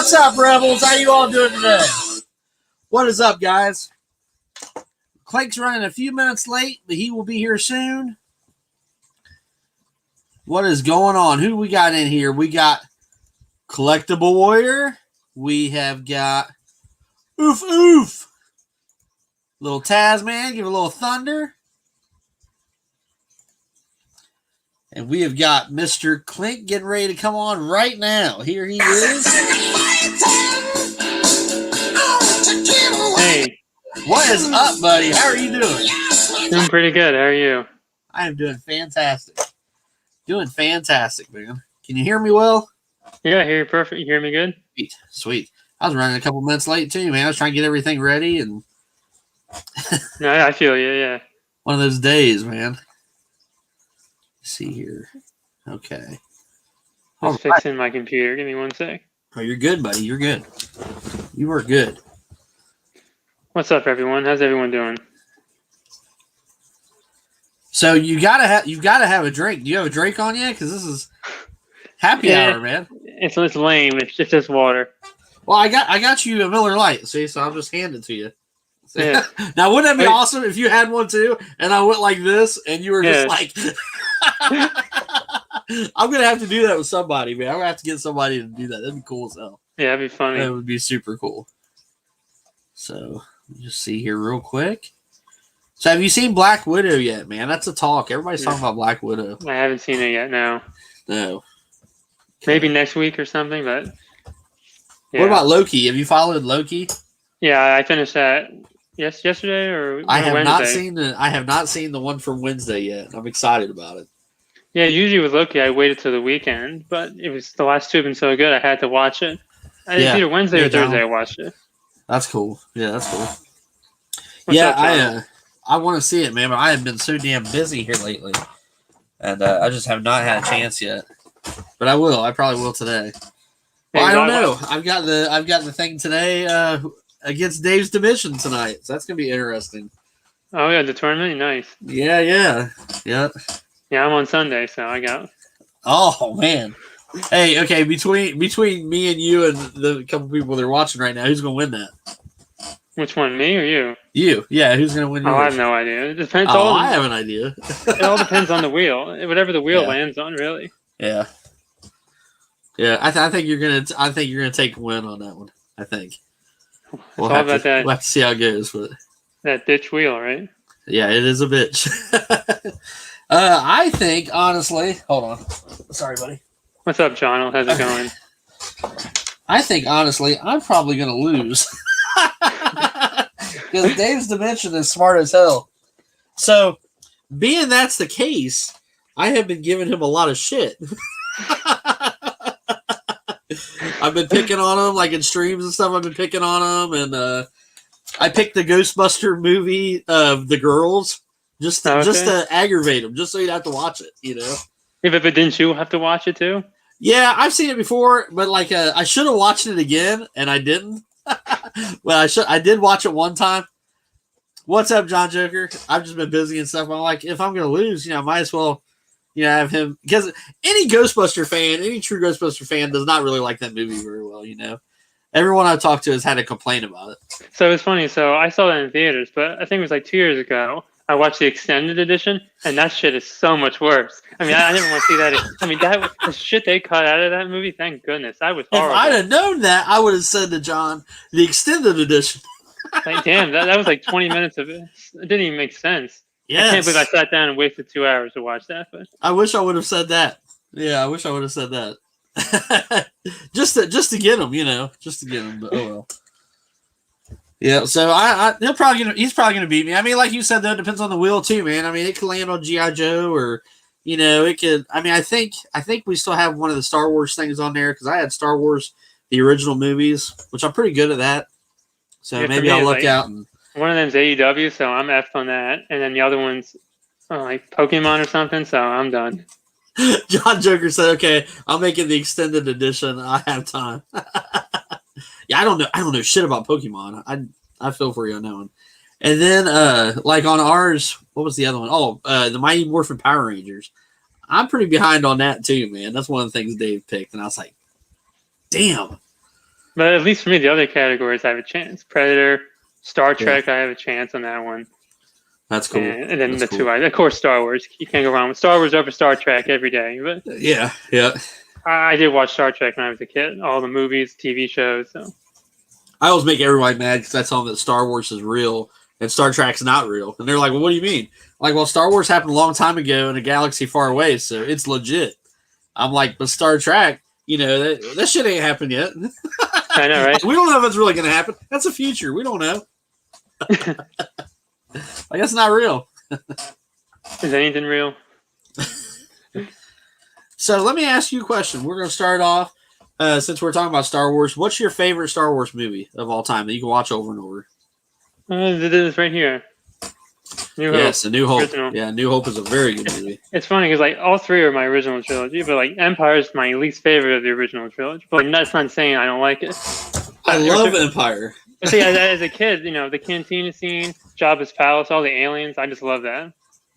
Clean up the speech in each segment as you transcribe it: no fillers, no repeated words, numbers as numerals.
What's up, Rebels? How you all doing today? What is up, guys? Clink's running a few minutes late, but he will be here soon. What is going on? Who we got in here? We got Collectible Warrior. We have got Oof Oof. Little Tasman, give a little thunder. And we have got Mr. Clink getting ready to come on right now. Here he is. Hey. What is up, buddy? How are you doing? Doing pretty good. How are you? I am doing fantastic. Doing fantastic, man. Can you hear me well? Yeah, I hear you perfect. You hear me good? Sweet, sweet. I was running a couple minutes late too, man. I was trying to get everything ready, and No, I feel you. Yeah. one of those days, man. Let's see here. Okay. I'm fixing my computer. Give me 1 sec. Oh, you're good, buddy. You're good. You are good. What's up, everyone? How's everyone doing? So you've got to have a drink. Do you have a drink on you? Because this is happy hour, man. It's lame. It's just water. Well, I got you a Miller Lite. See, so I'll just hand it to you. Yeah. Now, wouldn't that be awesome if you had one too, and I went like this, and you were just like, I'm gonna have to do that with somebody, man. I'm gonna have to get somebody to do that. That'd be cool as hell. Yeah, that'd be funny. That would be super cool. So, let me just see here real quick. So, have you seen Black Widow yet, man? That's a talk. Everybody's talking about Black Widow. I haven't seen it yet. No. Okay. Maybe next week or something, but. Yeah. What about Loki? Have you followed Loki? Yeah, I finished that. Yesterday or I have Wednesday. I have not seen the one from Wednesday yet. I'm excited about it. Yeah, usually with Loki, I waited till the weekend, but it was the last two have been so good, I had to watch it. It's either Wednesday or Thursday I watched it. That's cool. Yeah, that's cool. What's up, I want to see it, man, but I have been so damn busy here lately, and I just have not had a chance yet. But I will. I probably will today. Well, I don't know. I've got the thing today against Dave's Dimension tonight, so that's gonna be interesting. Oh yeah, the tournament, nice. Yeah. Yeah, I'm on Sunday, so I got. Oh man. Hey, okay. Between me and you and the couple people that are watching right now, who's gonna win that? Which one, me or you? You. Yeah, who's gonna win? Oh, I have no idea. It depends. I have an idea. It all depends on the wheel. Whatever the wheel lands on, really. Yeah. Yeah, I think you're gonna take a win on that one. I think. We'll have to see how it goes with it. That bitch wheel, right? Yeah, it is a bitch. I think, honestly, hold on. Sorry, buddy. What's up, John? How's it going? I think, honestly, I'm probably going to lose. Because Dave's Dimension is smart as hell. So, being that's the case, I have been giving him a lot of shit. I've been picking on him, like in streams and stuff. I've been picking on him, and I picked the Ghostbuster movie of the girls just to aggravate him, just so you'd have to watch it, you know. Yeah, but didn't you have to watch it too? Yeah, I've seen it before, but like I should have watched it again, and I didn't. Well, I did watch it one time. What's up, John Joker? I've just been busy and stuff. I'm like, if I'm gonna lose, I might as well. Have him, because any Ghostbuster fan, any true Ghostbuster fan does not really like that movie very well, Everyone I've talked to has had a complaint about it. So it's funny. So I saw that in theaters, but I think it was like 2 years ago. I watched the extended edition, and that shit is so much worse. I mean, I didn't want to see that. I mean, the shit they cut out of that movie, thank goodness. That was horrible. If I'd have known that, I would have said to John, the extended edition. Like, damn, that was like 20 minutes of it. It didn't even make sense. Yes. I can't believe I sat down and wasted 2 hours to watch that. But I wish I would have said that. Yeah, I wish I would have said that. just to get him, just to get him. But oh well. Yeah, so he's probably gonna beat me. I mean, like you said, though, it depends on the wheel too, man. I mean, it could land on G.I. Joe, or it could. I mean, I think we still have one of the Star Wars things on there because I had Star Wars, the original movies, which I'm pretty good at that. So maybe I'll look out and. One of them's AEW, so I'm effed on that. And then the other one's like Pokemon or something, so I'm done. John Joker said, okay, I'll make it the extended edition. I have time. Yeah, I don't know shit about Pokemon. I feel for you on that one. And then like on ours, what was the other one? Oh, the Mighty Morphin Power Rangers. I'm pretty behind on that too, man. That's one of the things Dave picked. And I was like, damn. But at least for me, the other categories I have a chance. Predator, Star Yeah. Trek, I have a chance on that one. That's cool. And then That's the cool. two, of course, Star Wars. You can't go wrong with Star Wars over Star Trek every day. But Yeah, yeah. I did watch Star Trek when I was a kid, all the movies, TV shows. So I always make everybody mad because I tell them that Star Wars is real and Star Trek's not real. And they're like, well, what do you mean? Like, well, Star Wars happened a long time ago in a galaxy far away, so it's legit. I'm like, but Star Trek, that shit ain't happened yet. I know, right? We don't know if it's really going to happen. That's the future. We don't know. I guess not real. Is anything real? So let me ask you a question. We're going to start off, since we're talking about Star Wars. What's your favorite Star Wars movie of all time that you can watch over and over? This right here. New Hope. Yes, A New Hope. Original. Yeah, New Hope is a very good movie. It's funny because like all three are my original trilogy, but like Empire is my least favorite of the original trilogy. But like, that's not saying I don't like it. I love Empire. But see, as a kid, the cantina scene, Jabba's palace, all the aliens, I just love that.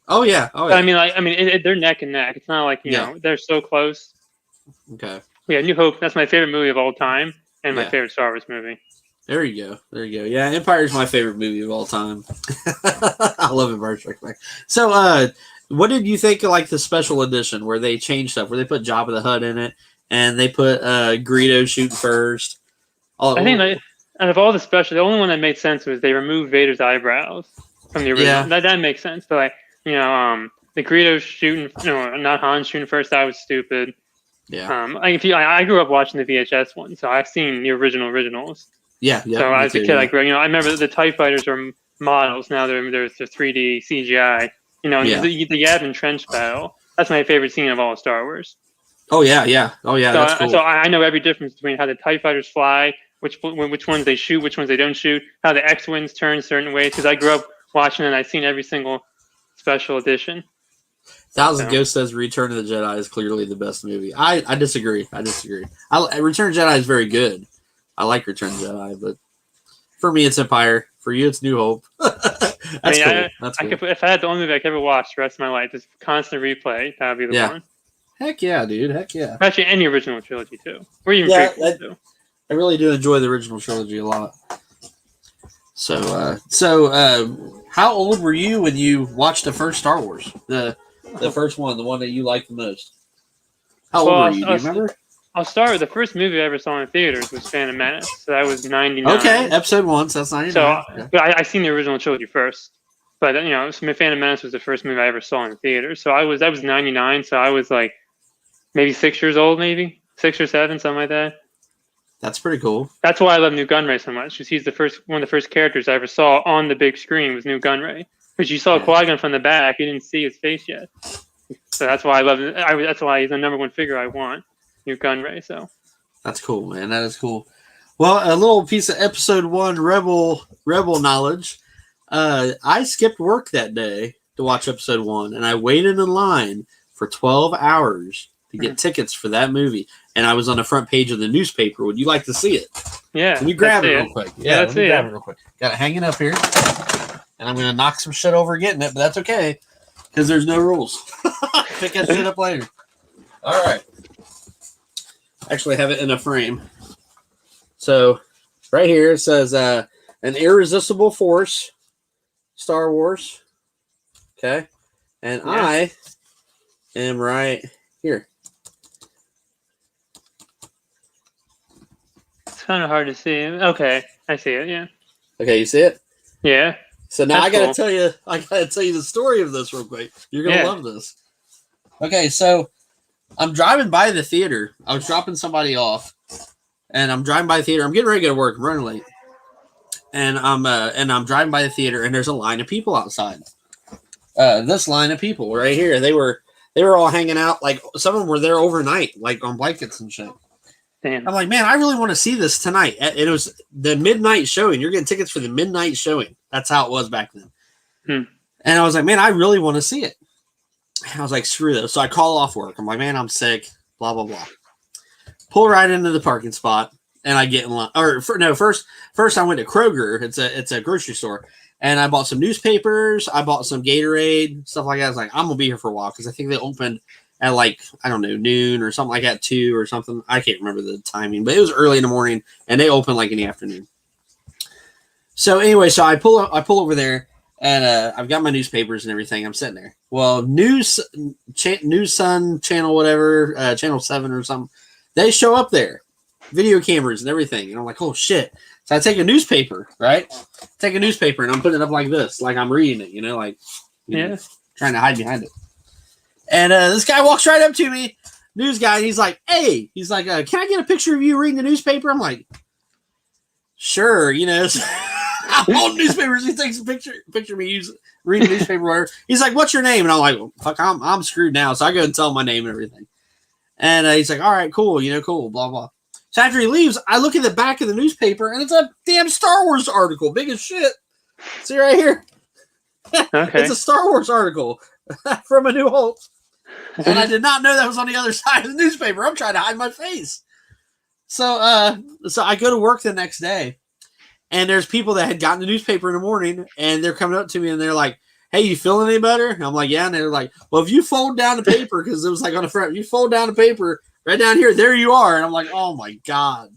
Oh yeah. I mean, they're neck and neck. It's not like you know they're so close. Okay. Yeah, New Hope. That's my favorite movie of all time, and my Yeah. favorite Star Wars movie. There you go. There you go. Yeah, Empire is my favorite movie of all time. I love Empire Strikes Back. So, what did you think of like the special edition where they changed stuff, where they put Jabba the Hutt in it, and they put Greedo shooting first? I think out of all the special, the only one that made sense was they removed Vader's eyebrows from the original. Yeah. That makes sense. But like the Greedo shooting, not Han shooting first, that was stupid. Yeah. I grew up watching the VHS one, so I've seen the originals. Yeah. So as a kid, I remember the TIE fighters were models. Now they're 3D CGI. The Yavin trench battle. That's my favorite scene of all of Star Wars. Oh yeah. That's cool. So I know every difference between how the TIE fighters fly, which ones they shoot, which ones they don't shoot, how the X-wings turn certain ways. Because I grew up watching it, and I've seen every single special edition. Thousand Ghost says Return of the Jedi is clearly the best movie. I disagree. Return of the Jedi is very good. I like Return of the Jedi, but for me it's Empire. For you it's New Hope. That's cool. That's cool. If I had the only movie I could ever watch the rest of my life, just constant replay, that would be the one. Heck yeah, dude. Heck yeah. Actually, any original trilogy too, or even prequels too. I really do enjoy the original trilogy a lot. So, how old were you when you watched the first Star Wars? The first one, the one that you liked the most. How old were you? Do you remember? I'll start with the first movie I ever saw in theaters was Phantom Menace. So that was 99. Okay, episode 1, so that's 99. So, but I seen the original trilogy first. But Phantom Menace was the first movie I ever saw in theaters. So that was 99. So I was like maybe 6 years old, maybe 6 or 7, something like that. That's pretty cool. That's why I love Newt Gunray so much, because he's one of the first characters I ever saw on the big screen was Newt Gunray. Because you saw Qui-Gon from the back, you didn't see his face yet. So that's why I love it. That's why he's the number one figure I want, Newt Gunray. So that's cool, man. That is cool. Well, a little piece of episode 1 Rebel knowledge. I skipped work that day to watch episode 1, and I waited in line for 12 hours to get tickets for that movie. And I was on the front page of the newspaper. Would you like to see it? Yeah. Can you grab it real quick? Yeah, let's see grab it real quick. Got it hanging up here. And I'm going to knock some shit over getting it, but that's okay. Because there's no rules. Pick that shit up later. All right. Actually, I have it in a frame. So, right here it says, An Irresistible Force, Star Wars. Okay. And I am right here. It's kind of hard to see. Okay, I see it. Yeah. Okay, you see it? Yeah. So now I gotta tell you the story of this real quick. You're gonna love this. Okay, so I'm driving by the theater. I was dropping somebody off, and I'm driving by the theater. I'm getting ready to go to work. I'm running late, and I'm driving by the theater, and there's a line of people outside. This line of people right here, they were all hanging out. Like some of them were there overnight, like on blankets and shit. Damn. I'm like, man, I really want to see this tonight. It was the midnight showing. You're getting tickets for the midnight showing. That's how it was back then. And I was like, man, I really want to see it. And I was like, screw this. So I call off work. I'm like, man, I'm sick. Blah, blah, blah. Pull right into the parking spot, and I get in line. First I went to Kroger. It's a grocery store. And I bought some newspapers. I bought some Gatorade, stuff like that. I was like, I'm going to be here for a while because I think they opened at like, I don't know, noon or something like that, 2 or something. I can't remember the timing, but it was early in the morning, and they open like in the afternoon. So anyway, so I pull over there, and I've got my newspapers and everything. I'm sitting there. Well, News Sun channel, whatever, channel 7 or something, they show up there, video cameras and everything. And I'm like, oh shit. So I take a newspaper, right? Take a newspaper and I'm putting it up like this, like I'm reading it, like, trying to hide behind it. And this guy walks right up to me, news guy, and he's like, hey, can I get a picture of you reading the newspaper? I'm like, sure, I'm holding newspapers. He takes a picture of me reading the newspaper, whatever. He's like, what's your name? And I'm like, well, fuck, I'm screwed now. So I go and tell him my name and everything. And he's like, all right, cool, cool, blah, blah. So after he leaves, I look at the back of the newspaper, and it's a damn Star Wars article, big as shit. See right here? Okay. It's a Star Wars article from A New Hope. And I did not know that was on the other side of the newspaper. I'm trying to hide my face. So I go to work the next day, and there's people that had gotten the newspaper in the morning, and they're coming up to me, and they're like, hey, you feeling any better? And I'm like, yeah. And they're like, well, if you fold down the paper, because it was like on the front, you fold down the paper right down here, there you are. And I'm like, oh, my God.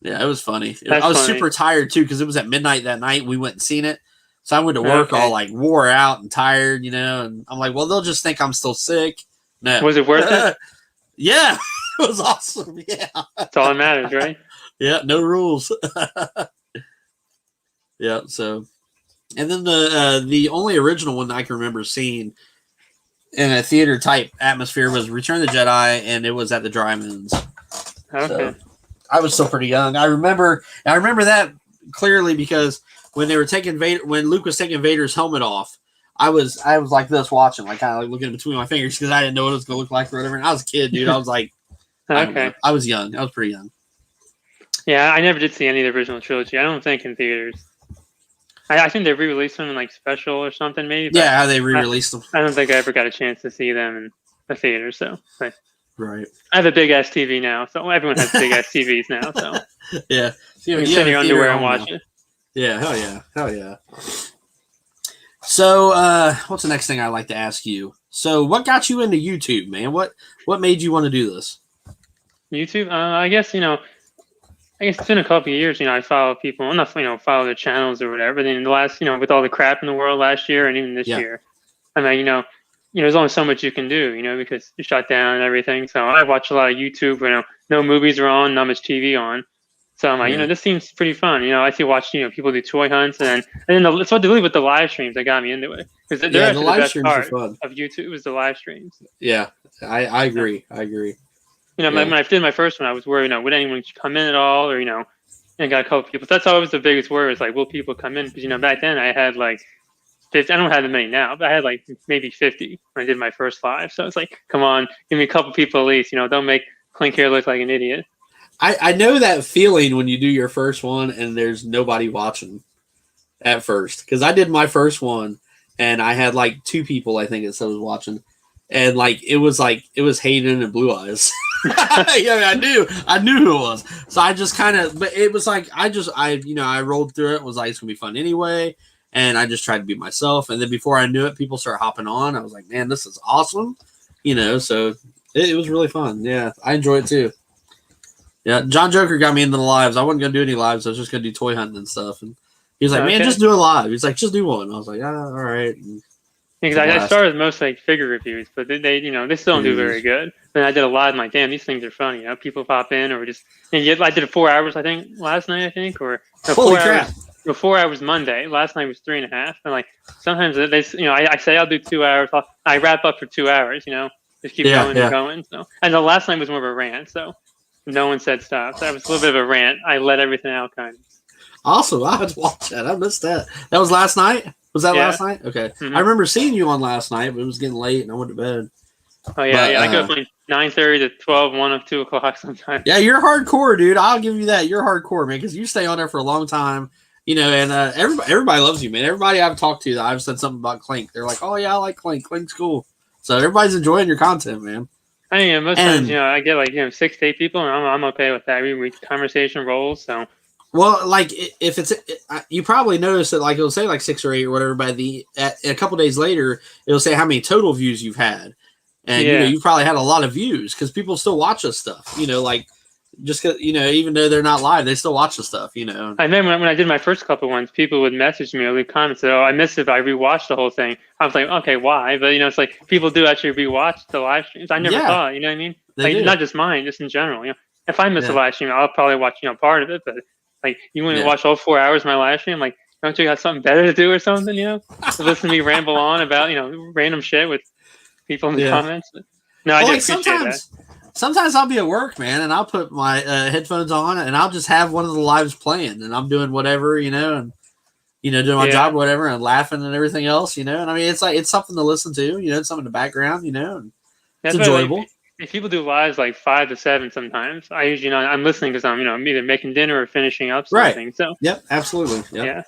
Yeah, it was funny. I was super tired, too, because it was at midnight that night. We went and seen it. So I went to work all like wore out and tired, and I'm like, well, they'll just think I'm still sick. No. Was it worth it? Yeah, it was awesome. Yeah. That's all that matters, right? Yeah, no rules. Yeah, so. And then the only original one I can remember seeing in a theater type atmosphere was Return of the Jedi, and it was at the drive-ins. Okay. So I was still pretty young. I remember that clearly because when Luke was taking Vader's helmet off, I was like this watching, like kind of like looking between my fingers because I didn't know what it was gonna look like or whatever. And I was a kid, dude. I was like, okay. I was young. I was pretty young. Yeah, I never did see any of the original trilogy. I don't think in theaters. I think they re-released them in like special or something, maybe. Yeah, how they re-released them. I don't think I ever got a chance to see them in the theater. So, right. I have a big ass TV now, so everyone has big ass TVs now. So yeah, you can sit in your underwear and watch it. Yeah, hell yeah. So, what's the next thing I'd like to ask you? So, what got you into YouTube, man? What made you want to do this? YouTube, I guess it's been a couple of years. I follow people, enough, follow their channels or whatever. But then in the last, with all the crap in the world last year and even this year, I mean, there's only so much you can do, because you're shut down and everything. So I watch a lot of YouTube where no movies are on, not much TV on. So I'm like, this seems pretty fun. I see watch, people do toy hunts, and then it's what they do with the live streams that got me into it. Because the live streams are fun. Of YouTube was the live streams. Yeah, I agree. I agree. When I did my first one, I was worried, would anyone come in at all, or and I got a couple people. That's always the biggest worry. Is like, will people come in? Because back then I had like 50. I don't have that many now, but I had like maybe 50 when I did my first live. So it's like, come on, give me a couple people at least. Don't make Clink here look like an idiot. I know that feeling when you do your first one and there's nobody watching at first. Because I did my first one and I had like 2 people, I think, that was watching. And like it was Hayden and Blue Eyes. I knew who it was. So I just but it was like I rolled through it. It was like, it's gonna be fun anyway. And I just tried to be myself. And then before I knew it, people started hopping on. I was like, man, this is awesome. So it was really fun. Yeah, I enjoyed it too. Yeah, John Joker got me into the lives. I wasn't gonna do any lives. I was just gonna do toy hunting and stuff. And he was like, "Man, just do a live." He's like, "Just do one." I was like, all right." Because I started with most like figure reviews, but they still don't do very good. Then I did a live. I'm like, damn, these things are funny. People pop in or just. And yet I did it 4 hours, I think, last night. Or no, holy crap! 4 hours Monday. Last night was 3.5. And like sometimes they, I say I'll do 2 hours. I wrap up for 2 hours. Just keep going and going. So and the last night was more of a rant. So. No one said stop. So that was a little bit of a rant. I let everything out, kind of. Awesome. I had to watch that. I missed that. That was last night? Was that last night? Okay. Mm-hmm. I remember seeing you on last night, but it was getting late and I went to bed. Oh, yeah. I go from 9:30 to 12, 1 of 2 o'clock sometimes. Yeah, you're hardcore, dude. I'll give you that. You're hardcore, man, because you stay on there for a long time. And everybody loves you, man. Everybody I've talked to that I've said something about Clink, they're like, oh, yeah, I like Clink. Clink's cool. So everybody's enjoying your content, man. I mean, most times, I get like 6 to 8 people, and I'm okay with that. We conversation rolls, so. Well, like if it's, you probably notice that like it'll say like 6 or 8 or whatever. A couple days later, it'll say how many total views you've had, And you probably had a lot of views because people still watch us stuff. Like just cause, even though they're not live, they still watch the stuff. I remember when I did my first couple ones, people would message me or leave comments that, "Oh, I missed it, but I rewatched the whole thing." I was like, "Okay, why?" But it's like people do actually rewatch the live streams. I never thought, you know what I mean? They do. Not just mine, just in general. If I miss a live stream, I'll probably watch part of it. But like, you wouldn't watch all 4 hours of my live stream. Like, don't you have something better to do or something? To listen to me ramble on about random shit with people in the comments. But, no, I just appreciate that. Sometimes I'll be at work, man, and I'll put my headphones on, and I'll just have one of the lives playing, and I'm doing whatever, and doing my job or whatever, and laughing and everything else, And I mean, it's something to listen to, it's something in the background, and it's enjoyable. If people do lives like 5 to 7, sometimes I usually I'm listening because I'm either making dinner or finishing up something. Right. So yep, absolutely. Yep.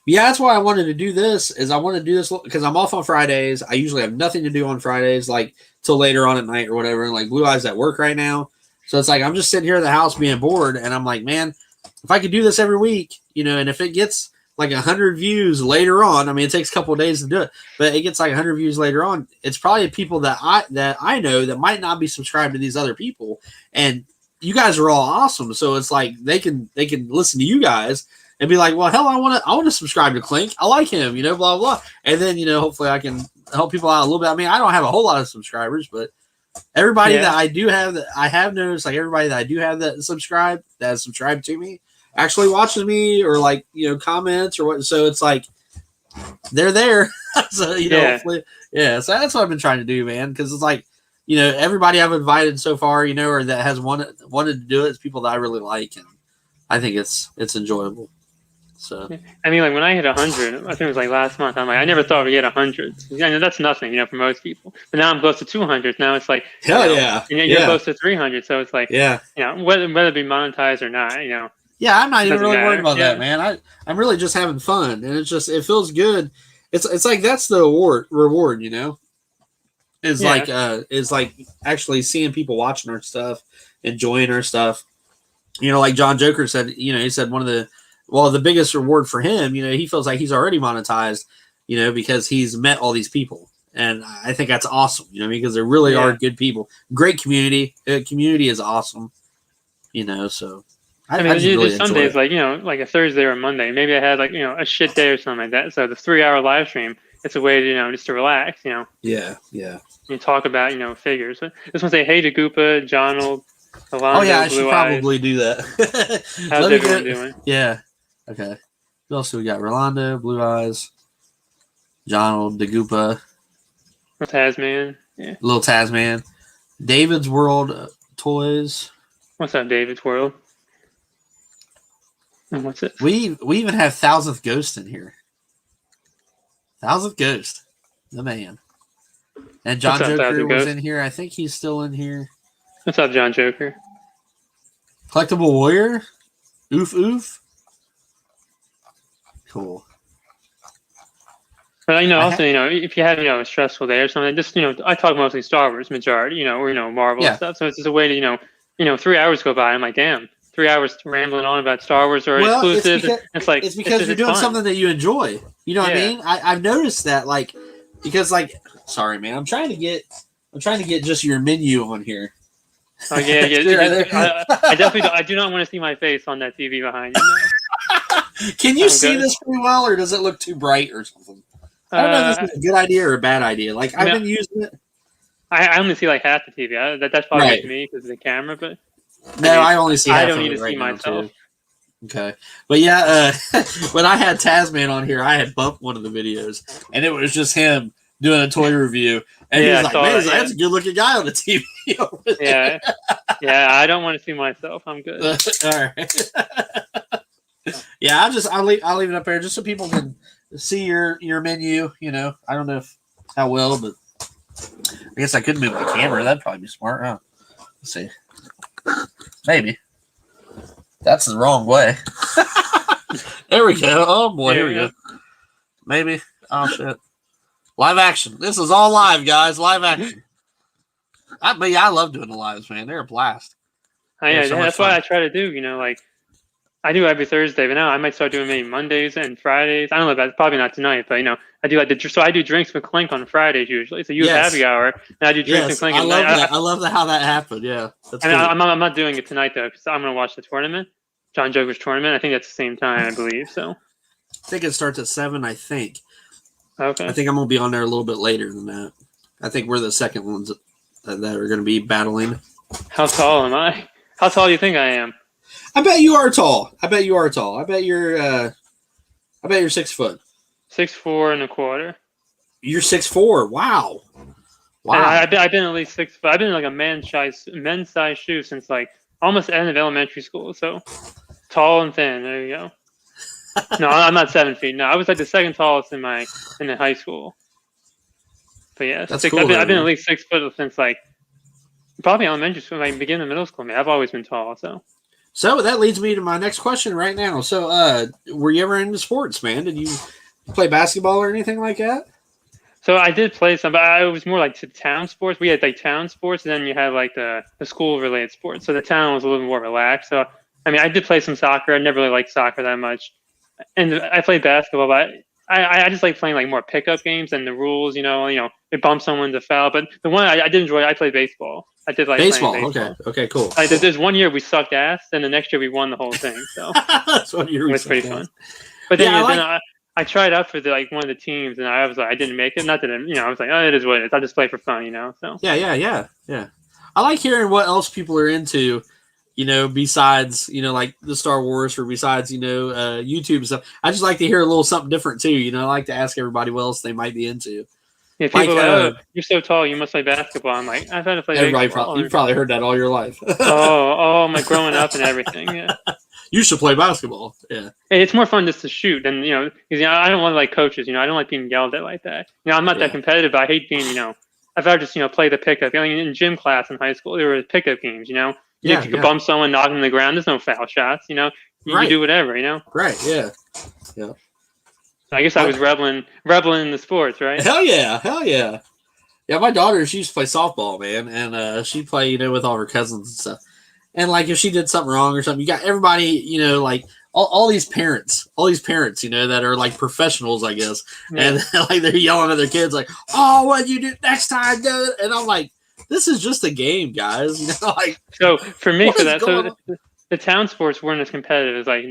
Yeah, that's why I wanted to do this. Is I want to do this because I'm off on Fridays. I usually have nothing to do on Fridays, like till later on at night or whatever. And like Blue Eyes at work right now, so it's like I'm just sitting here at the house being bored, and I'm like, man, if I could do this every week, and if it gets like 100 views later on, I mean, it takes a couple of days to do it, but it gets like 100 views later on. It's probably people that I know that might not be subscribed to these other people, and you guys are all awesome. So it's like they can listen to you guys and be like, well, hell, I want to subscribe to Clink. I like him, blah, blah. And then, hopefully I can help people out a little bit. I mean, I don't have a whole lot of subscribers, but everybody that I do have, that I have noticed, like everybody that I do have that has subscribed to me actually watches me or like, comments or what. So it's like, they're there. So, hopefully, so that's what I've been trying to do, man. Cause it's like, everybody I've invited so far, or that has wanted to do it is people that I really like. And I think it's enjoyable. So I mean, like when I hit 100, I think it was like last month. I'm like, I never thought we'd get 100. I know that's nothing, for most people. But now I'm close to 200. Now it's like, hell yeah, and you're close to 300. So it's like, whether it be monetized or not, Yeah, I'm not even really worried about that, man. I'm really just having fun, and it feels good. It's like that's the reward, Is like actually seeing people watching our stuff, enjoying our stuff. Like John Joker said, he said the biggest reward for him, he feels like he's already monetized, because he's met all these people. And I think that's awesome, because there really are good people. Great community. Community is awesome, so. I mean, there's some days like, like a Thursday or a Monday, maybe I had like, a shit day or something like that. So the 3-hour live stream, it's a way to, just to relax, Yeah. You talk about, figures. I just want to say hey to Goopa, Jonald, Alonzo, I should probably do that. How's everyone doing? Yeah. Okay. Who else do we got? Rolando, Blue Eyes, Jonald, Dagoopa, Tasman. Yeah. Little Tasman. David's World Toys. What's up, David's World? And what's it? We even have Thousandth Ghost in here. Thousandth Ghost. The man. And John Joker was in here. I think he's still in here. What's up, John Joker? Collectible Warrior. Oof. Cool. But also, if you have a stressful day or something, just I talk mostly Star Wars majority, or Marvel and stuff. So it's just a way to 3 hours go by. I'm like, damn, 3 hours rambling on about Star Wars or exclusives. It's because you're doing something that you enjoy. You know what I mean? I've noticed that, because sorry, man, I'm trying to get just your menu on here. Oh yeah. I definitely I do not want to see my face on that TV behind you. Can you see this pretty well, or does it look too bright or something? I don't know if this is a good idea or a bad idea. I've been using it. I only see like half the TV. That's probably just me because of the camera, but I only see half I don't of need it to right see now, myself. too. Okay. But when I had Tasman on here, I had bumped one of the videos, and it was just him doing a toy review. And he was like, man, that's a good looking guy on the TV. I don't want to see myself. I'm good. All right. I'll leave it up there just so people can see your menu. I don't know how well, but I guess I could move my camera. That'd probably be smart. Huh? Let's see. Maybe. That's the wrong way. There we go. Oh boy, here we go. Maybe. Oh shit. Live action. This is all live, guys. Live action. I love doing the lives, man. They're a blast. That's what I try to do. I do every Thursday, but now I might start doing maybe Mondays and Fridays. I don't know about probably not tonight, but I do so I do drinks with Clink on Fridays usually. So you have Yes. happy hour, and I do drinks with Yes. Clink. I And love that. I love how that happened. Yeah. That's I mean, cool. I'm not doing it tonight though because I'm gonna watch the tournament, John Joker's tournament. I think that's the same time, I believe. So I think it starts at 7, I think. okay. I think I'm going to be on there a little bit later than that. I think we're the second ones that are going to be battling. How tall am I? How tall do you think I am? I bet you are tall. I bet you're 6 foot. 6'4" and a quarter. You're 6'4". Wow. And I've been at least 6 foot. I've been in like a men's size shoe since like almost the end of elementary school. So tall and thin. There you go. No, I'm not 7 feet. No, I was like the second tallest in the high school. But yeah, That's six, cool, I've been man. at least 6 foot since like probably elementary school, like beginning of middle school. Man, I've always been tall. So that leads me to my next question right now. So, were you ever into sports, man? Did you play basketball or anything like that? So I did play some, but I was more like to town sports. We had like town sports, and then you had like the school related sports. So the town was a little more relaxed. So I mean, I did play some soccer. I never really liked soccer that much, and I played basketball, but I just like playing like more pickup games and the rules. It bumps someone to foul. But the one I did enjoy, I played baseball. I did like Baseball. playing baseball. Okay, cool. There's 1 year we sucked ass, and the next year we won the whole thing. So That's what you it was pretty fun. But then, I tried out for one of the teams, and I was like, I didn't make it. Not that I was like, oh, it is what it is. I just play for fun, So Yeah. I like hearing what else people are into, besides like the Star Wars or besides YouTube and stuff. I just like to hear a little something different too. I like to ask everybody what else they might be into. Yeah, people are like, oh, you're so tall, you must play basketball. I'm like, I've had to play baseball. You've probably heard that all your life. I'm like growing up and everything. Yeah. You should play basketball. Yeah. It's more fun just to shoot than, because, I don't want to like coaches, I don't like being yelled at like that. I'm not that competitive, but I hate being, I'd rather just, play the pickup. In gym class in high school, there were pickup games, You could bump someone, knock them to the ground. There's no foul shots, You can do whatever, Right, yeah. I guess I was rebelling in the sports, right? Hell yeah. Yeah, my daughter, she used to play softball, man, and she'd play, with all her cousins and stuff. And like if she did something wrong or something, you got everybody, like all these parents, that are like professionals, I guess, and like they're yelling at their kids, like, "Oh, what you do next time?" And I'm like, "This is just a game, guys." Like. So for me, for that, so the town sports weren't as competitive as like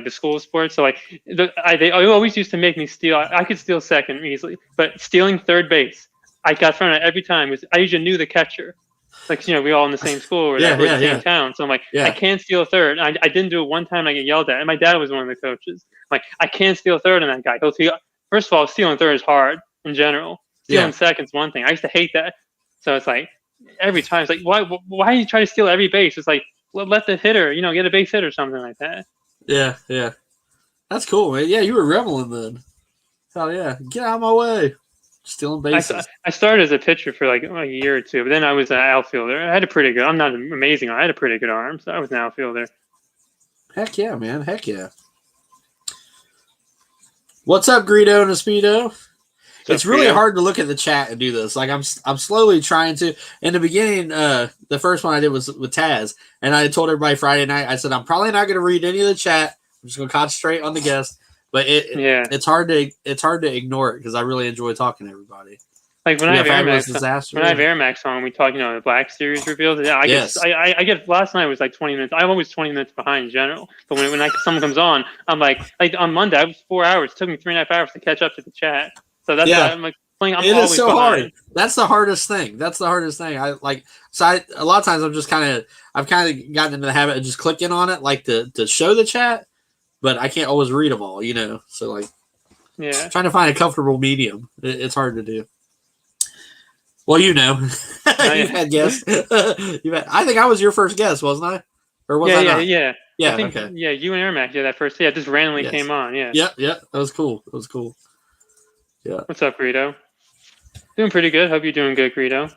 the school sports. So like they always used to make me steal. I could steal second easily, but stealing third base, I got thrown out every time. I usually knew the catcher. Like, we all in the same school or we're in the same town. So I'm like, I can't steal a third. I didn't do it one time. I get yelled at. And my dad was one of the coaches. I'm like, I can't steal a third on that guy. First of all, stealing third is hard in general. Stealing second's one thing. I used to hate that. So it's like, every time, it's like, why do you try to steal every base? It's like, let the hitter, get a base hit or something like that. Yeah. That's cool, man. Yeah, you were rebelling then. Hell yeah. Get out of my way. Stealing bases. I started as a pitcher for like a year or two, but then I was an outfielder. I had a pretty good. I'm not amazing. I had a pretty good arm, so I was an outfielder. Heck yeah, man. Heck yeah. What's up, Greedo and Speedo? It's really hard to look at the chat and do this. Like I'm slowly trying to. In the beginning, the first one I did was with Taz, and I told everybody Friday night. I said I'm probably not going to read any of the chat. I'm just going to concentrate on the guest. But it's hard to ignore it because I really enjoy talking to everybody. Like when I have Air Max on, we talk, the Black Series reveals. Yeah, I get last night was like 20 minutes. I'm always 20 minutes behind in general. But when someone comes on, I'm like on Monday, I was 4 hours. It took me 3.5 hours to catch up to the chat. So that's why I'm like playing. It is so hard. That's the hardest thing. A lot of times I've kind of gotten into the habit of just clicking on it, like to show the chat. But I can't always read them all, So like, trying to find a comfortable medium, it's hard to do. Well, you've had guests. I think I was your first guest, wasn't I? Or was I not? Yeah. Okay. Yeah, you and Air Max, that first. Yeah, just randomly came on. Yeah. Yeah. That was cool. Yeah. What's up, Greedo? Doing pretty good. Hope you're doing good, Greedo.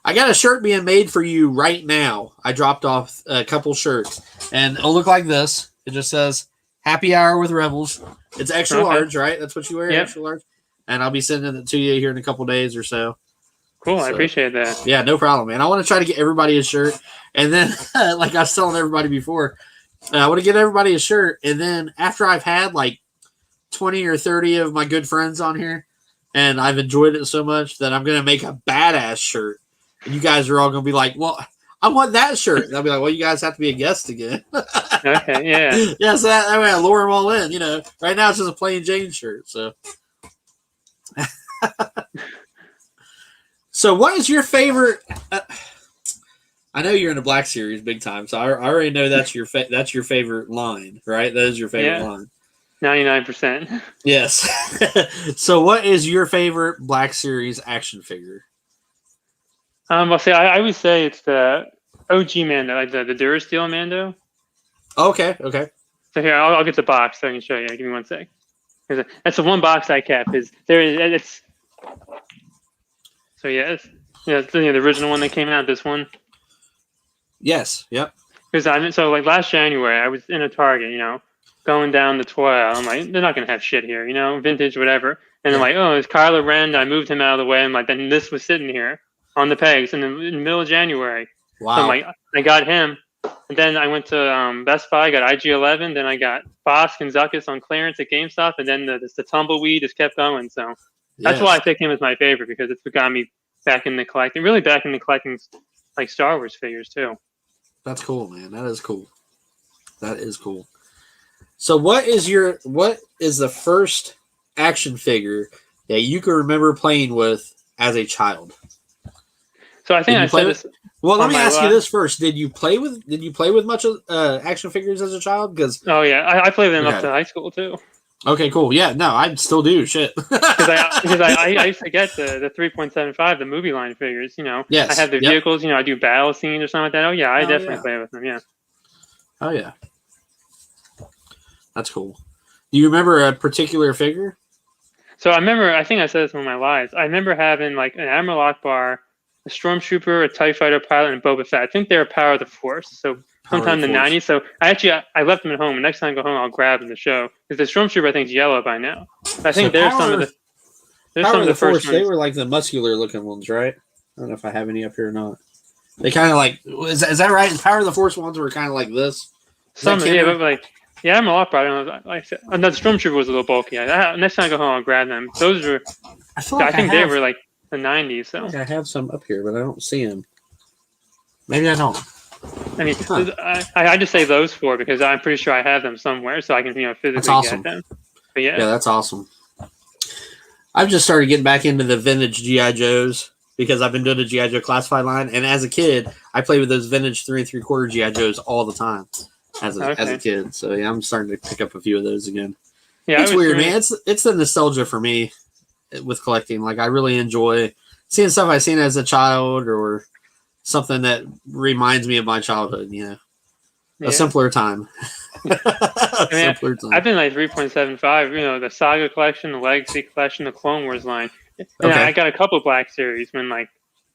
I got a shirt being made for you right now. I dropped off a couple shirts, and it'll look like this. It just says Happy Hour with Rebels. It's extra large, right? That's what you wear, extra large. And I'll be sending it to you here in a couple days or so. Cool, I appreciate that. Yeah, no problem, man. I want to try to get everybody a shirt. And then, like I was telling everybody before, I want to get everybody a shirt, and then after I've had like 20 or 30 of my good friends on here, and I've enjoyed it so much that I'm gonna make a badass shirt, and you guys are all gonna be like, "Well, I want that shirt." And I'll be like, "Well, you guys have to be a guest again." Okay, yeah. Yeah, so that way I lure them all in. Right now it's just a plain Jane shirt. So, so what is your favorite? I know you're in the Black Series big time, so I already know that's your favorite line, right? That is your favorite line. 99%. Yes. So, what is your favorite Black Series action figure? Well, see, I would say it's the OG Mando, like the Durasteel Mando. Okay. So here, I'll get the box so I can show you. Give me one sec. That's the one box I kept. It's the original one that came out. This one. Yes. Yep. Because like last January, I was in a Target, going down the toy aisle. I'm like, they're not gonna have shit here, vintage, whatever. And I'm like, oh, it's Kylo Ren. I moved him out of the way. I'm like, then this was sitting here on the pegs in the middle of January. Wow. So I'm like, I got him. And then I went to Best Buy, got IG-11. Then I got Bosk and Zuckuss on clearance at GameStop. And then the Tumbleweed just kept going. So that's why I picked him as my favorite, because it's what got me back into collecting like Star Wars figures too. That's cool, man. That is cool. So what is the first action figure that you can remember playing with as a child? So I think I said this. Well, let me ask you this first. Did you play with much action figures as a child? Oh yeah, I played with them up to high school too. Okay, cool. Yeah, no, I still do. Shit. Because I used to get the 3.75, the movie line figures. Yes. I have the vehicles. I do battle scenes or something like that. Oh yeah, I definitely play with them. Yeah. Oh yeah, that's cool. Do you remember a particular figure? So I think I said this in one of my lives. I remember having like an Admiral Akbar, a Stormtrooper, a TIE Fighter pilot, and Boba Fett. I think they were Power of the Force. So sometime in the 90s. So I left them at home. Next time I go home, I'll grab them to show. Because the Stormtrooper, I think, is yellow by now. I think there's some of the first ones. They were like the muscular looking ones, right? I don't know if I have any up here or not. They kind of like, is that right? Power of the Force ones were kind of like this. But I'm a lot proud. I don't know. Like the Stormtrooper was a little bulky. Next time I go home, I'll grab them. Those were. I think they were like the 90s. So I have some up here, but I don't see them. Maybe I don't. I mean, I just say those four because I'm pretty sure I have them somewhere, so I can physically get them. But yeah, that's awesome. I've just started getting back into the vintage GI Joes because I've been doing the GI Joe classified line, and as a kid, I played with those vintage 3 3/4 GI Joes all the time as a kid. So yeah, I'm starting to pick up a few of those again. Yeah, it's weird, man. It's the nostalgia for me with collecting. Like I really enjoy seeing stuff I've seen as a child or something that reminds me of my childhood, a simpler time. Simpler time. I've been like 3.75, the Saga collection, the Legacy collection, the Clone Wars line. And I got a couple Black Series when like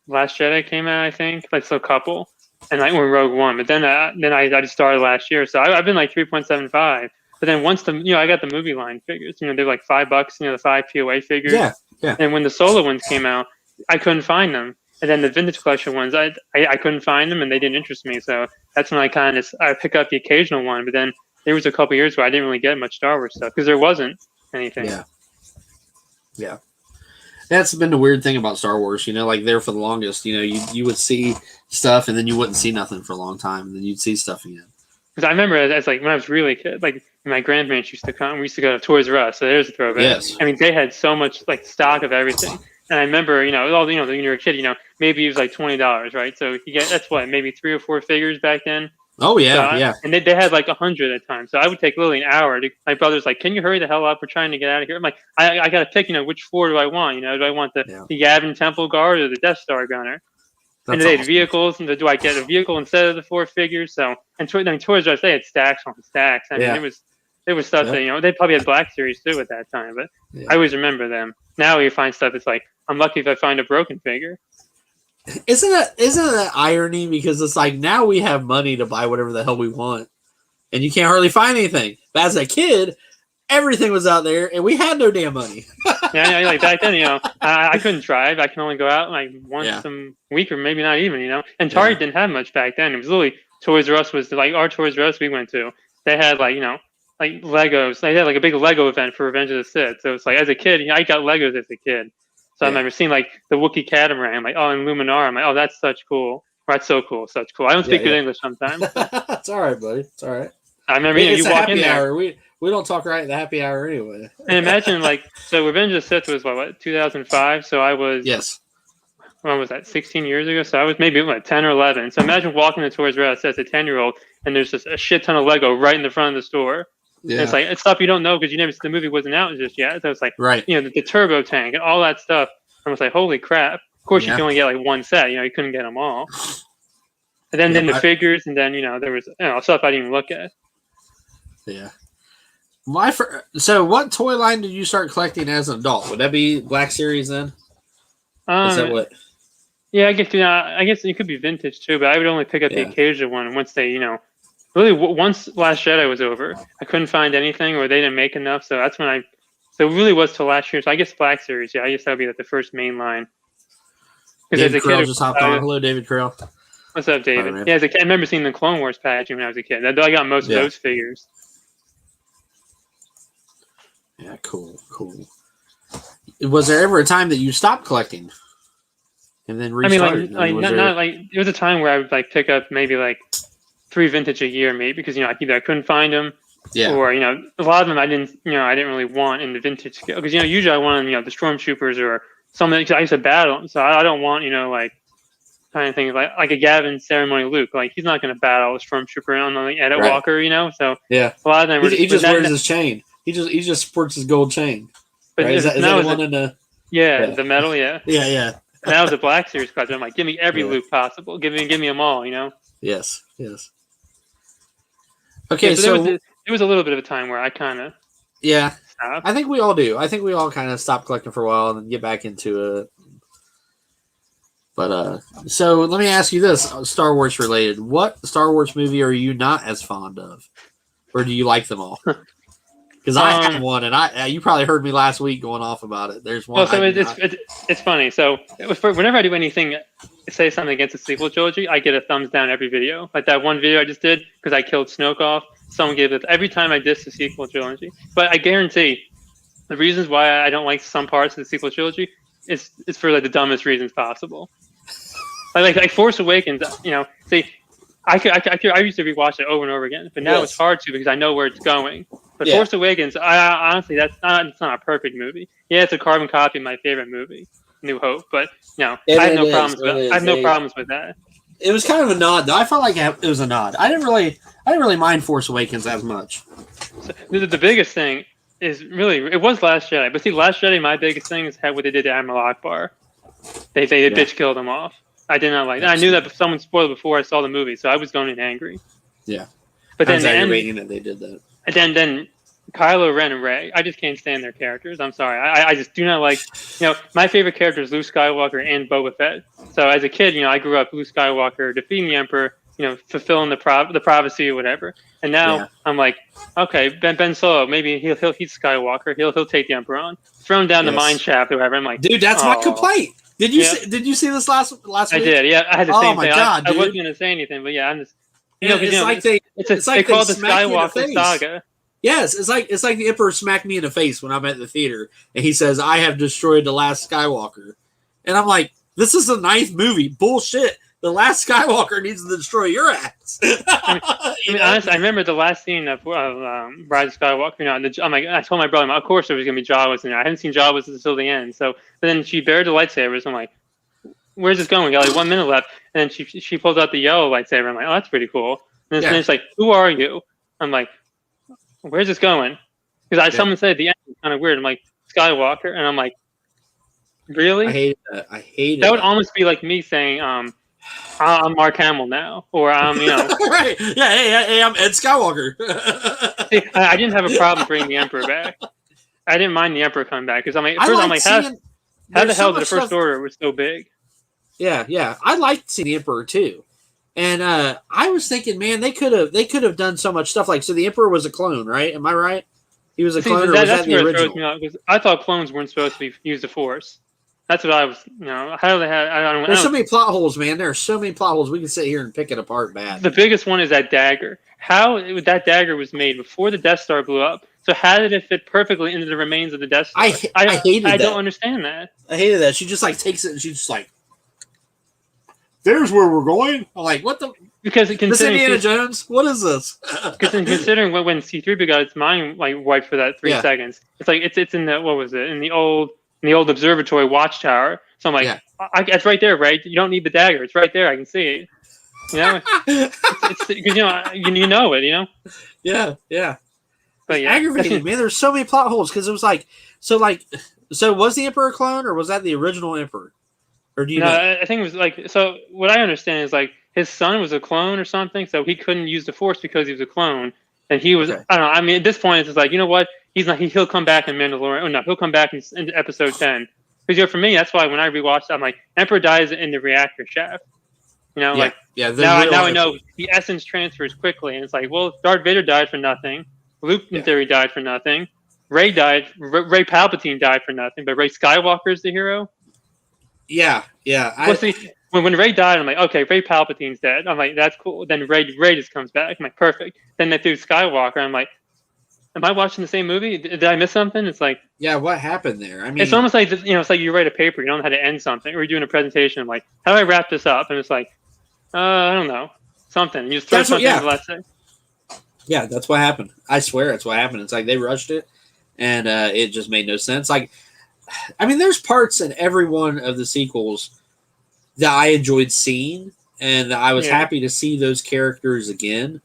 Last Jedi came out, I think, like so a couple, and like when Rogue One. But then I just started last year, so I've been like 3.75. But then once I got the movie line figures, they're like $5, the 5 POA figures. Yeah. And when the solo ones came out, I couldn't find them. And then the vintage collection ones, I couldn't find them, and they didn't interest me. So that's when I pick up the occasional one. But then there was a couple years where I didn't really get much Star Wars stuff because there wasn't anything. Yeah. That's been the weird thing about Star Wars. Like there for the longest, you would see stuff, and then you wouldn't see nothing for a long time, and then you'd see stuff again. Because I remember as like when I was really a kid, like my grandparents used to come. We used to go to Toys R Us. So there's a throwback. Yes. I mean, they had so much like stock of everything. And I remember, when you're a kid, maybe it was like $20, right? So you get maybe 3 or 4 figures back then. Oh yeah, yeah. And they had like 100 at a time. So I would take literally an hour. My brother's like, "Can you hurry the hell up? We're trying to get out of here." I'm like, "I got to pick, which floor do I want? Do I want the Yavin Temple Guard or the Death Star gunner?" And they had vehicles, and do I get a vehicle instead of the 4 figures? So Toys R Us, they had stacks on stacks. I mean, it was stuff that they probably had Black Series too at that time, but I always remember them. Now you find stuff, it's like I'm lucky if I find a broken figure. Isn't that irony? Because it's like now we have money to buy whatever the hell we want, and you can't hardly find anything. But as a kid, everything was out there, and we had no damn money. Like back then, I couldn't drive. I can only go out like once a week, or maybe not even. And Target didn't have much back then. It was literally Toys R Us was like our Toys R Us we went to. They had like like Legos. They had like a big Lego event for Revenge of the Sith. So it's like as a kid, I got Legos as a kid. So I remember seeing like the Wookiee catamaran. I'm like, oh, and Luminar. I'm like, oh, that's such cool. Or, that's so cool, such cool. I don't speak good English sometimes. It's all right, buddy. It's all right. I remember it's you a walk in happy there. hour. We don't talk right at the happy hour anyway. And imagine like so Revenge of the Sith was what 2005. So I was when was that 16 years ago? So I was maybe 10 or 11. So imagine walking to Toys R Us as a 10-year-old and there's just a shit ton of Lego right in the front of the store. Yeah. And it's like it's stuff you don't know because the movie wasn't out just yet. So it's like the turbo tank and all that stuff. I was like, holy crap! Of course you can only get like one set. You couldn't get them all. And then the figures, and then there was stuff I didn't even look at. Yeah. So what toy line did you start collecting as an adult? Would that be Black Series then? Is that what? Yeah, I guess it could be vintage too, but I would only pick up the occasional one once they, really once Last Jedi was over, I couldn't find anything or they didn't make enough, so that's when so it really was till last year. So I guess Black Series, I guess that would be like the first main line. David Krill just hopped on. Hello, David Krill. What's up, David? Right, as a kid, I remember seeing the Clone Wars packaging when I was a kid. I got most of those figures. Yeah, cool. Was there ever a time that you stopped collecting and then restarted? It was a time where I would like pick up maybe like 3 vintage a year, maybe because either I couldn't find them, or a lot of them I didn't really want in the vintage scale because usually I wanted the Stormtroopers or something. I used to battle them, so I don't want like kind of things like a Gavin ceremony Luke. Like he's not going to battle a Stormtrooper on the edit walker, So a lot of them he just wears his chain. He just sports his gold chain. But is that the one in the? Yeah, the metal. Yeah. Yeah. And that was a Black Series collection. I'm like, give me every Luke possible. Give me them all. Yes. Okay, so there was a little bit of a time where I kind of stopped. I think we all do. I think we all kind of stop collecting for a while and then get back into it. But so let me ask you this, Star Wars related. What Star Wars movie are you not as fond of, or do you like them all? Because I have one, and you probably heard me last week going off about it. There's one. Well, so it's funny. So whenever I do anything, say something against the sequel trilogy, I get a thumbs down every video. Like that one video I just did because I killed Snoke off. Someone gave it every time I diss the sequel trilogy. But I guarantee the reasons why I don't like some parts of the sequel trilogy is for like the dumbest reasons possible. Like Force Awakens, see. I used to rewatch it over and over again, but now it's hard to because I know where it's going. But Force Awakens, I honestly, it's not a perfect movie. Yeah, it's a carbon copy of my favorite movie, New Hope. But I have no problems with that. It was kind of a nod, though. I felt like it was a nod. I didn't really mind Force Awakens as much. So, the biggest thing is really it was Last Jedi, but see, Last Jedi, my biggest thing is what they did to Admiral Akbar. They bitch killed him off. I did not like that. I knew that someone spoiled before I saw the movie, so I was going in angry. Yeah. But then aggravating that they did that. And then Kylo Ren and Rey, I just can't stand their characters. I'm sorry. I just do not like, my favorite character is Luke Skywalker and Boba Fett. So as a kid, I grew up Luke Skywalker defeating the Emperor, fulfilling the prophecy or whatever. And now I'm like, okay, Ben Solo, maybe he's Skywalker. He'll take the Emperor on. Throw him down the mine shaft or whatever. I'm like, dude, that's my complaint. Did you see this last week? I did. Yeah, I had the same thing. God, I wasn't going to say anything, but I'm just. They call it the Skywalker saga. Yes, it's like the Emperor smacked me in the face when I'm at the theater, and he says, "I have destroyed the last Skywalker," and I'm like, "This is the 9th movie. Bullshit. The last Skywalker needs to destroy your ass." Honestly, I remember the last scene of Rise of Skywalker. I'm like, I told my brother, of course there was gonna be Jawas in there. I hadn't seen Jawas until the end. So, but then she bared the lightsabers. I'm like, where's this going? We got like 1 minute left, and then she pulls out the yellow lightsaber. I'm like, oh, that's pretty cool. And then it's like, who are you? I'm like, where's this going? Because someone said at the end it's kind of weird. I'm like, Skywalker, and I'm like, really? I hate that. That would almost be like me saying, I'm Mark Hamill now, or I'm, right? Yeah, hey, I'm Ed Skywalker. See, I didn't have a problem bringing the Emperor back. I didn't mind the Emperor coming back because I'm like, how the hell did the First Order was so big? Yeah, I liked seeing the Emperor too, and I was thinking, man, they could have done so much stuff. Like, so the Emperor was a clone, right? Am I right? He was a clone, or was that the original? Throws me out, because I thought clones weren't supposed to use the Force. That's what I was. How do they have? I don't. There's so many plot holes, man. There are so many plot holes. We can sit here and pick it apart bad. The biggest one is that dagger. How that dagger was made before the Death Star blew up. So how did it fit perfectly into the remains of the Death Star? I hated that. I don't understand that. I hated that. She just like takes it and she's just like, "There's where we're going." I'm like, "What the?" Because this Indiana Jones. What is this? Because considering when C-3PO got its mind like wiped for that 3 seconds, it's like it's in the what was it in the old observatory watchtower. So I'm like, it's right there, right? You don't need the dagger. It's right there. I can see it. It's because you know it. Yeah. But yeah, aggravating, man. There's so many plot holes because it was like, so was the Emperor a clone or was that the original Emperor? Or do you know? I think it was like, so what I understand is like his son was a clone or something, so he couldn't use the Force because he was a clone, and he was I don't know. I mean, at this point, it's just like, you know what? He's not. He'll come back in Mandalorian. Oh no, he'll come back in Episode 10. Because for me, that's why when I rewatched, I'm like, Emperor dies in the reactor shaft. Now I know the essence transfers quickly, and it's like, well, Darth Vader died for nothing. Luke, in theory, died for nothing. Rey died. Rey Palpatine died for nothing, but Rey Skywalker is the hero. Yeah. When Rey died, I'm like, okay, Rey Palpatine's dead. I'm like, that's cool. Then Rey just comes back. I'm like, perfect. Then they threw Skywalker. I'm like, am I watching the same movie? Did I miss something? It's like, yeah, what happened there? I mean, it's almost like it's like you write a paper, you don't know how to end something, or you're doing a presentation. I'm like, how do I wrap this up? And it's like, I don't know, something. You just throw something in the last second. Yeah, that's what happened. I swear, that's what happened. It's like they rushed it, and it just made no sense. Like, I mean, there's parts in every one of the sequels that I enjoyed seeing, and I was happy to see those characters again,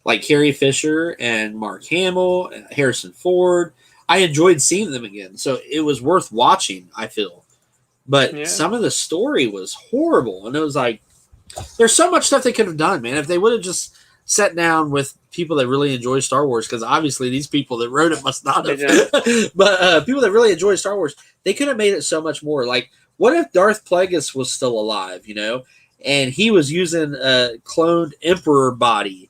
like Carrie Fisher and Mark Hamill, and Harrison Ford. I enjoyed seeing them again, so it was worth watching, I feel. But some of the story was horrible, and it was like, there's so much stuff they could have done, man. If they would have just sat down with people that really enjoy Star Wars, because obviously these people that wrote it must not have. But people that really enjoy Star Wars, they could have made it so much more. Like, what if Darth Plagueis was still alive, and he was using a cloned Emperor body,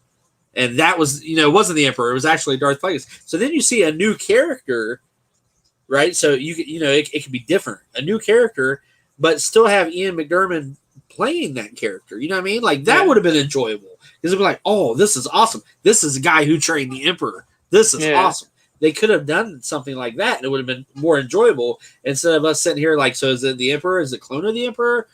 and that was, it wasn't the Emperor, it was actually Darth Plagueis. So then you see a new character, right? So it could be different, a new character, but still have Ian McDiarmid playing that character. You know what I mean? Like, that would have been enjoyable. Because it'd be like, oh, this is awesome. This is a guy who trained the Emperor. This is awesome. They could have done something like that, and it would have been more enjoyable instead of us sitting here like, so is it the Emperor? Is it clone of the Emperor?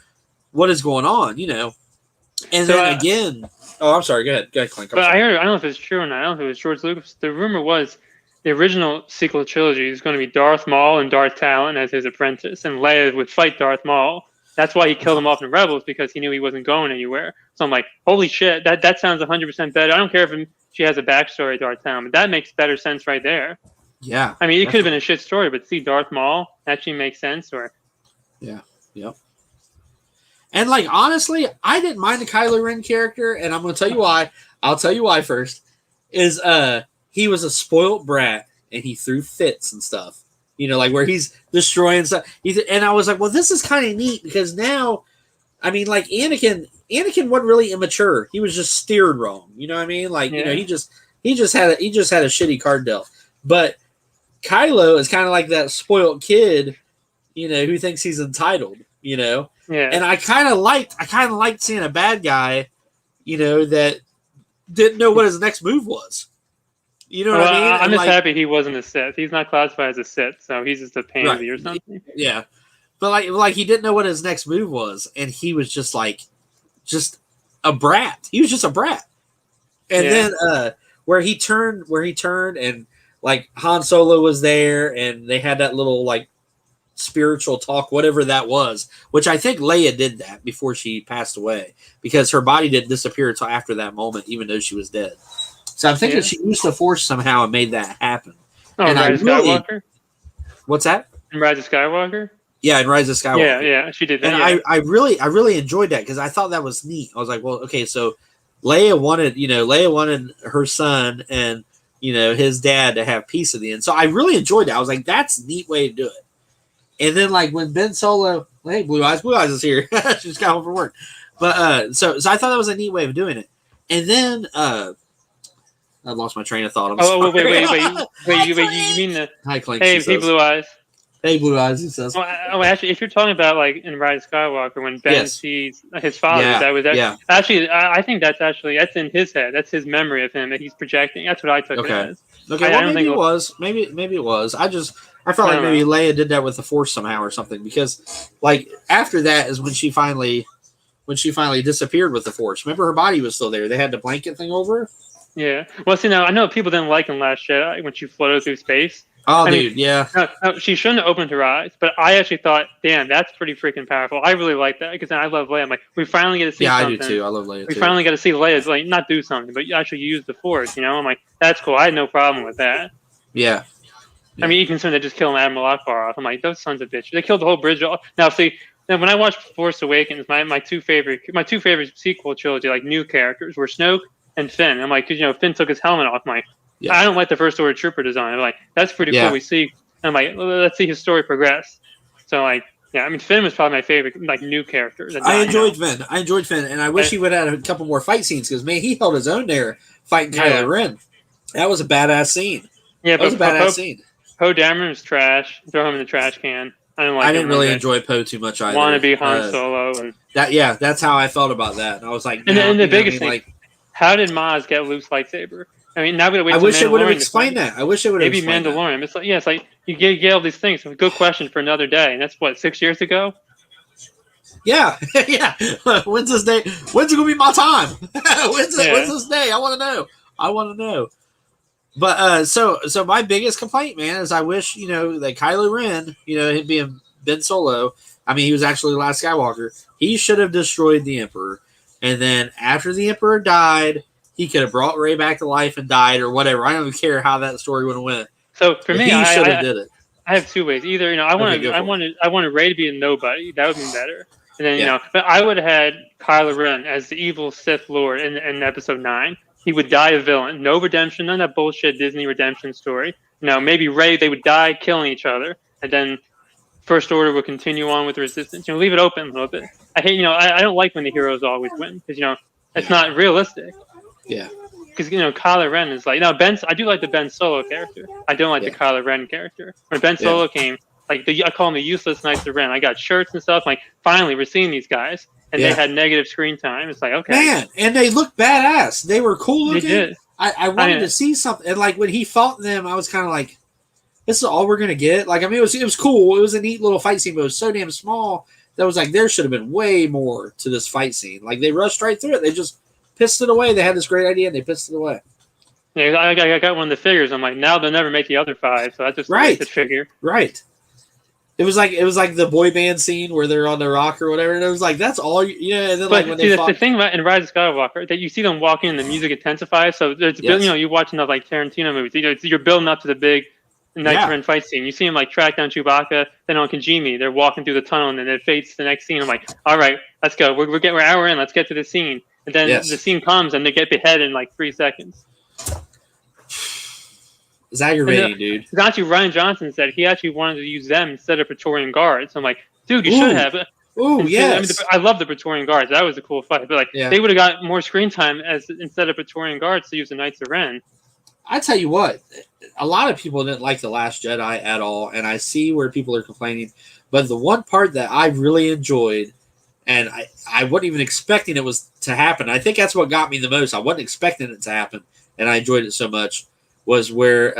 What is going on? And so, then again, I'm sorry. Go ahead, Clink. But I don't know if it's true or not. I don't know if it was George Lucas. The rumor was the original sequel trilogy is going to be Darth Maul and Darth Talon as his apprentice, and Leia would fight Darth Maul. That's why he killed him off in Rebels, because he knew he wasn't going anywhere. So I'm like, holy shit, that sounds 100% better. I don't care if she has a backstory, Darth Talon, but that makes better sense right there. Yeah. I mean, it could have been a shit story, but see, Darth Maul actually makes sense. Yeah. Yep. And like, honestly, I didn't mind the Kylo Ren character, and I'm going to tell you why. I'll tell you why first. Is he was a spoiled brat, and he threw fits and stuff. Like where he's destroying stuff. And I was like, well, this is kind of neat, because now, I mean, like Anakin wasn't really immature. He was just steered wrong. You know what I mean? Like, he just had a shitty card dealt. But Kylo is kind of like that spoiled kid, who thinks he's entitled. Yeah. And I kind of liked seeing a bad guy, that didn't know what his next move was. You know what I mean? I'm just happy he wasn't a Sith. He's not classified as a Sith, so he's just a pansy or something. Yeah. But like he didn't know what his next move was, and he was just a brat. He was just a brat. And then where he turned and like Han Solo was there, and they had that little like spiritual talk, whatever that was, which I think Leia did that before she passed away, because her body didn't disappear until after that moment, even though she was dead. So I'm thinking she used the Force somehow and made that happen. Oh, and Rise of Skywalker? What's that? In Rise of Skywalker? Yeah, in Rise of Skywalker. Yeah, she did that. And I really enjoyed that, because I thought that was neat. I was like, well, okay, so Leia wanted her son and his dad to have peace at the end. So I really enjoyed that. I was like, that's a neat way to do it. And then like when Ben Solo, hey, Blue Eyes is here. She just got home from work. But so I thought that was a neat way of doing it. And then I lost my train of thought. Wait! You mean the Hi, Clink. hey, Blue Eyes. Hey, Blue Eyes, he says. Actually, if you're talking about like in Rise of Skywalker when Ben Yes. sees his father, Yeah, that was yeah. actually I think that's in his head. That's his memory of him that he's projecting. That's what I took it Okay. as. Okay. I Well, don't maybe think it was. Maybe it was. I felt I like don't maybe know. Leia did that with the Force somehow or something because, like, after that is when she finally disappeared with the Force. Remember, her body was still there. They had the blanket thing over her. Yeah. Well, see, now I know people didn't like in Last Jedi when she floated through space. Oh, I mean, dude, yeah. no, she shouldn't have opened her eyes, but I actually thought, damn, that's pretty freaking powerful. I really like that because I love Leia. I'm like, we finally get to see Yeah, I something. do too. I love Leia We too. finally get to see Leia like not do something, but actually use the Force. You know, I'm like, that's cool. I had no problem with that. Yeah. I mean, even when they just killed Admiral Akbar off, I'm like, those sons of bitches. They killed the whole bridge off. Now, see, when I watched Force Awakens, my two favorite sequel trilogy, like new characters, were Snoke and Finn. I'm like, because Finn took his helmet off. I'm like, Yeah. I don't like the First Order Trooper design. I'm like, that's pretty Yeah. cool. We see. I'm like, let's see his story progress. So like, yeah, I mean, Finn was probably my favorite like new character. I enjoyed Finn, and I wish he would have had a couple more fight scenes because man, he held his own there fighting Kylo Ren. That was a badass scene. Yeah, that was a badass scene. Poe Dameron's trash. Throw him in the trash can. I didn't really enjoy Poe too much either. Want to be Han Solo and that's how I felt about that. And I was like, and the biggest thing, like, how did Maz get Luke's lightsaber? I mean, now we gotta wait. I wish it would have explained that. I wish it would have. Maybe Mandalorian. It's like, yeah, it's like you get all these things. It's a good question for another day. And that's what 6 years ago. Yeah, yeah. When's this day? When's it gonna be my time? When's this day? I want to know. But so my biggest complaint, man, is I wish that Kylo Ren, him being Ben Solo. I mean, he was actually the last Skywalker. He should have destroyed the Emperor, and then after the Emperor died, he could have brought Rey back to life and died or whatever. I don't even care how that story would have went. So for me, he should have did it. I have two ways. Either I wanted Rey to be a nobody. That would be better. And then but I would have had Kylo Ren as the evil Sith Lord in Episode 9. He would die a villain. No redemption. None of that bullshit Disney redemption story. Maybe Rey, they would die killing each other, and then First Order would continue on with the Resistance. Leave it open a little bit. I hate. I don't like when the heroes always win because it's not realistic. Yeah. Because Kylo Ren is like I do like the Ben Solo character. I don't like the Kylo Ren character. When Ben Solo came, like I call them the useless Knights of Ren. I got shirts and stuff. Like finally we're seeing these guys, and they had negative screen time. It's like okay, man, and they looked badass. They were cool looking. They did. I wanted to see something, and like when he fought them, I was kind of like, this is all we're gonna get. Like I mean, it was cool. It was a neat little fight scene, but it was so damn small that was like there should have been way more to this fight scene. Like they rushed right through it. They just pissed it away. They had this great idea and they pissed it away. Yeah, I got one of the figures. I'm like, now they'll never make the other 5, so that's just the figure. Right. It was like the boy band scene where they're on the rock or whatever, and it was like that's all. Yeah, and then but like when they fought, the thing about in Rise of Skywalker that you see them walking and the music intensifies. So there's you're watching the like Tarantino movies. You're building up to the big Knights of Ren fight scene. You see them like track down Chewbacca, then on Kijimi, they're walking through the tunnel, and then it fades to the next scene. I'm like, all right, let's go. We're an hour in. Let's get to the scene. And then the scene comes, and they get beheaded in like 3 seconds. It's aggravating, dude. Because actually, Ryan Johnson said he actually wanted to use them instead of Praetorian Guards. I'm like, dude, you should have. Oh, yes. I love the Praetorian Guards. That was a cool fight. But like, they would have got more screen time instead of Praetorian Guards to use the Knights of Ren. I tell you what, a lot of people didn't like The Last Jedi at all, and I see where people are complaining. But the one part that I really enjoyed, and I wasn't even expecting it was to happen. I think that's what got me the most. I wasn't expecting it to happen, and I enjoyed it so much. Was where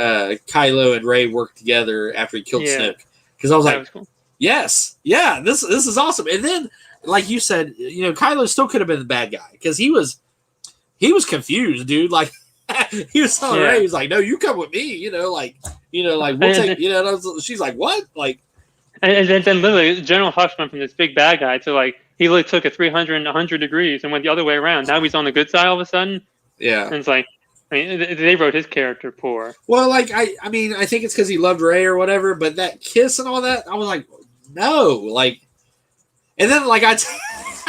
Kylo and Rey worked together after he killed Snoke. Because I was like, cool. Yes, yeah, this is awesome. And then, like you said, Kylo still could have been the bad guy because he was confused, dude. Like he was telling Rey, he was like, "No, you come with me." Like we'll take. She's like, "What?" Like, and then literally, General Hux went from this big bad guy to like he literally took a 100 degrees and went the other way around. Now he's on the good side all of a sudden. Yeah, and it's like. I mean, they wrote his character poor. Well, like, I mean, I think it's because he loved Rey or whatever, but that kiss and all that, I was like, no. Like, and then, like, I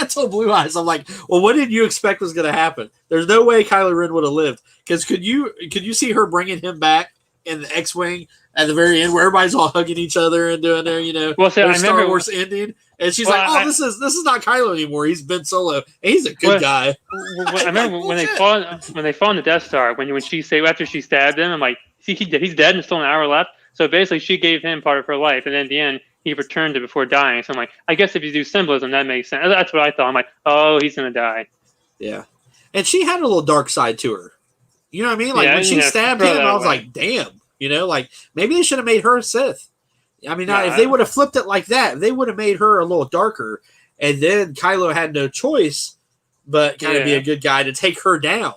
told Blue Eyes, I'm like, well, what did you expect was going to happen? There's no way Kylo Ren would have lived. Because could you see her bringing him back in the X-Wing at the very end where everybody's all hugging each other and doing their, well, so Star Wars ending? And she's like, this is not Kylo anymore. He's Ben Solo. And he's a good guy. I remember when they fought on the Death Star, when she after she stabbed him, I'm like, see, he's dead and still an hour left. So basically, she gave him part of her life, and then at the end, he returned it before dying. So I'm like, I guess if you do symbolism, that makes sense. That's what I thought. I'm like, oh, he's gonna die. Yeah, and she had a little dark side to her. You know what I mean? Like Yeah, when she stabbed him, I was like, damn. You know, like maybe they should have made her a Sith. I mean, if they would have flipped it like that, they would have made her a little darker, and then Kylo had no choice but kind of be a good guy to take her down.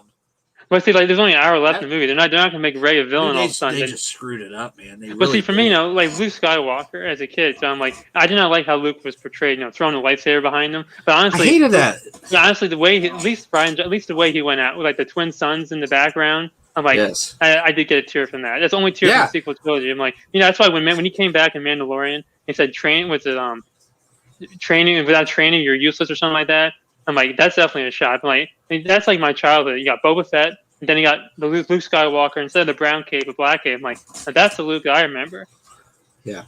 But see, like, there's only an hour left in the movie. They're not gonna make Rey a villain all of a sudden. They just screwed it up, man. But see, for me, you know, like Luke Skywalker as a kid, so I'm like, I did not like how Luke was portrayed, you know, throwing the lightsaber behind him. But honestly, I hated that. Honestly, the way at least the way he went out with like the twin sons in the background, I'm like, I did get a tear from that. That's the only tear from the sequel trilogy. I'm like, you know, that's why when he came back in Mandalorian, he said training without training you're useless or something like that. I'm like, that's definitely a shot. I'm like, that's like my childhood. You got Boba Fett, and then you got the Luke Skywalker instead of the brown cape, the black cape. I'm like, that's the Luke I remember. Yeah.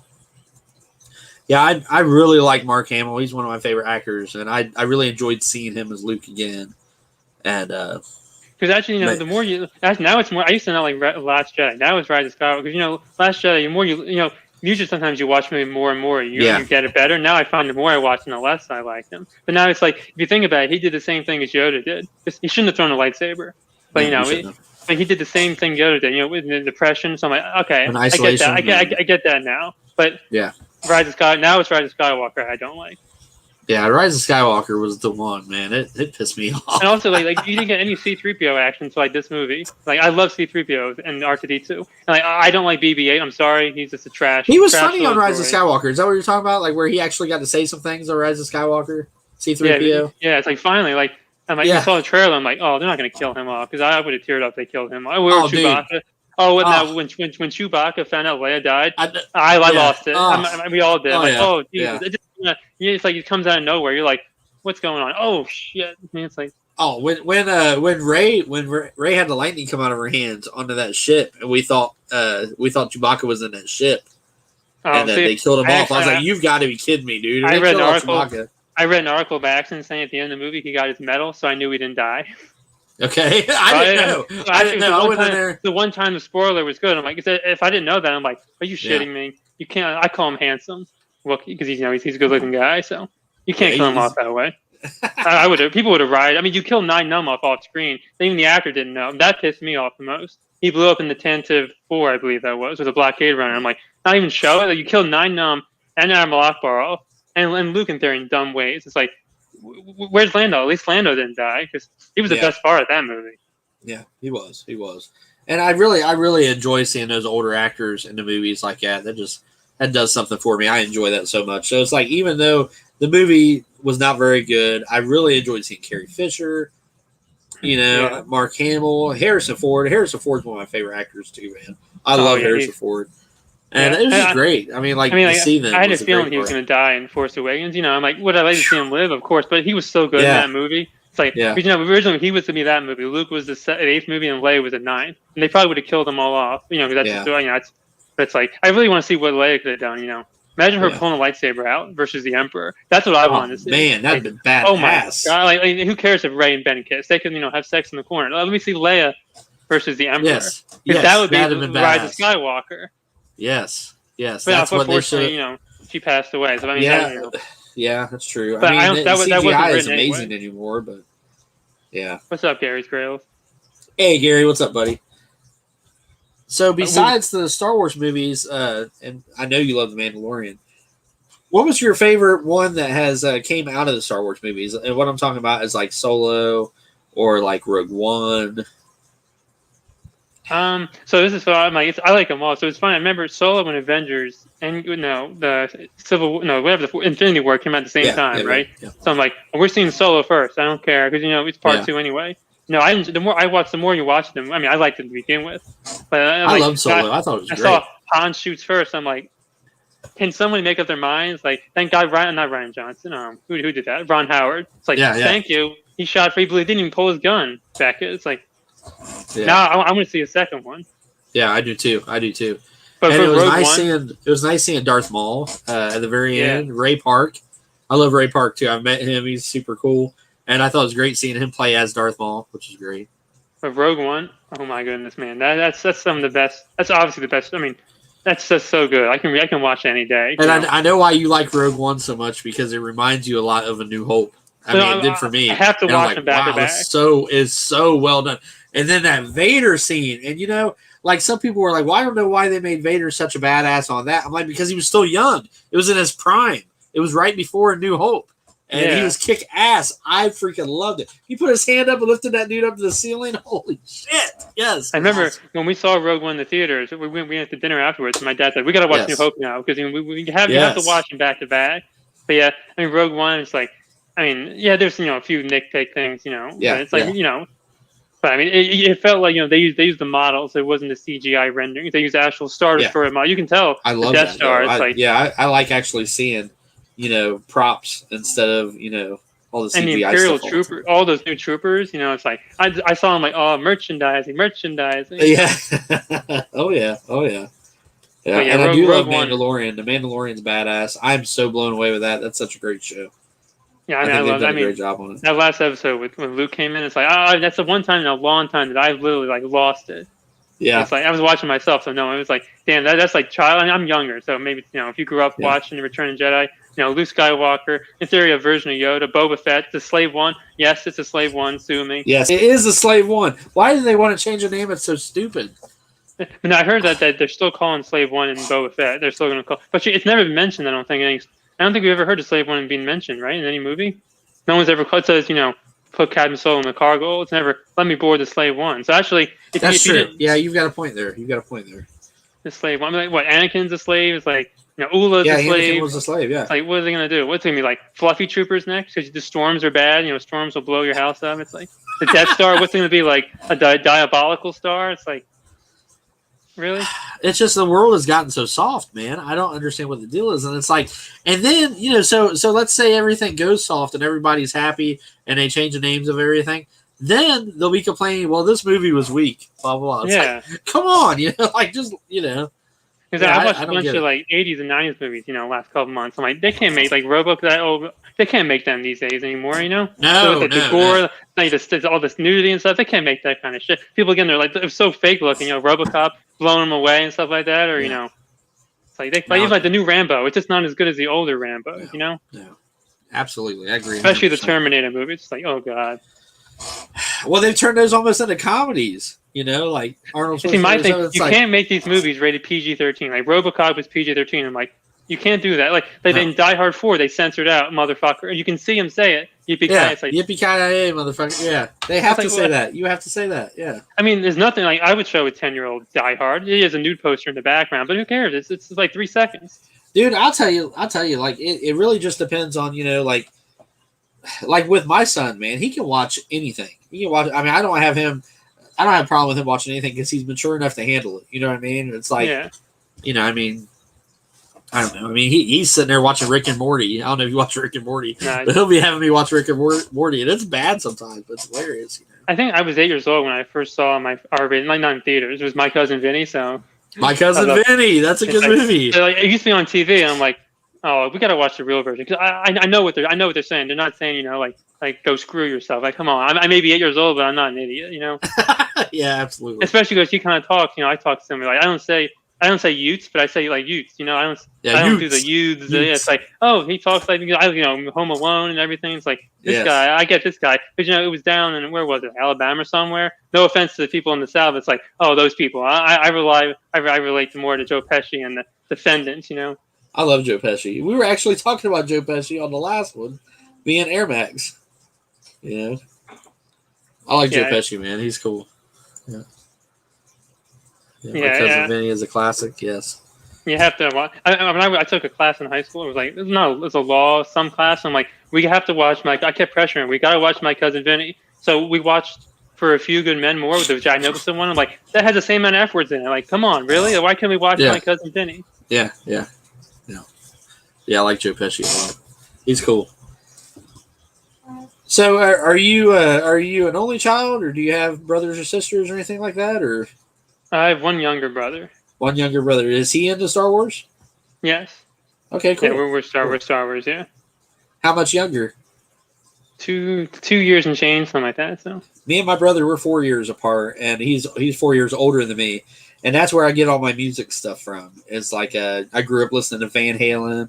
Yeah, I really like Mark Hamill. He's one of my favorite actors, and I really enjoyed seeing him as Luke again. And because actually, you know, the more now it's more. I used to not like Last Jedi. Now it's Rise of Skywalker. Because you know, Last Jedi, the more you know. Usually, sometimes you watch movie more and more, you get it better. Now I find the more I watch, the less I like him. But now it's like, if you think about it, he did the same thing as Yoda did. He shouldn't have thrown a lightsaber, but you know, he did the same thing Yoda did. You know, with the depression. So I'm like, okay, I get that. I get that now. But Rise of Skywalker, I don't like. Yeah, Rise of Skywalker was the one, man. It pissed me off. And also, like you didn't get any C-3PO action to like this movie. Like I love C-3PO and R2-D2. And like I don't like BB-8. I'm sorry, he's just a trash. He was funny on Rise of Skywalker. Is that what you're talking about? Like where he actually got to say some things on Rise of Skywalker? C-3PO. Yeah, it's like finally, like I'm like, you saw the trailer. I'm like, oh, they're not gonna kill him off because I would have teared up if they killed him. Chewbacca. Dude. Now when Chewbacca found out Leia died, I lost it. We all did. Jesus. It's like it comes out of nowhere. You're like, what's going on? Oh shit! I mean, it's like when Rey had the lightning come out of her hands onto that ship, and we thought Chewbacca was in that ship, and they killed him off. I was like, you've got to be kidding me, dude! I read an article by accident saying at the end of the movie he got his medal, so I knew he didn't die. Okay, I didn't know. I didn't know. I went in there. The one time the spoiler was good. I'm like, if I didn't know that, I'm like, are you shitting me? You can't. I call him handsome. Well, because he's a good looking guy, so you can't kill him off that way. I would have. People would have rioted. I mean, you killed 9 Numb off screen. Even the actor didn't know. That pissed me off the most. He blew up in the Tantive 4, I believe that was, with a blockade runner. I'm like, not even show it. Like, you killed 9 Numb and Admiral Akbar off, and Luke in there in dumb ways. It's like, where's Lando? At least Lando didn't die because he was the best part of that movie. Yeah, he was. And I really enjoy seeing those older actors in the movies like that. That does something for me. I enjoy that so much. So it's like, even though the movie was not very good, I really enjoyed seeing Carrie Fisher, Mark Hamill, Harrison Ford. Harrison Ford's one of my favorite actors too, man. I love Harrison Ford. And it was just great. I mean, to see them. I had a feeling he was going to die in Force Awakens. You know, I'm like, would I like to see him live? Of course. But he was so good in that movie. It's like, originally he was to be that movie. Luke was the 8th movie and Leia was the 9th. And they probably would have killed them all off. You know, because that's but it's like, I really want to see what Leia could have done, you know. Imagine her pulling a lightsaber out versus the Emperor. That's what I wanted to see. Man, that'd been badass. Oh my God. Like, who cares if Rey and Ben kiss? They could, have sex in the corner. Let me see Leia versus the Emperor. Yes. That would be the Rise of Skywalker. Yes. But that's what they should. She passed away. So I mean, yeah, that's true. But I mean, that CGI isn't amazing anymore, but yeah. What's up, Gary Grails? Hey, Gary, what's up, buddy? So besides the Star Wars movies, and I know you love The Mandalorian, what was your favorite one that has came out of the Star Wars movies? And what I'm talking about is like Solo or like Rogue One. So this is what I'm like. I like them all. So it's fun. I remember Solo and Avengers, and the Infinity War came out at the same time, right? Yeah. So I'm like, we're seeing Solo first. I don't care because it's part 2 anyway. No, the more I watch, the more you watch them. I mean, I liked them to begin with, but I loved Solo. I thought it was great. I saw Han shoots first. I'm like, can someone make up their minds? Like, thank God, not Ryan Johnson. Who did that? Ron Howard. It's like, thank you. He shot free, but he didn't even pull his gun back. It's like, now I want to see a second one. Yeah, I do too. But it was nice seeing Darth Maul at the very end. Ray Park. I love Ray Park too. I've met him. He's super cool. And I thought it was great seeing him play as Darth Maul, which is great. But Rogue One, oh my goodness, man, that's some of the best. That's obviously the best. I mean, That's just so good. I can watch it any day. And I know why you like Rogue One so much, because it reminds you a lot of A New Hope. I mean, it did for me. I have to watch them back to back. It's so well done. And then that Vader scene, and like some people were like, "Well, I don't know why they made Vader such a badass on that." I'm like, because he was still young. It was in his prime. It was right before A New Hope. And he was kick ass. I freaking loved it. He put his hand up and lifted that dude up to the ceiling. Holy shit. Yes. I remember when we saw Rogue One in the theaters, we went to dinner afterwards, and my dad said, we got to watch New Hope now, because you have to watch them back to back. But yeah, I mean, Rogue One is like, I mean, yeah, there's, a few nitpick things, but it's like, but I mean, it felt like, they used the models. It wasn't the CGI renderings. They used actual stars for a model. You can tell I love the Death that, Star. I like actually seeing, props instead of, all the CGI and the Imperial stuff Troopers, all those new troopers, it's like, I saw them like, oh, merchandising. Yeah. Oh, yeah. Yeah, and I do love Mandalorian. The Mandalorian's badass. I'm so blown away with that. That's such a great show. Yeah, I love that. A great job on it. That last episode when Luke came in, it's like, that's the one time in a long time that I've literally like lost it. Yeah. It's like I was watching myself, so no, it was like, damn, that's like child. And I'm younger, so maybe if you grew up watching The Return of the Jedi, Luke Skywalker, in theory a version of Yoda, Boba Fett, the Slave One. Yes, it's a Slave One, sue me. Yes, it is a Slave One. Why do they want to change the name? It's so stupid. And I heard that they're still calling Slave One and Boba Fett. They're still going to call, but it's never been mentioned. I don't think we ever heard of Slave One being mentioned, right, in any movie. No one's ever called. It says, put Captain Solo in the cargo. It's never let me board the Slave One. So actually, that's true. Yeah, you've got a point there. The Slave One. I mean, like, what? Anakin's a slave. It's like Ula's a slave. Anakin was a slave. Yeah. It's like, what are they gonna do? What's it gonna be like? Fluffy troopers next? Because the storms are bad. Storms will blow your house up. It's like the Death Star. What's it gonna be like? A diabolical star? It's like, really? It's just the world has gotten so soft, man. I don't understand what the deal is, and it's like, and then so let's say everything goes soft and everybody's happy, and they change the names of everything. Then they'll be complaining, well, this movie was weak, blah blah blah. It's like, come on, like just Because I watched a bunch of like 80s and 90s movies, last couple months. I'm like, they can't make like RoboCop. They can't make them these days anymore, No, so like the gore, like all this nudity and stuff. They can't make that kind of shit. People again, they're like, it was so fake looking, RoboCop blowing them away and stuff like that, or it's like even like the new Rambo. It's just not as good as the older Rambo, No, absolutely, I agree. Especially 100%. The Terminator movie. It's like, oh god. Well, they've turned those almost into comedies. Like Arnold Schwarzenegger. See, my thing, you can't make these movies rated PG-13. Like RoboCop was PG-13. I'm like, you can't do that. Like in Die Hard 4, they censored out motherfucker. You can see him say it. Yippee-ki-yay, like, yippee-ki-yay, motherfucker. Yeah, they have to say that. You have to say that. Yeah. I mean, there's nothing like I would show a 10-year-old Die Hard. He has a nude poster in the background, but who cares? It's like 3 seconds. Dude, I'll tell you. Like it really just depends on like with my son, man. He can watch anything. He can watch. I mean, I don't have a problem with him watching anything because he's mature enough to handle it. You know what I mean? It's like, I mean, I don't know. I mean, he's sitting there watching Rick and Morty. I don't know if you watch Rick and Morty, but he'll be having me watch Rick and Morty, and it's bad sometimes, but it's hilarious. I think I was 8 years old when I first saw my R-rated, like not in theaters. It was My Cousin Vinny. So My Cousin Vinny, that's a good movie. It used to be on TV, and I'm like, oh, we gotta watch the real version because I know what they're saying. They're not saying like go screw yourself. Like, come on, I may be 8 years old, but I'm not an idiot. Yeah, absolutely. Especially because he kind of talks. I talk to him like I don't say youths, but I say like youths. I don't do the youths. It's like, oh, he talks like Home Alone and everything. It's like this guy. I get this guy, but it was down in where was it, Alabama somewhere. No offense to the people in the South. It's like, oh, those people. I relate more to Joe Pesci and the Defendants. I love Joe Pesci. We were actually talking about Joe Pesci on the last one, being Air Max. I like Joe Pesci, man. He's cool. Yeah. My Cousin Vinny is a classic. Yes. You have to watch. I took a class in high school. It was like it's a law, some class. I'm like, we have to watch I kept pressuring. We got to watch My Cousin Vinny. So we watched For a Few Good Men More with the Jack Nicholson one. I'm like, that has the same amount of F words in it. Like, come on, really? Why can't we watch My Cousin Vinny? Yeah. I like Joe Pesci a lot. He's cool. So, are you an only child, or do you have brothers or sisters or anything like that? Or I have one younger brother. One younger brother. Is he into Star Wars? Yes. Okay, cool. Yeah, we're Star Wars. Yeah. How much younger? 2 years and change, something like that. So. Me and my brother, we're 4 years apart, and he's 4 years older than me. and that's where I get all my music stuff from. It's like I grew up listening to Van Halen.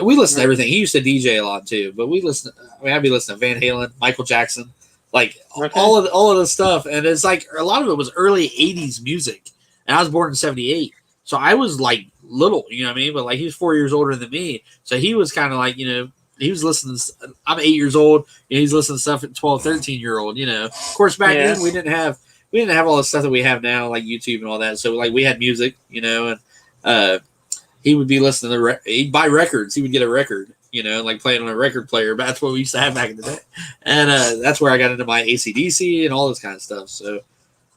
We listen to everything. He used to DJ a lot too, but we listen. I mean, I'd be listening to Van Halen, Michael Jackson, like all of the stuff. And it's like a lot of it was early '80s music. And I was born in '78, so I was like little, you know what I mean? But like he was 4 years older than me, so he was kind of like, you know, he was listening. I'm 8 years old, and he's listening to stuff at 12, 13-year-old. You know, of course back then we didn't have all the stuff that we have now, like YouTube and all that. So like we had music, you know, and he would be listening to he'd buy records. He would get a record, you know, like playing on a record player. But that's what we used to have back in the day, and that's where I got into my AC/DC and all this kind of stuff. So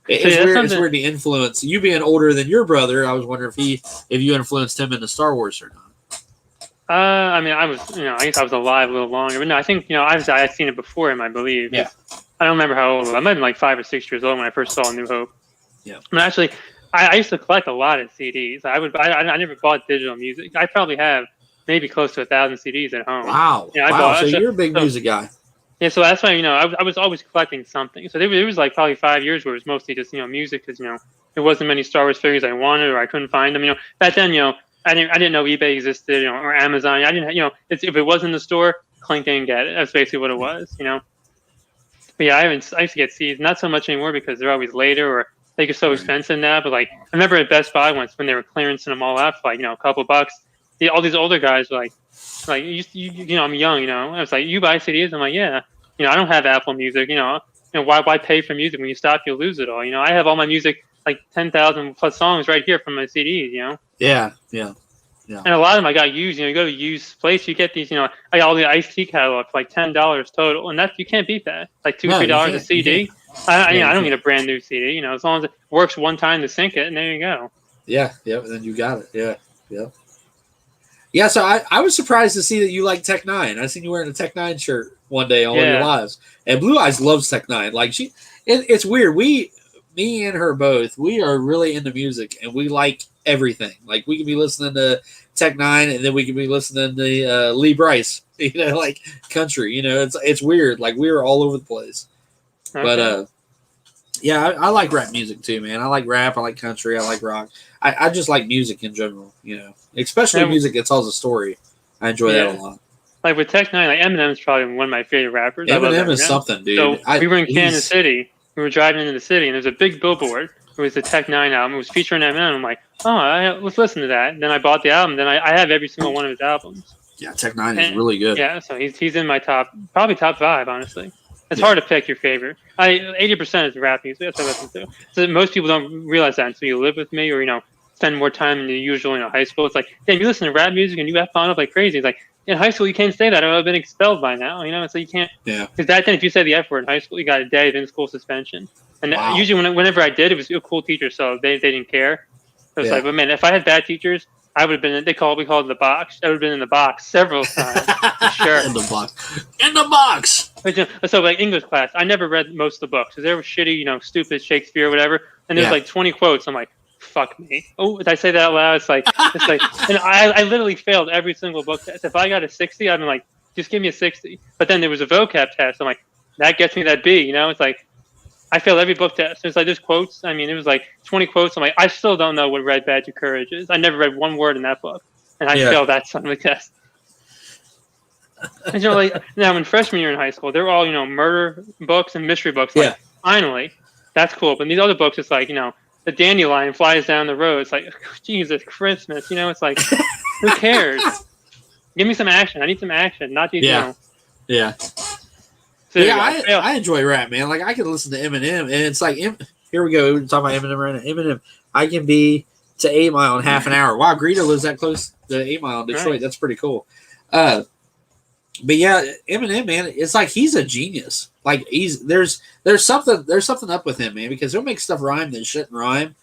it's weird the influence. You being older than your brother, I was wondering if you influenced him into Star Wars or not. I mean, I guess I was alive a little longer, but no, I think, you know, I had seen it before him, I believe. Yeah. I don't remember how old I was. I might have been like 5 or 6 years old when I first saw New Hope. Yeah. I mean, actually, I used to collect a lot of CDs. I never bought digital music. I probably have maybe close to 1,000 CDs at home. Wow. Yeah, wow. So you're a big music guy. Yeah, so that's why, you know, I was always collecting something. So there was like probably 5 years where it was mostly just, you know, music, because, you know, there wasn't many Star Wars figures I wanted, or I couldn't find them. You know, back then, you know, I didn't know eBay existed, you know, or Amazon. I didn't, you know, if it was in the store, CLINK didn't get it. That's basically what it was, you know. But yeah, I used to get CDs, not so much anymore because they're always later, or they get so expensive now. But like, I remember at Best Buy once when they were clearancing them all out for like, you know, a couple bucks. All these older guys were like you know, I'm young, you know. I was like, you buy CDs? I'm like, yeah. You know, I don't have Apple Music. You know, why pay for music when you stop, you'll lose it all. You know, I have all my music, like 10,000 plus songs right here from my CDs. You know. Yeah. And a lot of them I got used. You know, you go to used place, you get these. You know, I got all the Ice-T catalog for like $10 total, and you can't beat that. Like $2-3 a CD. I don't need a brand new CD. You know, as long as it works one time to sync it, and there you go. Yeah. And then you got it. Yeah. Yeah, so I was surprised to see that you like Tech Nine. I seen you wearing a Tech Nine shirt one day on your lives. And Blue Eyes loves Tech Nine. Like it's weird. Me and her both, we are really into music, and we like everything. Like we can be listening to Tech Nine, and then we can be listening to Lee Bryce. You know, like country. You know, it's weird. Like we were all over the place. Okay. But yeah, I like rap music too, man. I like rap. I like country. I like rock. I just like music in general, you know, especially music that tells a story. I enjoy that a lot. Like with Tech Nine, like Eminem's probably one of my favorite rappers. Eminem is something, dude. So we were in Kansas City. We were driving into the city, and there's a big billboard. It was the Tech Nine album. It was featuring Eminem. I'm like, let's listen to that. And then I bought the album. Then I have every single one of his albums. Yeah, Tech Nine is really good. Yeah, so he's in my probably top 5, honestly. It's hard to pick your favorite. 80% is rap music. That's what I listen to. So most people don't realize that until you live with me, or, you know, spend more time in the usual, you know, high school. It's like, damn, you listen to rap music and you have fun up like crazy. It's like, in high school, you can't say that. I would have been expelled by now, you know? So you can't. Yeah. Because back then, if you said the F word in high school, you got a day of in-school suspension. And usually whenever I did, it was a cool teacher, so they didn't care. So it's like, but man, if I had bad teachers, I would have been, we called it the box. I would have been in the box several times. For sure. In the box. So like English class, I never read most of the books because they were shitty, you know, stupid Shakespeare or whatever. And there's like 20 quotes. I'm like, fuck me. Oh, did I say that out loud? It's like, and I literally failed every single book test. If I got a 60, I'd been like, just give me a 60. But then there was a vocab test. I'm like, that gets me that B, you know? It's like, I failed every book test. It's like, there's quotes. I mean, it was like 20 quotes. I'm like, I still don't know what Red Badge of Courage is. I never read one word in that book. And I failed that son of a test. And, you know, like, now in freshman year in high school, they're all, you know, murder books and mystery books. Like, finally, that's cool. But these other books, it's like, you know, the dandelion flies down the road. It's like, Jesus, Christmas. You know, it's like, who cares? Give me some action. I need some action, not these, you know. Yeah. So I enjoy rap, man. Like, I can listen to Eminem, and it's like, here we go. We're talking about Eminem right now. Eminem, I can be to 8 Mile in half an hour. Wow, Greta lives that close to 8 Mile in Detroit. Right. That's pretty cool. But yeah, Eminem, man, it's like he's a genius. Like there's something up with him, man, because he'll make stuff rhyme that shouldn't rhyme.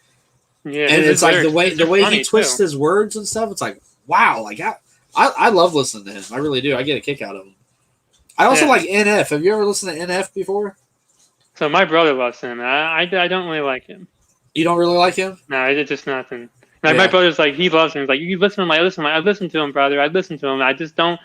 Yeah, and it's like the way he twists his words and stuff. It's like, wow, like I love listening to him. I really do. I get a kick out of him. I also like NF. Have you ever listened to NF before? So my brother loves him. I don't really like him. You don't really like him? No, it's just nothing. My brother's like, he loves him. He's like, you listen to him. I listen to him, brother. I listen to him. I just don't.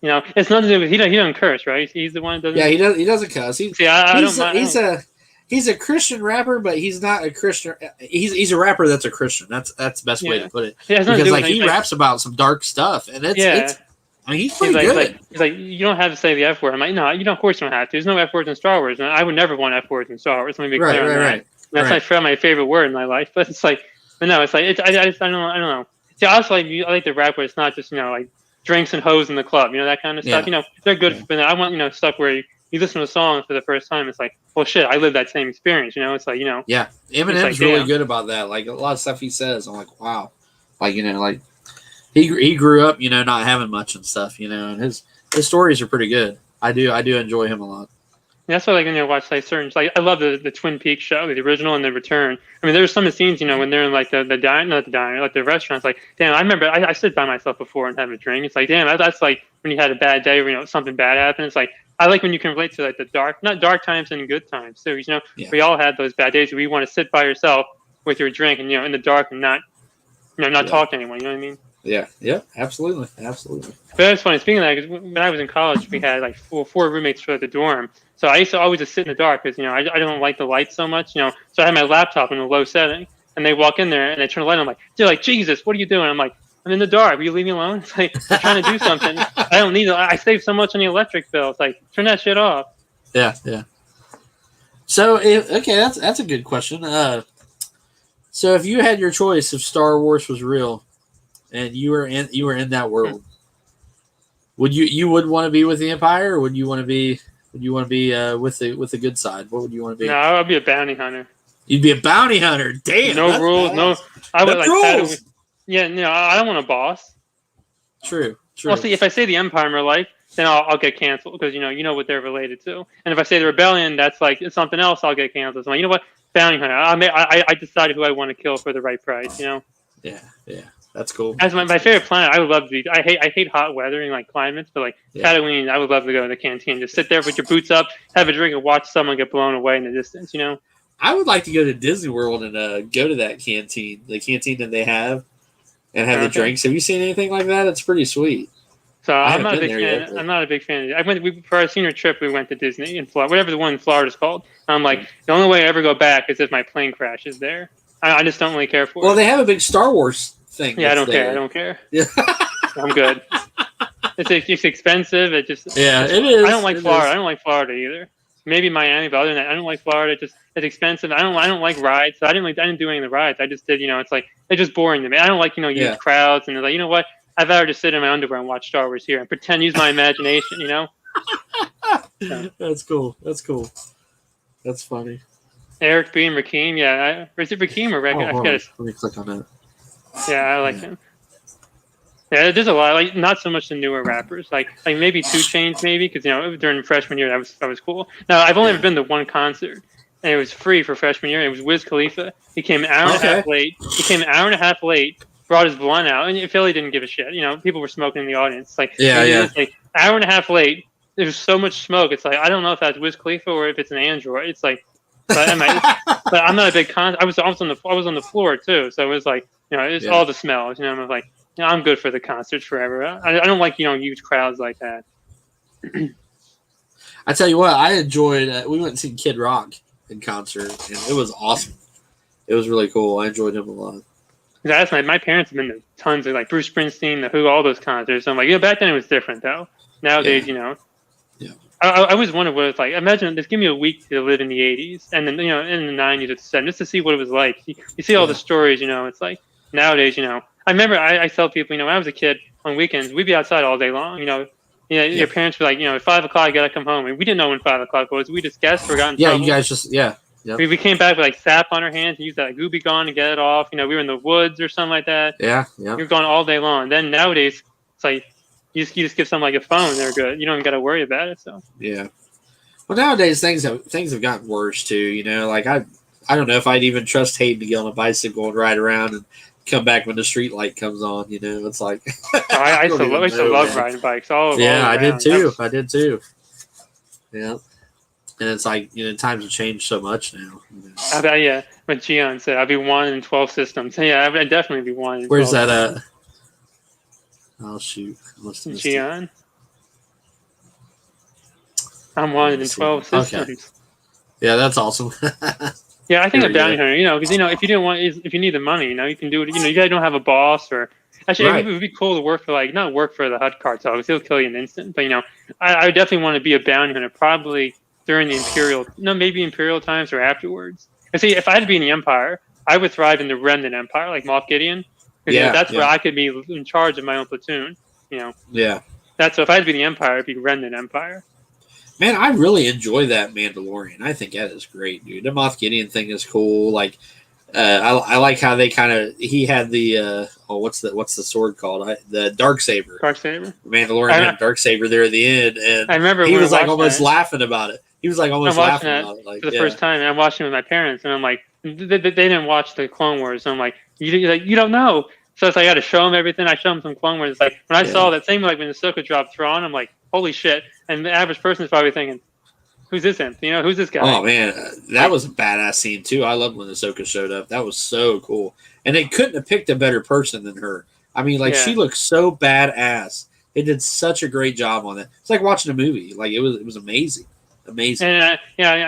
You know, it's nothing to do with he doesn't curse, right? He's the one that doesn't. Yeah, he doesn't cuss. I don't mind. he's a Christian rapper, but he's not a Christian. He's a rapper that's a Christian. That's the best way to put it. Yeah, because like he raps about some dark stuff, and it's I mean, he's pretty good. He's like, you don't have to say the F word. I'm like, no, you don't. Of course, you don't have to. There's no F words in Star Wars, and I would never want F words in Star Wars. Let me be clear on that. Right. That's my favorite word in my life. But it's like, but no, it's like I don't know. See, I also I like the rap where it's not just like drinks and hoes in the club, that kind of stuff. They're good, but I want stuff where you listen to a song for the first time. It's like, well, shit, I lived that same experience. It's like Yeah, Eminem's really good about that. Like a lot of stuff he says, I'm like, wow, like like. He grew up, not having much and stuff, and his stories are pretty good. I do enjoy him a lot. Yeah, that's why when you watch certain I love the Twin Peaks show, the original and the Return. I mean, there's some scenes, when they're in like the diner, not the diner, like the restaurants. Like, damn, I remember I sit by myself before and have a drink. It's like, damn, that's like when you had a bad day, or something bad happened. It's like I like when you can relate to like the not dark times and good times too. We all had those bad days where you want to sit by yourself with your drink and in the dark and not talk to anyone. You know what I mean? Yeah, absolutely. But it's funny. Speaking of that, because when I was in college, we had like four roommates for the dorm. So I used to always just sit in the dark because I don't like the lights so much. So I had my laptop in a low setting, and they walk in there and they turn the light on. I'm like, they're like, Jesus, what are you doing? I'm like, I'm in the dark. Will you leave me alone? It's like I'm trying to do something. I don't need it. I save so much on the electric bill. It's like turn that shit off. Yeah. So okay, that's a good question. So if you had your choice, if Star Wars was real, and you were in that world, would you want to be with the Empire, or would you want to be with the good side? What would you want to be? No, I'd be a bounty hunter. You'd be a bounty hunter. Damn. No rules. No. I would like rules. Yeah. No, I don't want a boss. True. Well, see, if I say the Empire in real life, then I'll get canceled because you know what they're related to. And if I say the Rebellion, that's like it's something else. I'll get canceled. So you know what? Bounty hunter. I decided who I want to kill for the right price. Yeah. That's cool. As my favorite planet, I would love to be. I hate hot weather and like climates, but like Tatooine, I would love to go to the canteen, just sit there with your boots up, have a drink, and watch someone get blown away in the distance. I would like to go to Disney World and go to that canteen, the canteen that they have, and have the drinks. Have you seen anything like that? It's pretty sweet. So I'm not a big fan. I'm not a big fan. For our senior trip, we went to Disney in Florida, whatever the one in Florida is called. I'm like, the only way I ever go back is if my plane crashes there. I just don't really care for it. Well, they have a big Star Wars thing. Yeah, I don't care. Yeah. I'm good. It's expensive. It is. It is. I don't like Florida. I don't like Florida either. Maybe Miami, but other than that, I don't like Florida. It's expensive. I don't like rides. So I didn't do any of the rides. I just did. It's like it's just boring to me. I don't like huge crowds and like you know what. I'd rather just sit in my underwear and watch Star Wars here and pretend use my imagination. So. That's cool. That's funny. Eric B. and Rakeem, yeah. Is it Rakeem or Rakeem? I forget. Let me click on that. Yeah, I like him. Yeah, there's a lot. Like not so much the newer rappers, like maybe 2 Chainz, maybe because during freshman year that was cool. Now I've only ever been to one concert, and it was free for freshman year. It was Wiz Khalifa. He came an hour and a half late. Brought his blunt out, and Philly didn't give a shit. People were smoking in the audience. It's like it's like hour and a half late. There's so much smoke. It's like I don't know if that's Wiz Khalifa or if it's an Android. It's like. But I'm not a big I was on the floor too, so it was like it's all the smells. I'm like I'm good for the concerts forever. I don't like huge crowds like that. I tell you what, I enjoyed. We went and seen Kid Rock in concert, and it was awesome. It was really cool. I enjoyed him a lot. That's my parents have been to tons of like Bruce Springsteen, The Who, all those concerts. So I'm like, back then it was different though. Nowadays, Yeah. I always wondered what it's like. Imagine, just give me a week to live in the 80s and then, in the 90s or the 70s, just to see what it was like. You see all the stories, it's like nowadays, I remember I tell people, when I was a kid on weekends, we'd be outside all day long, your parents were like, at 5 o'clock, you got to come home. And we didn't know when 5 o'clock was. We just guessed or got in trouble. You guys just, Yep. We came back with like sap on our hands and used that Gooby Gone to get it off. We were in the woods or something like that. Yeah. We were gone all day long. Then nowadays, it's like, you just give someone like a phone, they're good. You don't even got to worry about it. So yeah. Well, nowadays things have gotten worse too. Like I don't know if I'd even trust Hayden to get on a bicycle and ride around and come back when the street light comes on. It's like I used to love riding bikes. I did too. Yeah. And it's like times have changed so much now. What Gian said, I'd be 1 in 12 systems. Yeah, I'd definitely be 1 in 12. Where's that at? Oh shoot! Gian. I'm 1 in 12 systems. Yeah, that's awesome. Yeah, I think There a we bounty go. hunter, if you didn't want, if you need the money, you can do it. You guys don't have a boss or. Actually, Right. it would be cool to work for not work for the HUD cartel because he'll kill you in an instant. But I definitely want to be a bounty hunter, probably during the Imperial, no, maybe Imperial times or afterwards. And see, if I had to be in the Empire, I would thrive in the Remnant Empire, like Moff Gideon, because Yeah, that's where yeah, I could be in charge of my own platoon. You know, yeah. that's so if I had to be the Empire, it'd be Remnant Empire. Man, I really enjoy that Mandalorian. I think that is great, dude. The Moff Gideon thing is cool. Like, I like how they kind of he had the what's the sword called? The dark saber. Dark Saber. Mandalorian had I a dark saber there at the end, and I remember he when I was like watched almost that. laughing about it. He was like I'm almost watching laughing that about it. Like, for the yeah, first time, and I'm watching it with my parents, and I'm like, they didn't watch the Clone Wars, and I'm like, you don't know. So it's like I got to show them everything. I show them some Clone Wars. It's like when I yeah. saw that same like when Ahsoka dropped Thrawn, I'm like, holy shit! And the average person is probably thinking, who's this imp? Who's this guy? Oh man, that Like, was a badass scene too. I loved when Ahsoka showed up. That was so cool, and they couldn't have picked a better person than her. I mean, like yeah. she looks so badass. They did such a great job on it. It's like watching a movie. Like it was amazing, amazing. And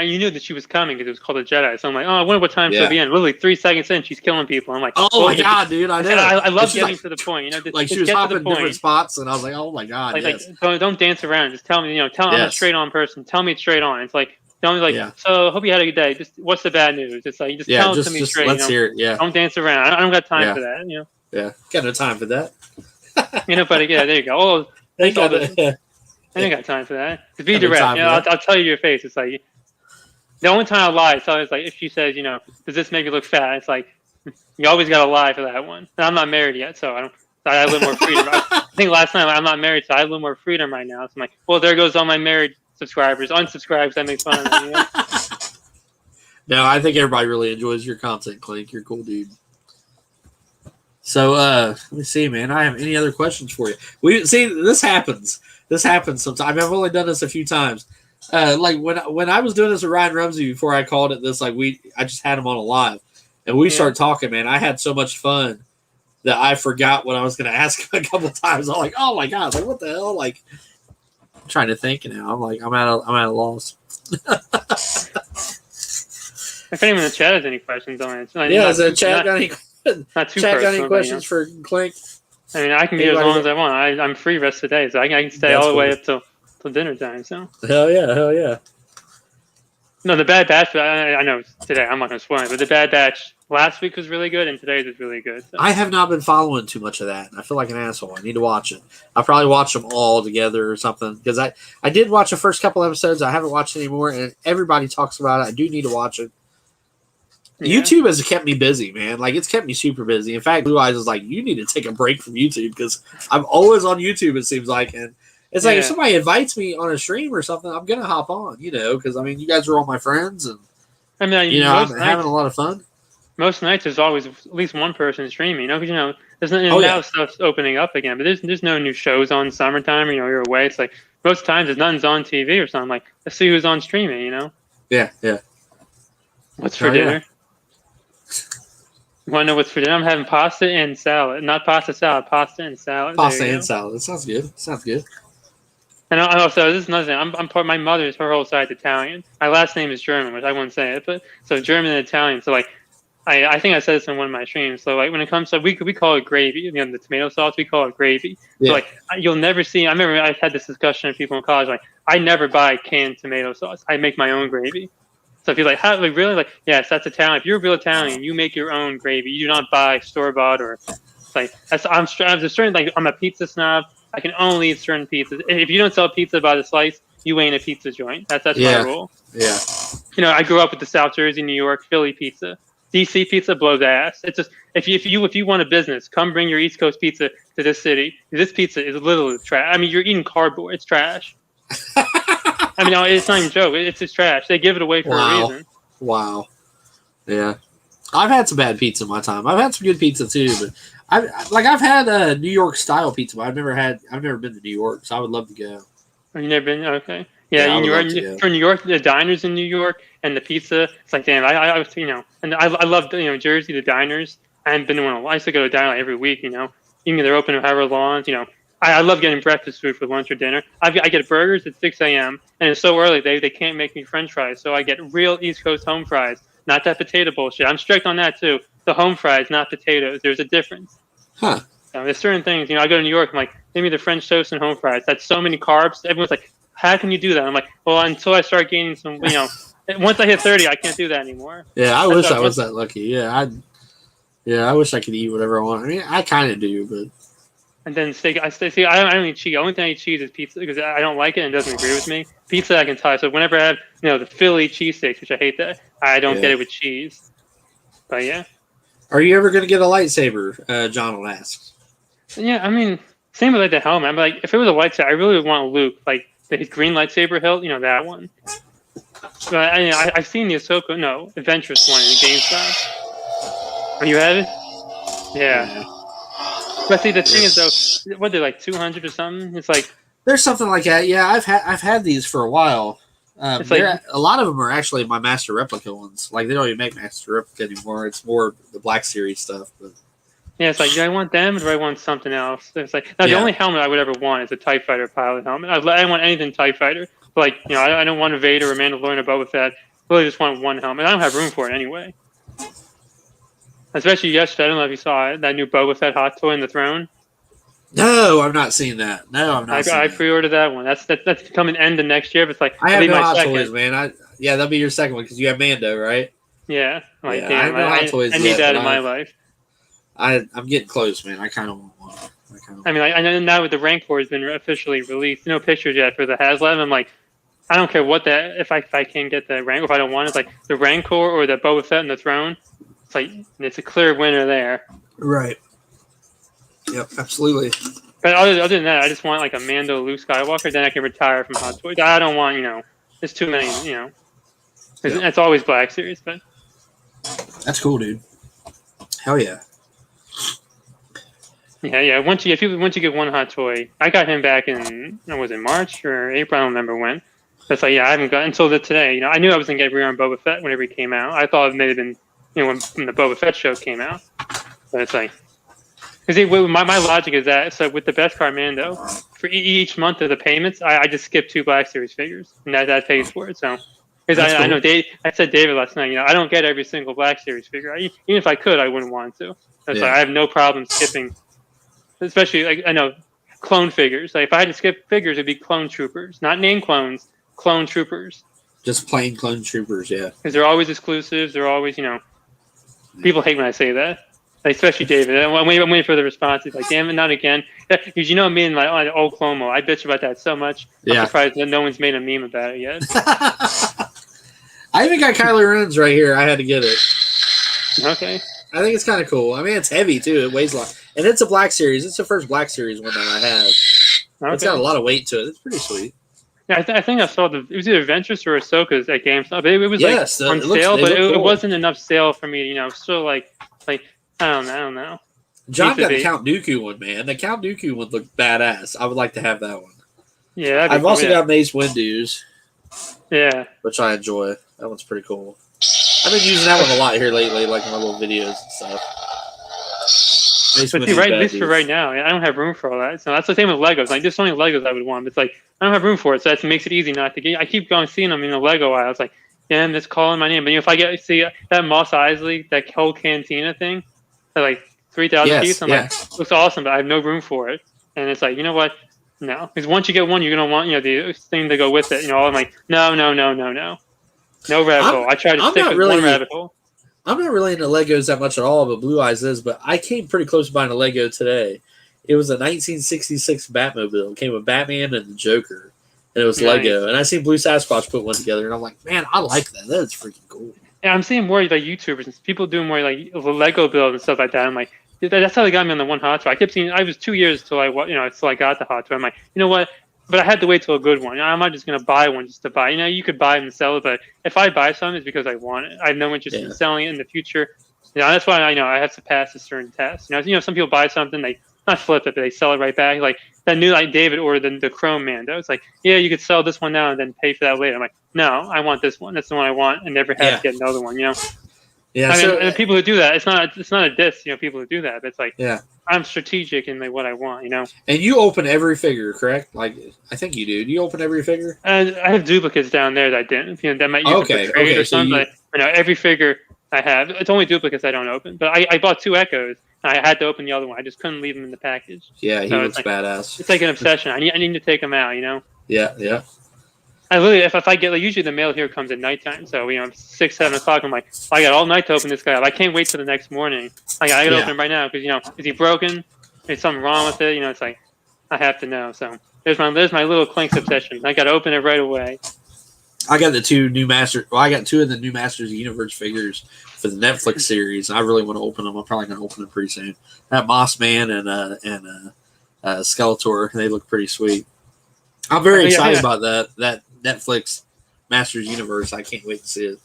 you knew that she was coming because it was called a Jedi. So I'm like, oh, I wonder what time she'll Yeah. be in. Literally 3 seconds in, she's killing people. I'm like, Oh my god, dude! I know. I love She's getting like, to the point. Just, like she just was get to hopping the point. different spots, and I was like, oh my god, yes. Don't dance around. Just tell me, tell I'm a Yes. straight on person. Tell me it's straight on. It's like, tell me like, Yeah. so hope you had a good day. Just what's the bad news? It's like, just Yeah, tell it to me just straight. let's hear it. Yeah, Don't dance around. I don't got time Yeah. for that. yeah. Got no time for that. But yeah, there you go. Oh, They that's all got the, I ain't got time for that. Just be Got no direct. time for that. I'll tell you your face. It's like the only time I lie is always like if she says, does this make you look fat? It's like you always got to lie for that one. And I'm not married yet, so I don't. I have a little more freedom. I think last time I'm not married, so I have a little more freedom right now. So I'm like, well, there goes all my married subscribers. Unsubscribes, that makes fun of me. No, I think everybody really enjoys your content, Clink. You're a cool dude. So let me see, man. I have any other questions for you? We see this happens. This happens sometimes. I've only done this a few times. Like when I was doing this with Ryan Rumsey before I called it this, I just had him on a live, and we started talking. Man, I had so much fun that I forgot what I was going to ask him a couple times. I'm like, oh my god, like what the hell? Like I'm trying to think now. I'm at a loss. If anyone in the chat has any questions on it, Yeah, is the chat got any? Not too Chat got personal, any questions for Clink? I mean, I can be as long as I want. I'm free rest of the day, so I can stay all the way up till dinner time. So hell yeah. No, the Bad Batch. I know today. I'm not going to spoil it, but the Bad Batch last week was really good, and today's was really good. So. I have not been following too much of that. I feel like an asshole. I need to watch it. I'll probably watch them all together or something because I did watch the first couple episodes. I haven't watched anymore, and everybody talks about it. I do need to watch it. Yeah. YouTube has kept me busy, man. Like it's kept me super busy. In fact, Blue Eyes is like, you need to take a break from YouTube because I'm always on YouTube. It seems like, and it's like if somebody invites me on a stream or something, I'm gonna hop on, because I mean, you guys are all my friends, and I mean, I'm having a lot of fun. Most nights there's always at least one person streaming, because there's now stuff's opening up again, but there's no new shows on summertime. You're away. It's like most times there's nothing's on TV or something. Like let's see who's on streaming. Yeah. What's for dinner? You want to know what's for dinner? I'm having pasta and salad. Not pasta salad, pasta and salad. Pasta and salad. That sounds good. And also, this is another thing. I'm part. My mother's her whole side's Italian. My last name is German, which I wouldn't say it, but so German and Italian. So like, I think I said this in one of my streams. So like, when it comes to we call it gravy. The tomato sauce we call it gravy. Yeah. So like, you'll never see. I remember I had this discussion with people in college. Like, I never buy canned tomato sauce. I make my own gravy. So if you're like, how, like really, like, yes, that's Italian. If you're a real Italian, you make your own gravy. You do not buy store bought or like. I'm a certain like I'm a pizza snob. I can only eat certain pizzas. If you don't sell pizza by the slice, you ain't a pizza joint. That's my rule. Yeah. I grew up with the South Jersey, New York, Philly pizza. DC pizza blows ass. It's just if you want a business, come bring your East Coast pizza to this city. This pizza is literally trash. I mean, you're eating cardboard. It's trash. I mean, no, it's not even a joke. It's just trash. They give it away for a reason. Wow. Yeah. I've had some bad pizza in my time. I've had some good pizza too, but I've had New York style pizza, but I've never been to New York, so I would love to go. Have you never been? Okay. Yeah, for New York, the diners in New York and the pizza, it's like, damn, I and I love, Jersey, the diners. I haven't been to one. I used to go to a diner every week, even they're open however long, I love getting breakfast food for lunch or dinner. I get burgers at 6 a.m. and it's so early they can't make me French fries, so I get real East Coast home fries, not that potato bullshit. I'm strict on that too. The home fries, not potatoes. There's a difference. Huh. There's certain things. I go to New York. I'm like, give me the French toast and home fries. That's so many carbs. Everyone's like, how can you do that? I'm like, well, until I start gaining some. Once I hit 30, I can't do that anymore. Yeah, I wish I was that lucky. Yeah, I wish I could eat whatever I want. I mean, I kind of do, but. And then steak. I don't eat cheese. The only thing I eat cheese is pizza because I don't like it and it doesn't agree with me. Pizza I can tie. So whenever I have the Philly cheesesteaks, which I hate that, I don't get it with cheese. But yeah. Are you ever going to get a lightsaber? John will ask. Yeah, I mean, same with the helmet. I'm like, if it was a lightsaber, I really would want Luke, like his green lightsaber hilt. That one. But I've seen the Ahsoka, Adventurous one in the GameStop. Oh, you have it? Yeah. But see, the thing is though, what they're like 200 or something. It's like there's something like that. Yeah, I've had these for a while. It's like a lot of them are actually my Master Replica ones. Like they don't even make Master Replica anymore. It's more the Black Series stuff. But yeah, it's like, do I want them or do I want something else? It's like the only helmet I would ever want is a TIE Fighter pilot helmet. I don't want anything TIE Fighter. But I don't want a Vader or Mandalorian or Boba Fett. I really just want one helmet. I don't have room for it anyway. Especially yesterday, I don't know if you saw it, that new Boba Fett hot toy in the throne. No, I've not seen that. No, I'm not. I pre-ordered that one. That's coming end of next year. But it's like I have no hot toys, man. That'll be your second one because you have Mando, right? Yeah. I'm like, yeah, damn, I need that in my life. I'm getting close, man. I kind of want one. I mean, I know now with the Rancor has been officially released. No pictures yet for the HasLab. I'm like, I don't care what if I can't get the Rancor, if I don't want it. It's like the Rancor or the Boba Fett in the throne. It's like it's a clear winner there. Right. Yep, absolutely. But other than that, I just want like a Mando Luke Skywalker. Then I can retire from Hot Toys. I don't want there's too many. It's always Black Series, but that's cool, dude. Hell yeah. Yeah. Once you get one Hot Toy, I got him back in was it March or April? I don't remember when. That's like I haven't got until today. I knew I was gonna get Rearm Boba Fett whenever he came out. I thought it may have been when the Boba Fett show came out, but it's like because my logic is that so with the Best Car Mando for each month of the payments, I just skip 2 Black Series figures and that pays for it. So because I know I said David last night, I don't get every single Black Series figure. Even if I could, I wouldn't want to. That's why I have no problem skipping, especially like I know clone figures. Like if I had to skip figures, it'd be clone troopers, not name clones, clone troopers. Just plain clone troopers, yeah. Because they're always exclusives. They're always people hate when I say that, especially David. I'm waiting for the response. He's like, "Damn it, not again!" Because me and my old Clomo, I bitch about that so much. I'm surprised that no one's made a meme about it yet. I even got Kylo Ren's right here. I had to get it. Okay. I think it's kind of cool. I mean, it's heavy too. It weighs a lot, and it's a Black Series. It's the first Black Series one that I have. Okay. It's got a lot of weight to it. It's pretty sweet. Yeah, I think I saw it was either Adventures or Ahsoka's at GameStop. It was on sale, but it wasn't enough sale for me. Still like I don't know. John got the Count Dooku one, man. The Count Dooku one looked badass. I would like to have that one. Yeah, I've also got Mace Windu's. Yeah, which I enjoy. That one's pretty cool. I've been using that one a lot here lately, like in my little videos and stuff. But see, at least for right now, I don't have room for all that. So that's the same with Legos. Like, there's only Legos I would want. But it's like I don't have room for it, so that makes it easy not to get. I keep seeing them in the Lego aisle. It's like, damn, it's calling my name. But if I see that Mos Eisley, that whole Cantina thing, that like 3,000 pieces, I'm like, looks awesome, but I have no room for it. And it's like, you know what? No, because once you get one, you're gonna want the thing to go with it. I'm like, no rabbit hole. I tried to stick with one rabbit hole. I'm not really into Legos that much at all, but Blue Eyes is. But I came pretty close to buying a Lego today. It was a 1966 Batmobile. It came with Batman and the Joker, and it was Lego. And I seen Blue Sasquatch put one together, and I'm like, man, I like that. That is freaking cool. Yeah, I'm seeing more like YouTubers and people doing more like Lego builds and stuff like that. I'm like, that's how they got me on the one hot toy. I kept seeing. I was 2 years till I got the hot toy. I'm like, you know what? But I had to wait till a good one. I'm not just going to buy one just to buy. You could buy them and sell it, but if I buy something, it's because I want it. I have no interest in selling it in the future. That's why I have to pass a certain test. Some people buy something, they not flip it, but they sell it right back. Like that new David ordered the Chrome Mando. It's like, yeah, you could sell this one now and then pay for that later. I'm like, no, I want this one. That's the one I want, and never have to get another one. Yeah, Yeah. I So mean, and people who do that, it's not a diss, people who do that. But it's like, yeah. I'm strategic in like what I want, And you open every figure, correct? Like I think you do. Do you open every figure? And I have duplicates down there that I didn't. That might use it for trade or So something. But every figure I have, it's only duplicates I don't open. But I bought 2 Echoes, and I had to open the other one. I just couldn't leave them in the package. Yeah, he so looks badass. It's like an obsession. I need to take them out. Yeah, yeah. I literally, if I get, like, usually the mail here comes at nighttime. So 6, 7 o'clock. I'm like, I got all night to open this guy up. I can't wait till the next morning. I got to open him right now because is he broken? Is something wrong with it? It's like I have to know. So there's my little Clinks obsession. I got to open it right away. I got the 2 new Master. Well, I got 2 of the new Masters of the Universe figures for the Netflix series. I really want to open them. I'm probably going to open them pretty soon. That Moss Man and Skeletor, they look pretty sweet. I'm very excited about that Netflix Masters Universe. I can't wait to see it.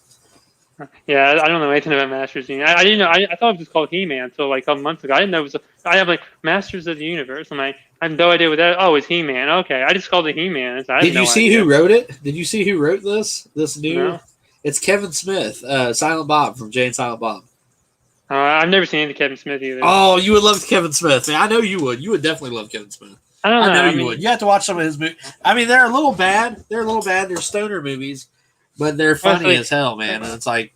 Yeah, I don't know anything about Masters. I didn't know. I thought it was called He-Man until like a couple months ago. I didn't know it was. I have like Masters of the Universe. I'm like, I have no idea what that. Oh, it's He-Man. Okay, I just called it He-Man. Did you see who wrote it? Did you see who wrote this? This new. No. It's Kevin Smith, Silent Bob from Jay and Silent Bob. I've never seen any Kevin Smith either. Oh, you would love Kevin Smith, man. I know you would. You would definitely love Kevin Smith. I don't know. I know you would. You have to watch some of his movies. I mean, they're a little bad. They're stoner movies, but they're funny as hell, man. And it's like.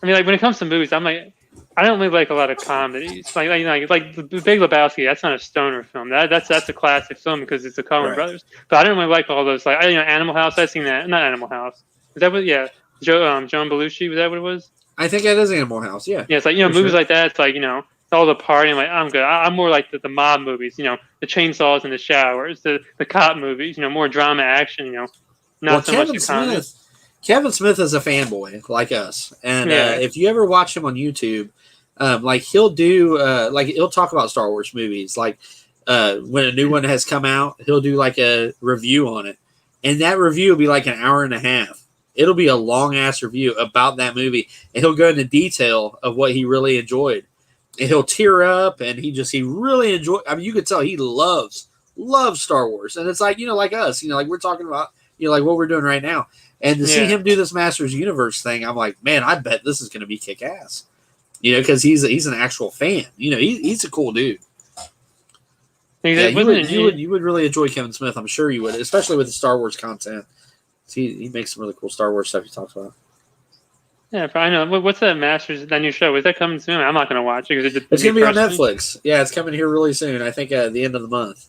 I mean, like when it comes to movies, I'm like, I don't really like a lot of comedies. Like the Big Lebowski. That's not a stoner film. That's a classic film because it's the Coen brothers. But I don't really like all those. Like Animal House. I've seen that. Not Animal House. Is that what? Yeah, Joan Belushi. Was that what it was? I think that is Animal House. Yeah. Yeah, it's like movies like that. It's like all the partying. Like I'm good. I'm more like the mob movies. The chainsaws in the showers. The cop movies. More drama action. Not so much comedy. Kevin Smith is a fanboy like us, and if you ever watch him on YouTube, like he'll do, he'll talk about Star Wars movies. Like when a new one has come out, he'll do like a review on it, and that review will be like an hour and a half. It'll be a long ass review about that movie, and he'll go into detail of what he really enjoyed, and he'll tear up, and he really enjoyed. I mean, you could tell he loves Star Wars, and it's like like us, like we're talking about, like what we're doing right now. And to see him do this Masters Universe thing, I'm like, man, I bet this is going to be kick ass. Because he's an actual fan. He's a cool dude. Yeah, you would really enjoy Kevin Smith. I'm sure you would, especially with the Star Wars content. He makes some really cool Star Wars stuff he talks about. Yeah, I know. What's that Masters? That new show? Is that coming soon? I'm not going to watch it because it's going to be on Netflix. Yeah, it's coming here really soon. I think at the end of the month.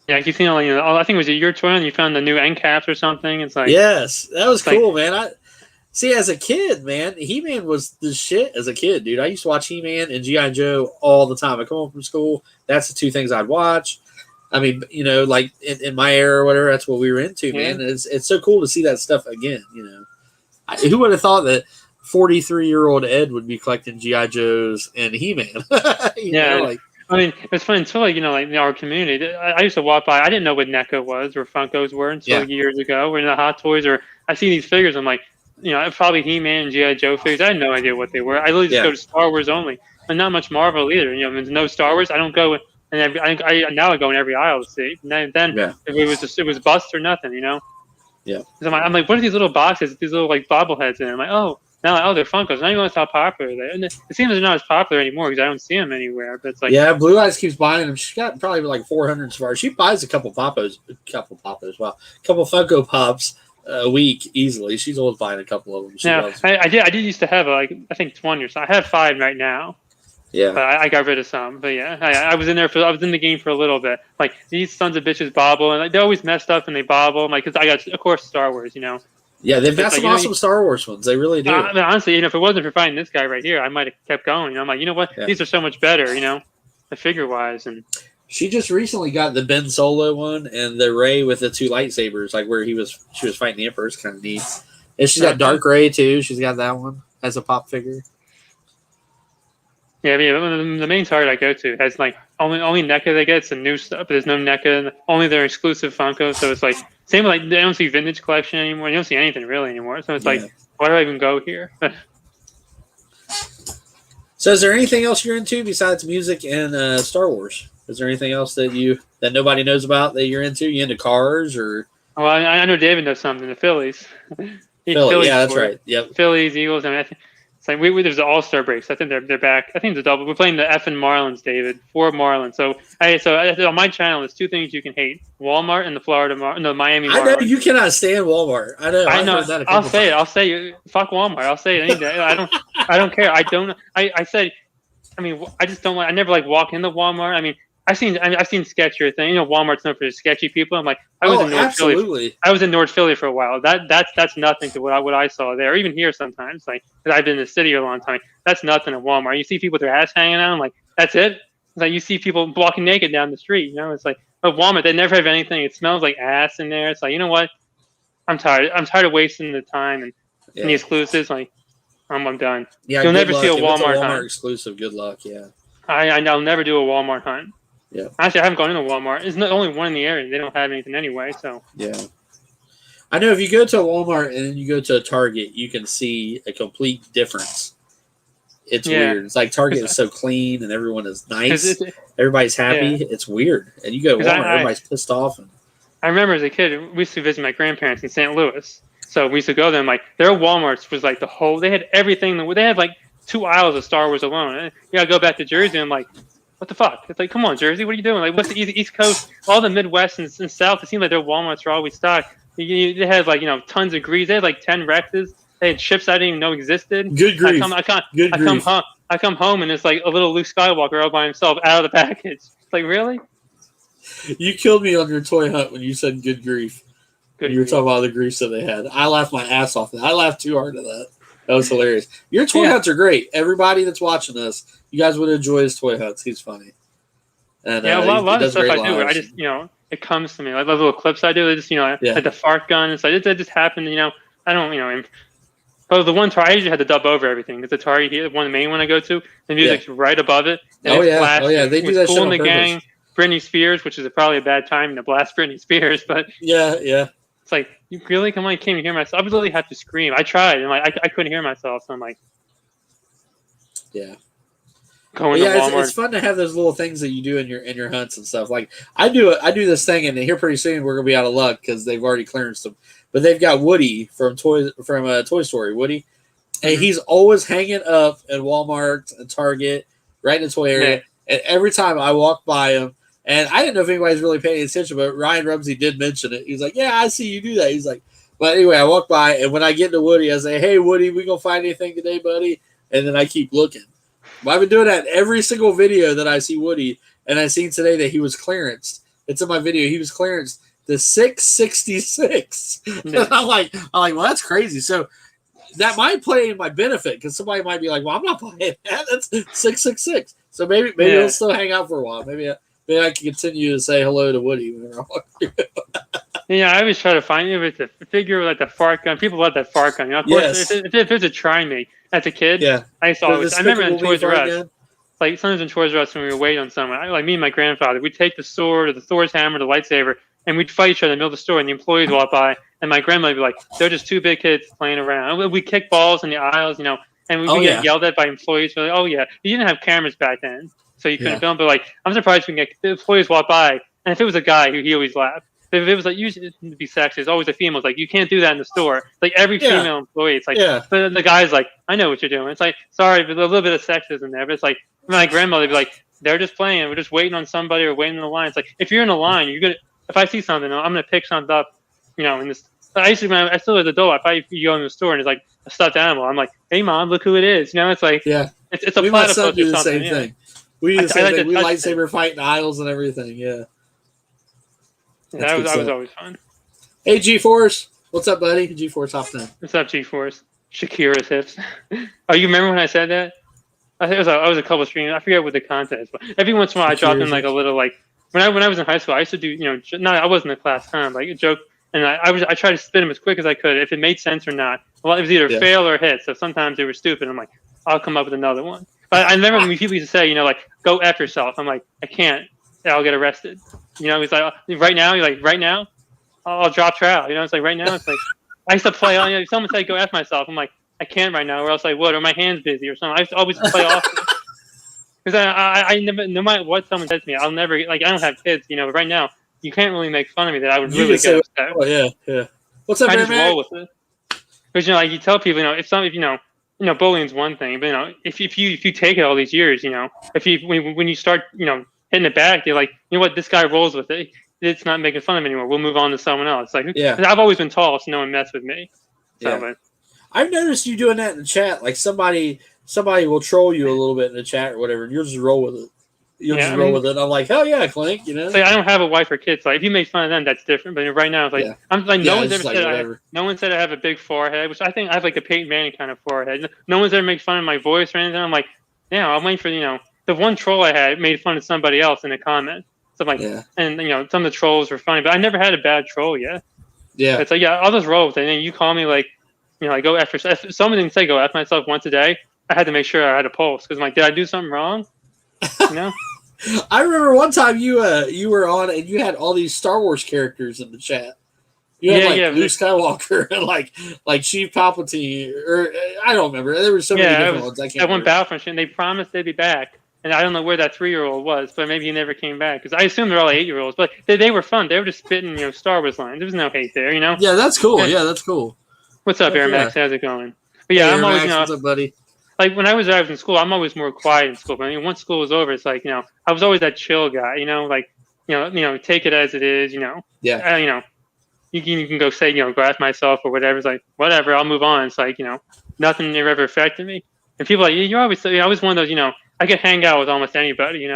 Yeah, I keep seeing I think it was your toy and you found the new end caps or something. It's like yes, that was cool, man. I see as a kid, man, He-Man was the shit as a kid, dude. I used to watch He-Man and G.I. Joe all the time. I come home from school, that's the 2 things I'd watch. I mean, like in my era or whatever, that's what we were into, man. It's so cool to see that stuff again. Who would have thought that 43-year-old Ed would be collecting G.I. Joes and He-Man? I mean, it's funny until in our community. I used to walk by. I didn't know what NECA was or Funkos were until years ago. We're in the Hot Toys, or I see these figures. I'm like, probably He-Man and GI Joe figures. I had no idea what they were. I literally just go to Star Wars only, and not much Marvel either. There's no Star Wars. I don't go. And now I go in every aisle to see. And then it was bust or nothing. Yeah. I'm like, what are these little boxes? These little like bobbleheads in. I'm like, oh. Now, they're Funkos. Now you know how popular they are. And it seems they're not as popular anymore because I don't see them anywhere. But it's like Blue Eyes keeps buying them. She's got probably like 400 so far. She buys a couple Funko Pops a week easily. She's always buying a couple of them. I did used to have I think 20 or so. I have 5 right now. Yeah, but I got rid of some. But yeah, I was in the game for a little bit. Like these sons of bitches bobble, and they're always messed up and they bobble. Like because I got, of course, Star Wars. Yeah, they've got some awesome Star Wars ones. They really do. I mean, honestly, if it wasn't for finding this guy right here, I might have kept going. I'm like, you know what? These are so much better. The figure wise. And she just recently got the Ben Solo one and the Rey with the 2 lightsabers, like where she was fighting the Emperor. It's kind of neat. And she's got Dark Rey too. She's got that one as a pop figure. Yeah, the main target I go to has like only NECA they get some new stuff, but there's no NECA. Only their exclusive Funko, so it's like same like they don't see vintage collection anymore. You don't see anything really anymore. So it's like, why do I even go here? So, is there anything else you're into besides music and Star Wars? Is there anything else that nobody knows about that you're into? You into cars or? Well, I know David knows something. The Phillies. Philly, yeah, that's right. Yep. Phillies, Eagles. I mean, It's like there's an All-Star break, so I think they're back. I think it's a double. We're playing the effing Marlins, David. 4 Marlins. So on my channel, there's 2 things you can hate: Walmart and the Miami Marlins. I know you cannot stand Walmart. I know. I know. Heard that I'll say it. I'll say fuck Walmart. I'll say it any day. I don't care. I said. I mean, I just don't like. I never like walk into Walmart. I mean, I've seen sketchier things. You know, Walmart's known for sketchy people. I'm like, I was in North Philly. I was in North Philly for a while. That's nothing to what I saw there. Or even here sometimes, like, because I've been in the city a long time. That's nothing at Walmart. You see people with their ass hanging out. I'm like, that's it. It's like you see people walking naked down the street. You know, it's like, but Walmart, they never have anything. It smells like ass in there. It's like, you know what? I'm tired. I'm tired of wasting the time and the exclusives. Like, I'm done. Yeah, you'll never see a Walmart hunt. Exclusive. Good luck. Yeah. I'll never do a Walmart hunt. Yeah. Actually, I haven't gone into Walmart. There's only one in the area. They don't have anything anyway. So. Yeah. I know if you go to a Walmart and then you go to a Target, you can see a complete difference. It's weird. It's like Target is so clean and everyone is nice. Everybody's happy. Yeah. It's weird. And you go to Walmart, everybody's pissed off. I remember as a kid, we used to visit my grandparents in St. Louis. So we used to go there and like their Walmarts was like they had everything. They had like 2 aisles of Star Wars alone. And, I go back to Jersey and I'm like, what the fuck? It's like, come on, Jersey, what are you doing? Like, what's the East Coast? All the Midwest and South, it seems like their Walmarts are always stocked. They had like, tons of grease. They had like 10 Rexes. They had ships I didn't even know existed. Good grief. I come home and it's like a little Luke Skywalker all by himself out of the package. It's like, really? You killed me on your toy hunt when you said good grief. You were talking about the griefs that they had. I laughed my ass off. I laughed too hard at that. That was hilarious. Your toy hunts are great. Everybody that's watching this, you guys would enjoy his toy hunts. He's funny. And, a lot of stuff I do. I just, it comes to me. Like those little clips I do. They just, like the fart gun. It's like it just happened. I don't, but the one Target, I usually had to dub over everything. Because the Target here, the main one I go to, the music's right above it. And they do that shit on the purpose. Gang, Britney Spears, which is probably a bad time to blast Britney Spears, but yeah. It's like, you really come on, you can't even hear myself. I would literally have to scream. I tried, and like I couldn't hear myself. So I'm like, going to Walmart. It's fun to have those little things that you do in your hunts and stuff. Like I do this thing, and here pretty soon we're gonna be out of luck because they've already clearanced them. But they've got Woody from Toy Story, Woody, and he's always hanging up at Walmart and Target, right in the toy area. And every time I walk by him. And I didn't know if anybody's really paying attention, but Ryan Rumsey did mention it. He's like, yeah, I see you do that. He's like, but anyway, I walk by, and when I get to Woody, I say, hey, Woody, we going to find anything today, buddy? And then I keep looking. But I've been doing that in every single video that I see Woody, and I seen today that he was clearanced. It's in my video. He was clearanced to 666. And I'm like, well, that's crazy. So that might play in my benefit because somebody might be like, well, I'm not buying that. That's 666. So maybe he'll still hang out for a while. Maybe I can continue to say hello to Woody. I always try to find if it's a figure like the fart gun. People love that fart gun. Of course, if it's a Try Me as a kid, I used to always. I remember in Toys R Us, like sometimes in Toys R Us when we were waiting on someone, like me and my grandfather, we'd take the sword or the Thor's hammer, the lightsaber, and we'd fight each other in the middle of the store, and the employees walk by, and my grandmother would be like, "They're just 2 big kids playing around." And we kick balls in the aisles, and we get yelled at by employees. We're like, "Oh yeah, you didn't have cameras back then." So you couldn't film, but like I'm surprised we can get the employees walk by, and if it was a guy, he always laughed. But if it was like usually it'd be sexy, it's always a female. It's like you can't do that in the store. Like every female employee, it's like, but the guy's like, I know what you're doing. It's like, sorry, but a little bit of sexism there. But it's like my grandmother would be like, they're just playing. We're just waiting on somebody or waiting in the line. It's like if you're in a line, you're gonna. If I see something, I'm gonna pick something up. In this. I used to when I still was an adult. If you go in the store and it's like a stuffed animal, I'm like, hey mom, look who it is. It's like it's a platypus or do the something. Same thing. We do the same thing. We lightsaber fight in aisles and everything. Yeah. That was always fun. Hey, G-Force. What's up, buddy? G-Force Top 10. What's up, G-Force? Shakira's hips. Oh, you remember when I said that? I think I was a couple streams. I forget what the content is, but every once in a while I dropped in like a little like when I was in high school. I used to do I wasn't a class clown, like a joke, and I tried to spit them as quick as I could if it made sense or not. Well, it was either fail or hit. So sometimes they were stupid. I'm like, I'll come up with another one. But I remember when people used to say, like, go F yourself. I'm like, I can't. I'll get arrested. He's like, right now. You're like, right now, I'll drop trial. It's like right now. It's like I used to play on. If someone said go F myself, I'm like, I can't right now, or else I would, or my hand's busy or something. I used to always play off because I never, no matter what someone says to me, I'll never I don't have kids, but right now you can't really make fun of me that I would really get upset. Oh yeah. What's up, I man? just roll with it because like you tell people, if bullying's one thing, but if you take it all these years, if you when you start, hitting it back, you're like, you know what, this guy rolls with it. It's not making fun of him anymore. We'll move on to someone else. Like, Yeah. 'cause I've always been tall, so no one messed with me. So, Yeah. but I've noticed you doing that in the chat. Like somebody will troll you a little bit in the chat or whatever, and you'll just roll with it. You'll just roll with it. I'm like, hell yeah, Clink, I don't have a wife or kids. Like, if you make fun of them, that's different. But right now, it's like, I'm like, no one's ever said no one said I have a big forehead, which I think I have like a Peyton Manning kind of forehead. No one's ever made fun of my voice or anything. I'm like, yeah, I'm waiting for the one troll I had made fun of somebody else in a comment. So I'm like, and some of the trolls were funny, but I never had a bad troll yet. Yeah, it's like, I'll just roll with it. And you call me like, I go after. If someone didn't say go after myself once a day, I had to make sure I had a pulse because I'm like, did I do something wrong? I remember one time you were on and you had all these Star Wars characters in the chat. You had Luke Skywalker and like Chief Palpatine, or I don't remember. There were so many different ones. I can't. That one Battlefront, and they promised they'd be back. And I don't know where that 3-year-old was, but maybe he never came back because I assume they're all 8-year-olds. But they were fun. They were just spitting Star Wars lines. There was no hate there, Yeah, that's cool. Yeah, that's cool. What's up, Air Max? How's it going? But yeah, I'm always what's up, buddy? Like when I was in school, I'm always more quiet in school. But once school was over, it's like I was always that chill guy. Take it as it is. Yeah. You can go say go after myself or whatever. It's like whatever, I'll move on. It's like nothing ever affected me. And people are like you're always one of those. I could hang out with almost anybody.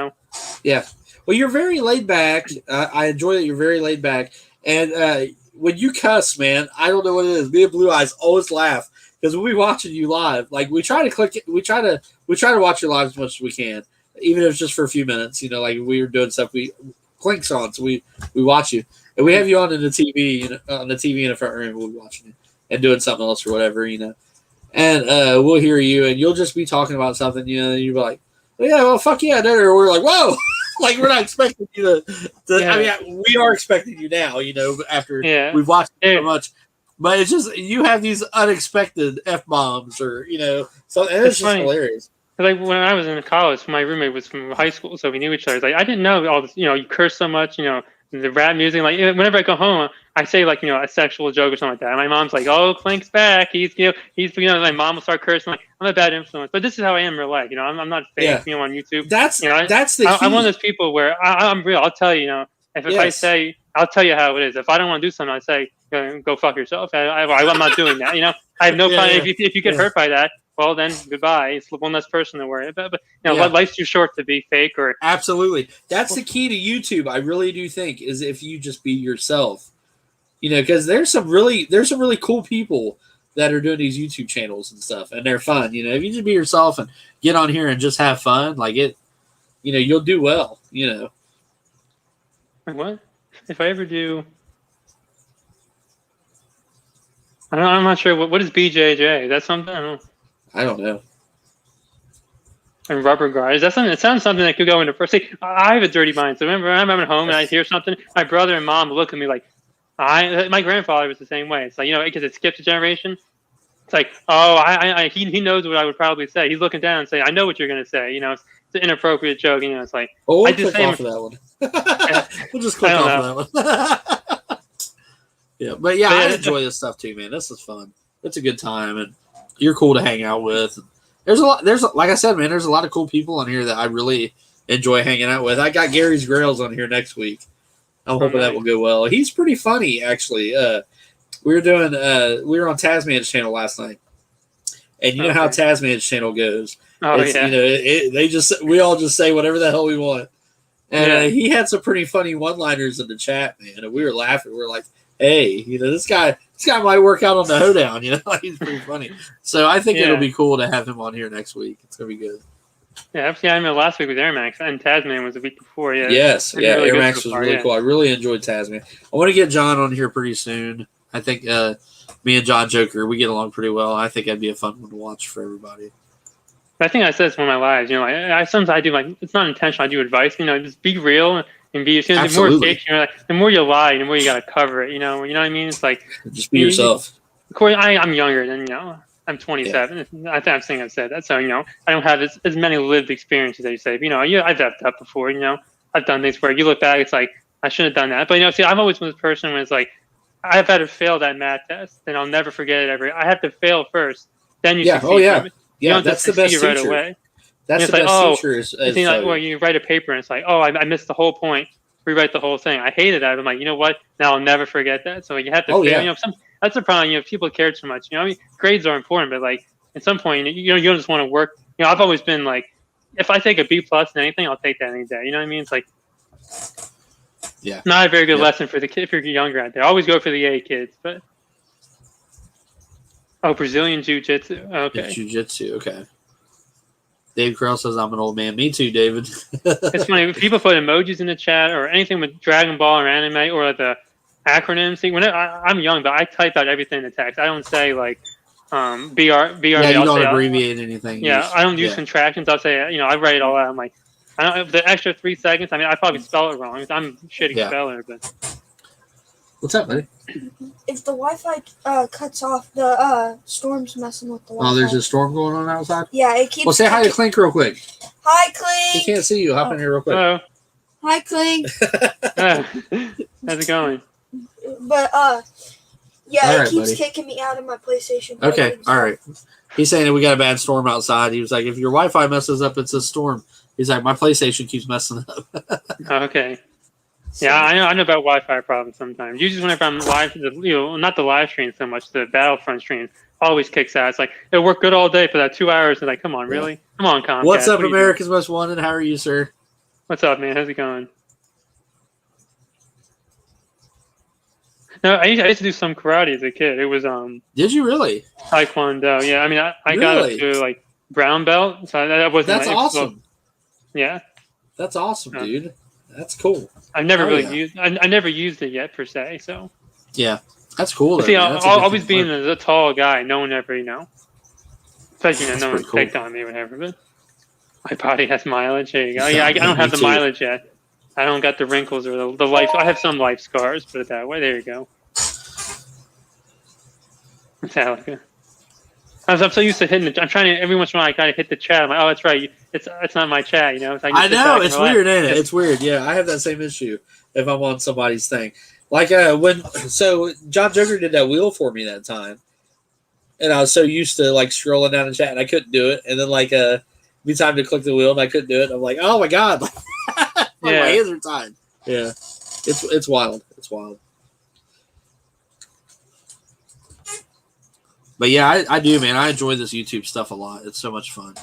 Yeah. Well, you're very laid back. I enjoy that you're very laid back. And when you cuss, man, I don't know what it is. Me and Blue Eyes always laugh because we'll be watching you live. Like we try to click it. We try to watch your live as much as we can, even if it's just for a few minutes. Like we were doing stuff. We Clink's on, so we watch you, and we have you on in the TV. On the TV in the front room, we'll be watching you and doing something else or whatever. And we'll hear you, and you'll just be talking about something. And you'll be like, yeah, well, fuck yeah, or we're like, whoa. Like we're not expecting you to I mean, we are expecting you now, after we've watched it so much. But it's just you have these unexpected F-bombs or so and it's just funny. Hilarious. Like when I was in college, my roommate was from high school, so we knew each other. It's like I didn't know all this, you curse so much, the rap music. Like whenever I go home, I say like a sexual joke or something like that. And my mom's like, "Oh, Clink's back. He's my mom will start cursing. Like I'm a bad influence, but this is how I am in real life. I'm not fake. On YouTube. That's the key. I'm one of those people where I'm real. I'll tell you. If I say, I'll tell you how it is. If I don't want to do something, I say, go fuck yourself. I'm not doing that. I have no fun. If you get hurt by that, well then goodbye. It's one less person to worry about. But life's too short to be fake or absolutely. That's the key to YouTube. I really do think is if you just be yourself. Because there's some really cool people that are doing these YouTube channels and stuff, and they're fun. If you just be yourself and get on here and just have fun, like it, you'll do well. What if I ever do? I'm not sure. What is BJJ? Is that something? I don't know. And rubber guard. Is that something? It sounds something that could go into first. See, I have a dirty mind. So remember, I'm at home and I hear something. My brother and mom look at me like, my grandfather was the same way. It's like because it skips a generation. It's like, he knows what I would probably say. He's looking down and saying, I know what you're gonna say. It's an inappropriate joke. It's like, we'll click off of that one. We'll just click off of that one. Yeah, but I enjoy this stuff too, man. This is fun. It's a good time, and you're cool to hang out with. There's like I said, man. There's a lot of cool people on here that I really enjoy hanging out with. I got Gary's Grails on here next week. I'm hoping that will go well. He's pretty funny, actually. We were on Tasman's channel last night, and you know how Tasman's channel goes. We all just say whatever the hell we want, and he had some pretty funny one-liners in the chat, man. And we were laughing. We were like, "Hey, this guy might work out on the hoedown." He's pretty funny. So I think it'll be cool to have him on here next week. It's gonna be good. Yeah, I remember last week with Air Max, and Tasman was the week before. Yeah. Yes, really Air Max was really cool. I really enjoyed Tasman. I want to get John on here pretty soon. I think me and John Joker, we get along pretty well. I think that'd be a fun one to watch for everybody. I think I said this one of my lives. Sometimes I do it's not intentional. I do advice. Just be real and be. The more fake, the more you lie, the more you got to cover it. You know what I mean? It's like just be yourself. Of course, I'm younger than I'm 27. Yeah. I think I've said that. So, I don't have as many lived experiences as you say. I've effed up before, I've done things where you look back, it's like, I shouldn't have done that. But, see, I'm always one of this person when it's like, I've had to fail that math test, and I'll never forget it ever. I have to fail first then you Yeah. succeed. Oh yeah. You Yeah. don't That's just the best succeed right teacher. away. That's It's the like, best oh, teacher. Is it's like, well, you write a paper and it's like, oh, I missed the whole point. Rewrite the whole thing. I hated that. I'm like, you know what? Now I'll never forget that. So you have to Oh fail. yeah. You know, that's the problem. You know, people care too much. You know, I mean, grades are important, but like at some point, you know, you don't just want to work. You know, I've always been like, if I take a B plus in anything, I'll take that any day. You know what I mean? It's like, Yeah. not a very good Yep. lesson for the kid if you're younger out there. Always go for the A kids, but Brazilian jiu-jitsu. Okay. Jiu-jitsu. Okay. Dave Carell says I'm an old man. Me too, David. It's funny. People put emojis in the chat or anything with Dragon Ball or anime or the acronyms. See, I'm young, but I type out everything in the text. I don't say like BR. Yeah, you I'll don't say abbreviate anything. yeah. I don't use contractions. I'll say I write it all out. I'm like, I don't the extra 3 seconds. I mean, I probably spell it wrong. I'm a shitty speller, but what's up, buddy? If the Wi-Fi cuts off, the storm's messing with the Wi-Fi. Oh, there's a storm going on outside? Yeah, it keeps... Well, say hi to Clink real quick. Hi, He Clink! can't see you. Hop in here real quick. hello. Hi, Clink! How's it going? But, yeah, All it right, keeps buddy. kicking me out of my PlayStation. Okay, all right. He's saying that we got a bad storm outside. He was like, if your Wi-Fi messes up, it's a storm. He's like, my PlayStation keeps messing up. Okay. So, Yeah, I know about Wi-Fi problems sometimes. Usually whenever I'm live, not the live stream so much, the Battlefront stream always kicks out. It's like, it worked good all day for that 2 hours. And like, come on, really? Come on, Comcast. What's up, What are you America's Most Wanted? How are you, sir? doing? What's up, man? How's it going? No, I used to do some karate as a kid. It was Did you really? Taekwondo. Yeah, I mean, I got up Really? to like brown belt, so that wasn't. That's like, awesome. Yeah, That's awesome, dude. That's cool. I've never Oh, really yeah. used. I never used it yet per se. So Yeah, that's cool. Though, see, man. That's a always different being look. a tall guy, no one ever, especially That's no one pretty cool. picked on me or whatever. But my body has mileage. There you go. Yeah, I don't have Me the too. mileage yet. I don't got the wrinkles or the life. I have some life scars, put it that way. There you go. Metallica. I'm so used to hitting I'm trying to every once in a while I kind of hit the chat. I'm like, oh, that's right. It's not my chat, It's like I know it's weird, ain't it? It's weird. Yeah, I have that same issue if I'm on somebody's thing. Like so John Joker did that wheel for me that time, and I was so used to like scrolling down the chat and I couldn't do it. And then like be time to click the wheel and I couldn't do it. And I'm like, oh my god, my hands are tied. Yeah, it's wild. It's wild. But yeah, I do, man. I enjoy this YouTube stuff a lot. It's so much fun.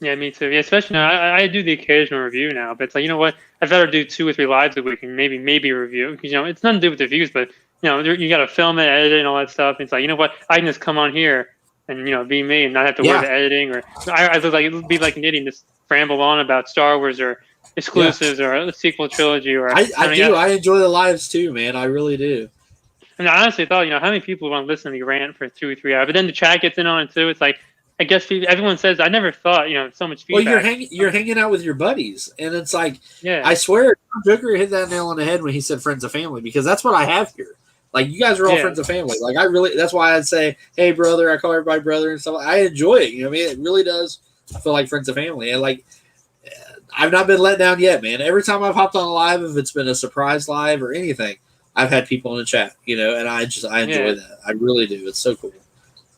Yeah, me too. Yeah, especially now, I do the occasional review now, but it's like, you know what? I'd rather do 2 or 3 lives a week and maybe a review. Because, it's nothing to do with the views, but, you got to film it, edit it, and all that stuff. It's like, you know what? I can just come on here and, be me and not have to worry about editing. Or I look like it would be like an idiot and just ramble on about Star Wars or exclusives or a sequel trilogy. Or I do. I enjoy the lives too, man. I really do. And I honestly thought, how many people want to listen to me rant for 2 or 3 hours? But then the chat gets in on it too. It's like, I guess everyone says, I never thought, so much feedback. Well, you're hanging out with your buddies, and it's like, yeah. I swear, John Joker hit that nail on the head when he said friends of family, because that's what I have here. Like, you guys are all friends of family. Like, that's why I'd say, hey, brother, I call everybody brother and stuff. I enjoy it. I mean, it really does feel like friends of family. And like, I've not been let down yet, man. Every time I've hopped on a live, if it's been a surprise live or anything, I've had people in the chat, and I enjoy that. I really do. It's so cool.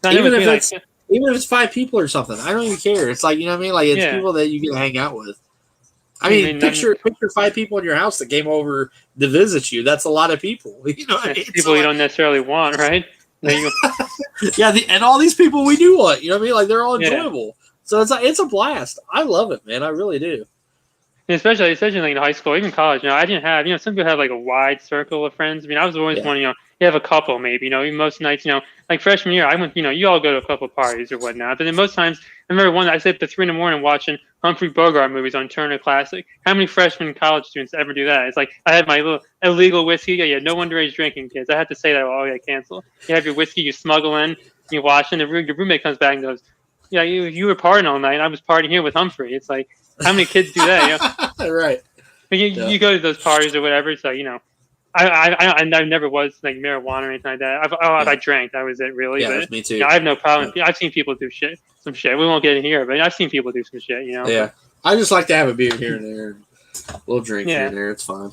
Even if it's 5 people or something, I don't even care. It's like, you know what I mean? Like, it's people that you get to hang out with. I mean, picture 5 people in your house that came over to visit you. That's a lot of people. You know what I mean? People you don't necessarily want, right? Yeah, and all these people we do want. You know what I mean? Like, they're all enjoyable. So it's a blast. I love it, man. I really do. Especially like in high school, even college. I didn't have, some people have like a wide circle of friends. I mean, I was always one, you have a couple maybe, even most nights, like freshman year, I went, you all go to a couple parties or whatnot. But then most times, I remember one, I stayed up to 3 a.m. watching Humphrey Bogart movies on Turner Classic. How many freshman college students ever do that? It's like, I had my little illegal whiskey. Yeah, no underage drinking, kids. I had to say that, cancel. You have your whiskey, you smuggle in, you watch, and your roommate comes back and goes, yeah, you were partying all night. I was partying here with Humphrey. It's like, how many kids do that? Right. But you go to those parties or whatever, so I never was like marijuana or anything like that. If I drank, that was it, really. Yeah, but, me too. I have no problem. I've seen people do some shit. We won't get in here, but I've seen people do some shit. Yeah, I just like to have a beer here and there, a little drink here and there. It's fine.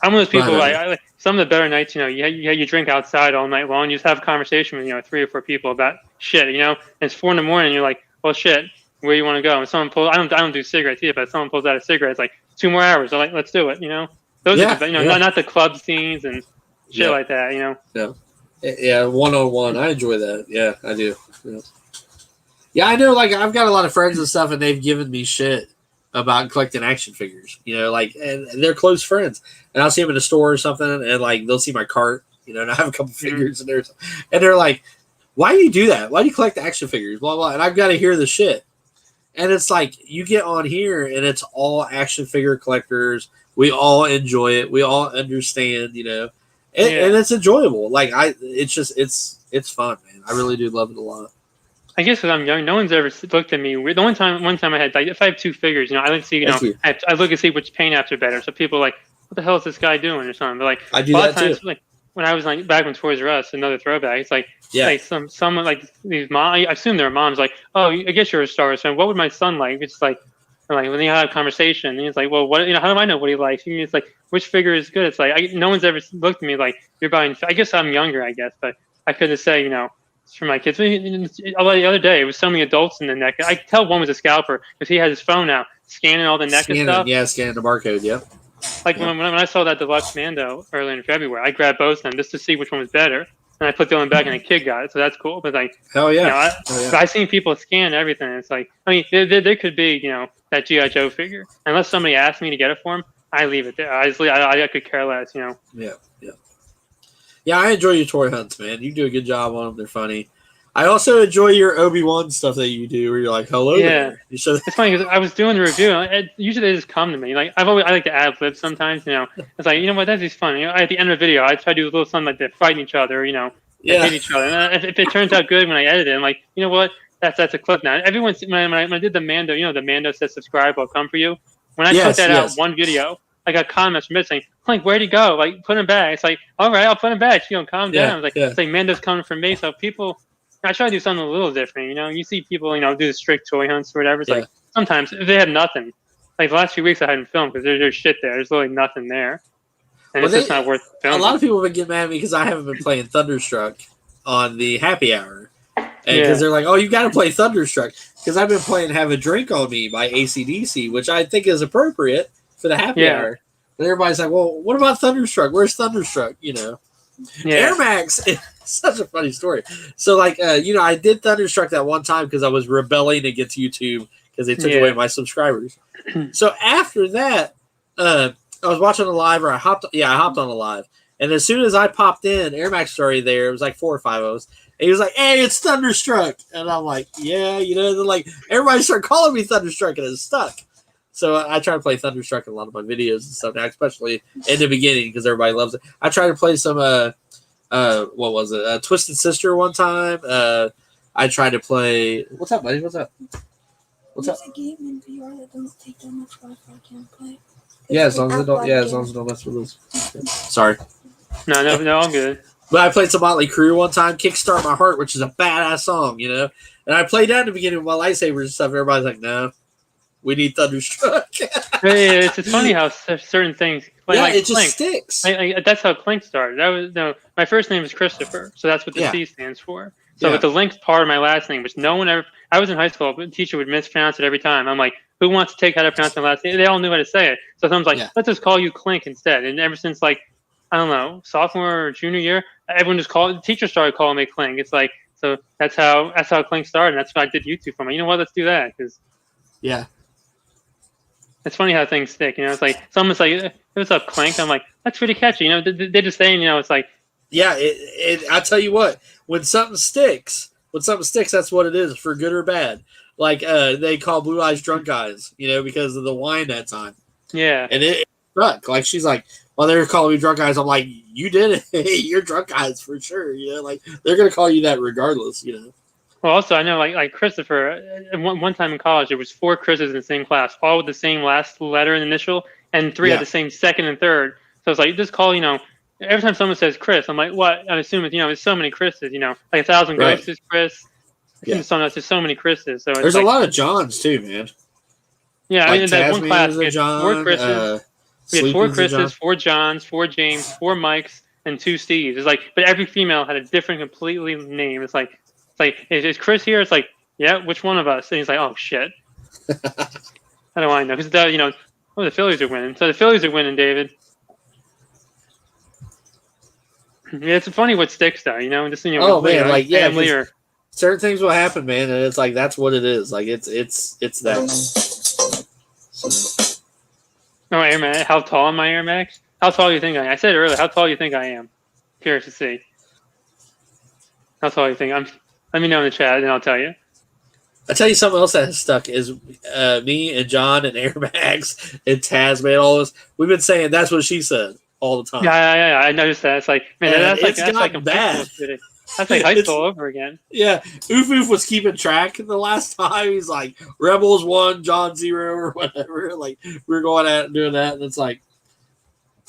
I'm one of those people. But, I like some of the better nights. You drink outside all night long. You just have a conversation with 3 or 4 people about shit. And it's 4 in the morning. And you're like, well, shit. Where you want to go? And someone pulls. I don't do cigarettes either. But someone pulls out a cigarette. It's like 2 more hours. I'm like, let's do it. Those are the, not the club scenes and shit like that. Yeah, one-on-one. I enjoy that. Yeah, I do. Yeah, I know. Like, I've got a lot of friends and stuff, and they've given me shit about collecting action figures. And they're close friends. And I'll see them in a store or something, and like they'll see my cart. And I have a couple figures, and they're like, "Why do you do that? Why do you collect action figures?" Blah blah. And I've got to hear the shit. And it's like you get on here, and it's all action figure collectors. We all enjoy it. We all understand. And it's enjoyable. Like it's fun, man. I really do love it a lot. I guess because I'm young, no one's ever looked at me weird. The one time I had, like, if I have 2 figures, I like to see, I look and see which paint apps are better. So people are like, what the hell is this guy doing or something? But like, I do a lot that of times, too. like when I was like back when Toys R Us, another throwback. It's like, like someone like these mom. I assume their moms like, oh, I guess you're a Star Wars fan. What would my son like? It's like when you have a conversation, and it's like, well, what how do I know what he likes? It's like, which figure is good? It's like no one's ever looked at me like you're buying. I guess I'm younger, but I couldn't say for my kids. The other day, it was so many adults in the neck. I could tell one was a scalper because he had his phone out scanning all the neck and stuff. Yeah, scanning the barcode. Yep. Like when I saw that deluxe Mando early in February, I grabbed both of them just to see which one was better, and I put the other one back, and a kid got it, so that's cool. But like, hell yeah, I've seen people scan everything. It's like, there could be that GI Joe figure. Unless somebody asked me to get it for him, I leave it there. I could care less. Yeah, I enjoy your toy hunts, man. You do a good job on them. They're funny. I also enjoy your Obi-Wan stuff that you do, where you're like, "Hello there." It's funny because I was doing the review. And usually they just come to me. Like I like to ad lib sometimes. It's like what, that's just fun. At the end of the video, I try to do a little something like they're fighting each other. Hit each other. And if it turns out good when I edit it, I'm like, what? That's a clip now. Everyone when I did the Mando, the Mando says subscribe, I'll come for you. When I put that out one video, I got comments from it saying, like, where'd he go? Like, put him back. It's like, all right, I'll put him back. Calm down. It's like Mando's coming for me. So people, I try to do something a little different. You see people, do the strict toy hunts or whatever. It's like sometimes if they have nothing, like the last few weeks I hadn't filmed because there's shit there. There's literally nothing there, and it's just not worth filming. A lot of people have been getting mad at me because I haven't been playing Thunderstruck on the happy hour, because they're like, "Oh, you got to play Thunderstruck," because I've been playing "Have a Drink on Me" by AC/DC, which I think is appropriate for the happy hour. And everybody's like, "Well, what about Thunderstruck? Where's Thunderstruck?" Air Max. Such a funny story. So, like, I did Thunderstruck that one time because I was rebelling against YouTube because they took away my subscribers. So after that, I was watching a live, or I hopped on a live, and as soon as I popped in, Air Max was already there. It was like 4 or 5 of us, and he was like, "Hey, it's Thunderstruck," and I'm like, "Yeah," then like everybody started calling me Thunderstruck, and it's stuck. So I try to play Thunderstruck in a lot of my videos and stuff now, especially in the beginning because everybody loves it. I tried to play some what was it? Twisted Sister one time. I tried to play. What's up, buddy? What's up? There's a game in VR that don't take that much Wi-Fi. I can play. As long as it don't. As long as it don't mess with us. Sorry. No, I'm good. But I played some Motley Crue one time. "Kickstart My Heart," which is a badass song, And I played that in the beginning with my lightsabers and stuff. Everybody's like, "No, we need Thunderstruck." It's funny how certain things. It just Clink. sticks. That's how Clink started. That was my first name is Christopher, so that's what the C stands for. So with the Link's part of my last name, which no one ever. I was in high school, but the teacher would mispronounce it every time. I'm like, who wants to take how to pronounce my last name? They all knew how to say it. So someone's like, let's just call you Clink instead. And ever since like, I don't know, sophomore or junior year, everyone just the teacher started calling me Clink. It's like, so that's how Clink started. And that's what I did YouTube for. You know what? Let's do that because. Yeah. It's funny how things stick, It's like someone's like, "What's up, Clink?" I'm like, "That's pretty catchy." They're just saying, it's like, I tell you what, when something sticks, that's what it is, for good or bad. Like they call Blue Eyes Drunk Eyes, because of the wine that time. Yeah, and it stuck. Like she's like, "Well, they're calling me Drunk Eyes." I'm like, "You did it. You're Drunk Eyes for sure." Like they're gonna call you that regardless. Well, also I know like Christopher. One time in college, there was 4 Chris's in the same class, all with the same last letter and initial, and 3 had the same second and third. So it's like just call every time someone says Chris, I'm like, what? I assume it's there's so many Chris's. Like 1,000 Ghosts is Chris. There's so many Chris's. So there's a lot of Johns too, man. Yeah, like that one class gets John, 4 Chris's. We had 4 Sleepy's a John. Chris's, 4 Johns, 4 James, 4 Mikes, and 2 Steves. It's like, but every female had a different, completely name. It's like, is Chris here? It's like, yeah, which one of us? And he's like, oh shit. How do I know? Because the Phillies are winning. So the Phillies are winning, David. Yeah, it's funny what sticks though, just Oh man, like family or certain things will happen, man, and it's like that's what it is. Like it's that. Oh, Air Max. How tall am I, Air Max? How tall do you think I am? I said earlier, how tall do you think I am? Curious to see. How tall do you think I'm? Let me know in the chat, and I'll tell you. I tell you something else that has stuck is me and John and Air Max and Taz, man. All this we've been saying. That's what she said all the time. Yeah. I noticed that. It's like, man, and that's like bad. That's like high school over again. Yeah, Oof was keeping track the last time. He's like Rebels 1, John 0, or whatever. Like we're going at and doing that, and it's like,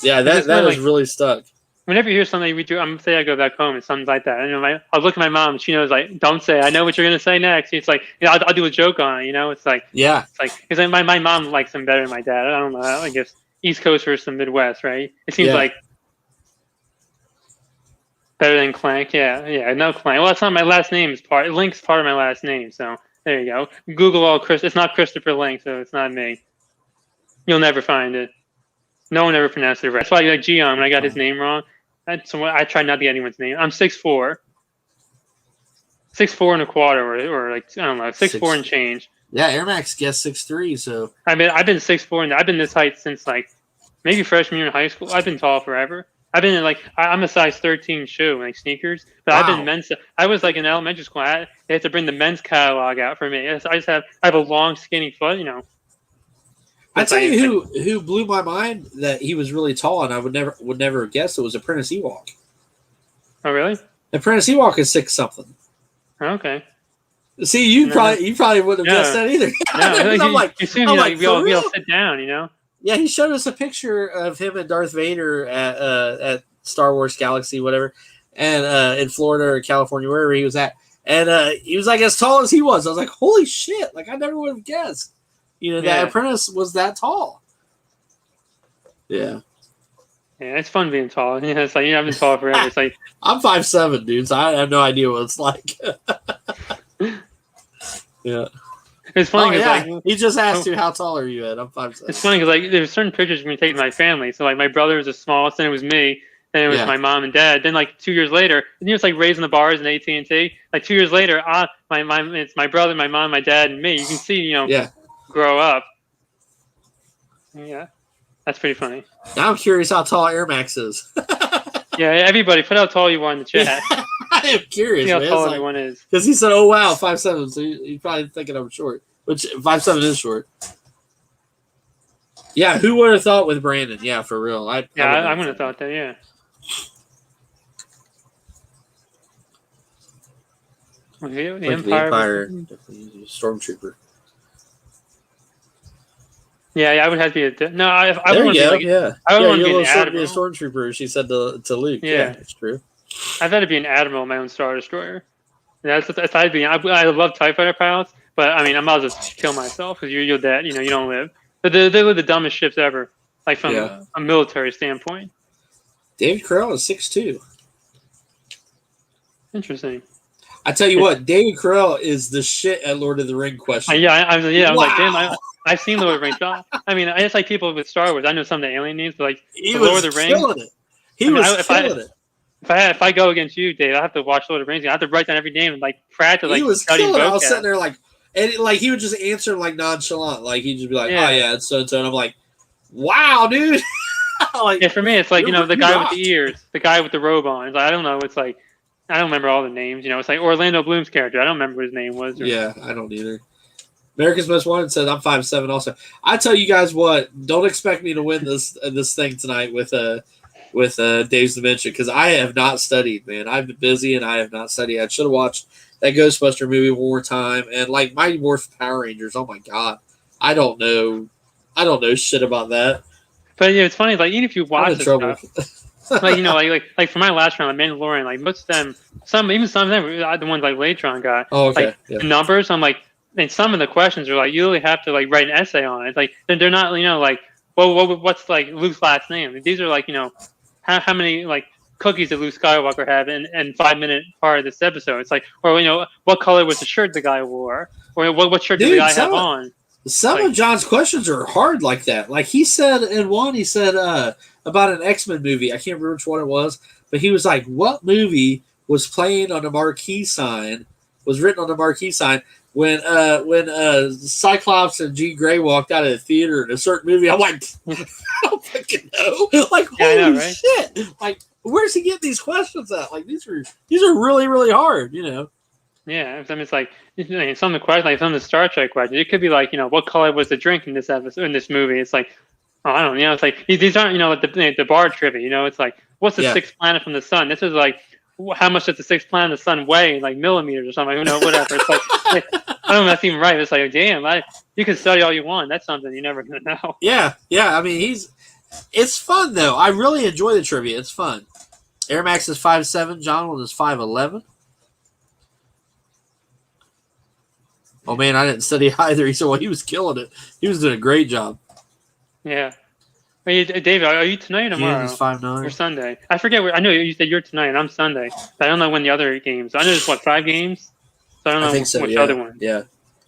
yeah, that is really stuck. Whenever you hear something we do, I'm say I go back home and something like that. I'll look at my mom and she knows like, don't say. I know what you're gonna say next. It's like, I'll do a joke on it. It's like, yeah, it's like because my mom likes him better than my dad. I don't know. I guess East Coast versus the Midwest, right? It seems like better than Clank. Yeah, no Clank. Well, that's not my last name. Link's part of my last name. So there you go. Google all Chris. It's not Christopher Link, so it's not me. You'll never find it. No one ever pronounced it right. That's why like Gian, when I got his name wrong, I try not to get anyone's name. I'm 6'4". 6'4" and a quarter, or like I don't know, 6'4" and change. Yeah, Air Max guessed 6'3", so I've been 6'4", and I've been this height since like maybe freshman year in high school. I've been tall forever. I've been in like I'm a size 13 shoe, like sneakers, but I've been men's. I was like in elementary school. They had to bring the men's catalog out for me. I have a long skinny foot, I tell you who blew my mind that he was really tall, and I would never guess it was Apprentice Ewok. Oh really? Apprentice Ewok is 6 something. Okay. See, you probably wouldn't have guessed that either. No, I'm like, we all sit down, Yeah, he showed us a picture of him and Darth Vader at Star Wars Galaxy, whatever, and in Florida or California, wherever he was at, and he was like as tall as he was. I was like, holy shit! Like I never would have guessed. That Apprentice was that tall. Yeah. Yeah, it's fun being tall. It's like I've been tall forever. It's like I'm 5'7", dude, so I have no idea what it's like. Yeah. It's funny because like he just asked you how tall are you at. I'm 5'7". It's funny because like there's certain pictures we take with my family. So like my brother was the smallest, then it was me, then it was my mom and dad. Then like 2 years later, it's like raising the bars in AT&T. Like 2 years later, it's my brother, my mom, my dad, and me. You can see grow up. Yeah, that's pretty funny. Now I'm curious how tall Air Max is. Yeah, everybody, put how tall you are in the chat. I am curious. See how tall everyone is. Because he said, "Oh wow, 5'7". So you're probably thinking I'm short, which 5'7" is short. Yeah, who would have thought with Brandon? Yeah, for real. I would have thought that. Yeah. The Empire Stormtrooper. Yeah, I would have to be I there would you go. want to be an admiral. A stormtrooper. She said to Luke. Yeah, it's true. I've had to be an admiral in my own Star Destroyer. That's if I'd be. I love TIE fighter pilots, but I mean, I might as well just kill myself because you're dead. You don't live. But they're the dumbest ships ever, like from a military standpoint. David Carell is 6'2". Interesting. I tell you what, David Carell is the shit at Lord of the Ring question. I'm like, damn, I've seen Lord of the Rings. I mean, it's like people with Star Wars. I know some of the alien names, but like Lord of the Rings. He was killing it. If I go against you, Dave, I have to watch Lord of the Rings. I have to write down every name and like practice. Like, he was killing it. I was sitting there like, and like he would just answer like nonchalant, like he'd just be like, "Oh yeah, it's so and so," and I'm like, "Wow, dude." Like, for me, it's like the guy with the ears, the guy with the robe on. It's like, I don't know. It's like I don't remember all the names. It's like Orlando Bloom's character. I don't remember what his name was. Yeah, I don't either. America's Most Wanted said I'm 5'7". Also, I tell you guys what, don't expect me to win this thing tonight with Dave's Dementia because I have not studied, man. I've been busy and I have not studied. I should have watched that Ghostbuster movie one more time and like Mighty Morphin Power Rangers. Oh my god, I don't know shit about that. But it's funny. Like even if you watch this stuff, like for my last round, like Mandalorian, like most of them, some of them, the ones like Latron got. Oh, okay. Like, the numbers, I'm like. And some of the questions are like you really have to like write an essay on it. It's like they're not like what's like Luke's last name? These are like, how many like cookies did Luke Skywalker have in 5 minute part of this episode? It's like, or what color was the shirt the guy wore, or what shirt did the Dude, guy have on? Some of John's questions are hard like that. Like he said in one, he said about an X-Men movie. I can't remember which one it was, but he was like, "What movie was playing on the marquee sign? Was written on the marquee sign when Cyclops and Jean Grey walked out of the theater in a certain movie?" I'm like, I don't fucking know. Like, holy I know, right? shit! Like, where's he getting these questions at? Like, these are really really hard. Yeah, I mean, it's like some of the questions, like some of the Star Trek questions. It could be like, what color was the drink in this episode, in this movie? It's like, oh, I don't know. It's like these aren't, like the bar trivia. It's like, what's the sixth planet from the sun? This is like, how much does the sixth planet of the sun weigh, like millimeters or something? Whatever. It's like, I don't know if that's even right. It's like, damn, you can study all you want. That's something you're never gonna know. Yeah. I mean, it's fun though. I really enjoy the trivia. It's fun. Air Max is 5'7". John is 5'11". Oh man, I didn't study either. He said, "Well, he was killing it. He was doing a great job." Yeah. David, are you tonight or tomorrow? Is 5'9". Or Sunday? I forget. I know you said you're tonight, and I'm Sunday. But I don't know when the other games. I know there's 5 games. So I don't know which other one. Yeah.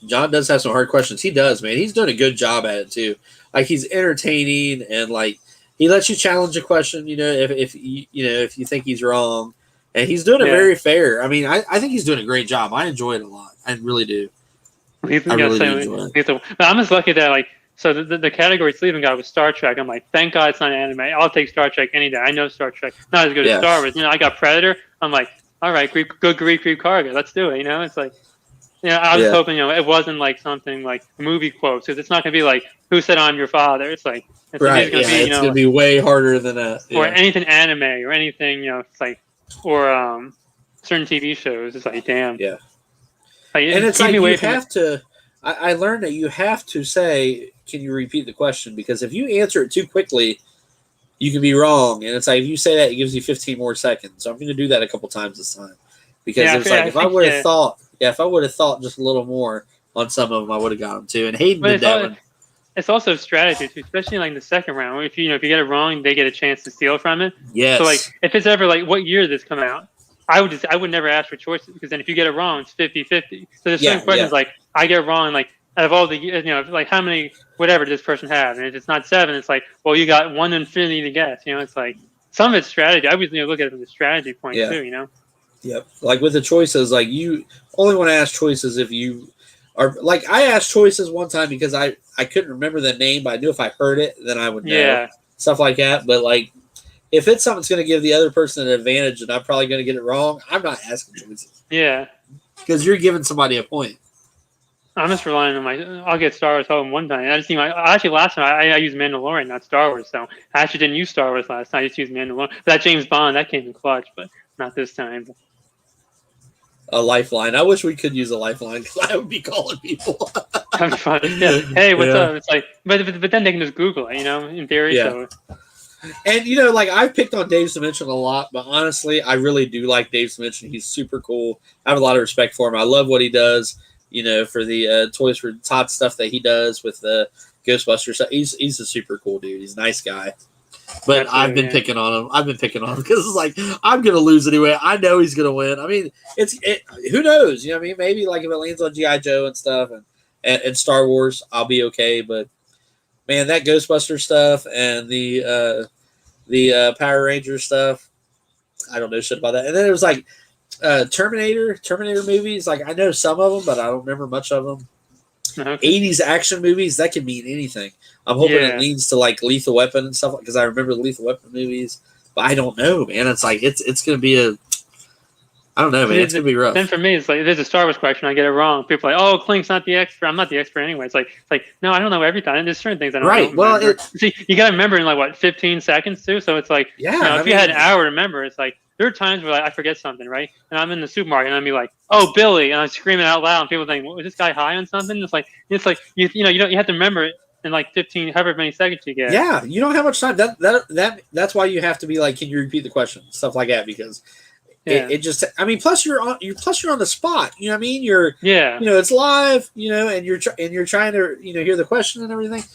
John does have some hard questions. He does, man. He's doing a good job at it too. Like he's entertaining and like he lets you challenge a question. If you think he's wrong, and he's doing it very fair. I mean, I think he's doing a great job. I enjoy it a lot. I really do. I really do enjoy it. But I'm just lucky that so the category sleeping guy was Star Trek. I'm like, thank God it's not anime. I'll take Star Trek any day. I know Star Trek not as good as Star Wars. I got Predator. I'm like, all right, good Greek cargo. Let's do it. It's like, I was hoping it wasn't like something like movie quotes, because it's not gonna be like, who said I'm your father. It's like it's gonna be way harder than that. Or anything anime or anything. It's like, or certain TV shows. It's like, damn. Yeah. And it's like you have to. I learned that you have to say, "Can you repeat the question?" Because if you answer it too quickly, you can be wrong. And it's like if you say that, it gives you 15 more seconds. So I'm going to do that a couple times this time because it's like if I would have thought just a little more on some of them, I would have got them too. And Hayden did that one. It's also strategy too, especially like in the second round. If you get it wrong, they get a chance to steal from it. Yes. So like if it's ever like, what year did this come out? I would never ask for choices, because then if you get it wrong, it's 50-50. So there's certain questions like I get it wrong, like out of all the like how many whatever does this person have, and if it's not 7, it's like, well, you got 1 infinity to guess. It's like some of it's strategy. I always look at it from the strategy point too. Yep. Like with the choices, like you only want to ask choices if you are like I asked choices one time because I couldn't remember the name, but I knew if I heard it, then I would know. Yeah. Stuff like that, but like. If it's something that's going to give the other person an advantage and I'm probably going to get it wrong, I'm not asking choices. Yeah. Because you're giving somebody a point. I'm just relying on I'll get Star Wars home one time. Actually last time I used Mandalorian, not Star Wars. So I actually didn't use Star Wars last time. I just used Mandalorian. But that James Bond, that came in clutch, but not this time. A lifeline. I wish we could use a lifeline because I would be calling people. That'd be fun. Yeah. Hey, what's up? It's like, but then they can just Google it, in theory. Yeah. So. And, like I've picked on Dave's Dimension a lot, but honestly, I really do like Dave's Dimension. He's super cool. I have a lot of respect for him. I love what he does, for the Toys for Tots stuff that he does with the Ghostbusters. He's a super cool dude. He's a nice guy. But I've been picking on him. Because it's like, I'm going to lose anyway. I know he's going to win. I mean, who knows? Maybe like if it lands on G.I. Joe and stuff and Star Wars, I'll be okay. But, man, that Ghostbuster stuff and the Power Ranger stuff, I don't know shit about that. And then it was like Terminator movies. Like I know some of them, but I don't remember much of them. Okay. 80s action movies, that can mean anything. I'm hoping it leads to like Lethal Weapon and stuff, because I remember the Lethal Weapon movies, but I don't know, man. It's like it's going to be I don't know, man. It's going to be rough. Then for me, it's like if there's a Star Wars question, I get it wrong. People are like, oh, Clink's not the expert. I'm not the expert anyway. It's like no, I don't know everything. There's certain things I don't know. Right. Well, see, you got to remember in like what 15 seconds too. So it's like, if you had an hour to remember, it's like there are times where I forget something, right? And I'm in the supermarket and I'm be like, oh, Billy, and I'm screaming out loud, and people think, well, is this guy high on something? It's like you have to remember it in like 15, however many seconds you get. Yeah, you don't have much time. That's why you have to be like, can you repeat the question, stuff like that, because. Yeah. It just, I mean, plus you're on the spot. You know what I mean? It's live. And you're trying to hear the question and everything.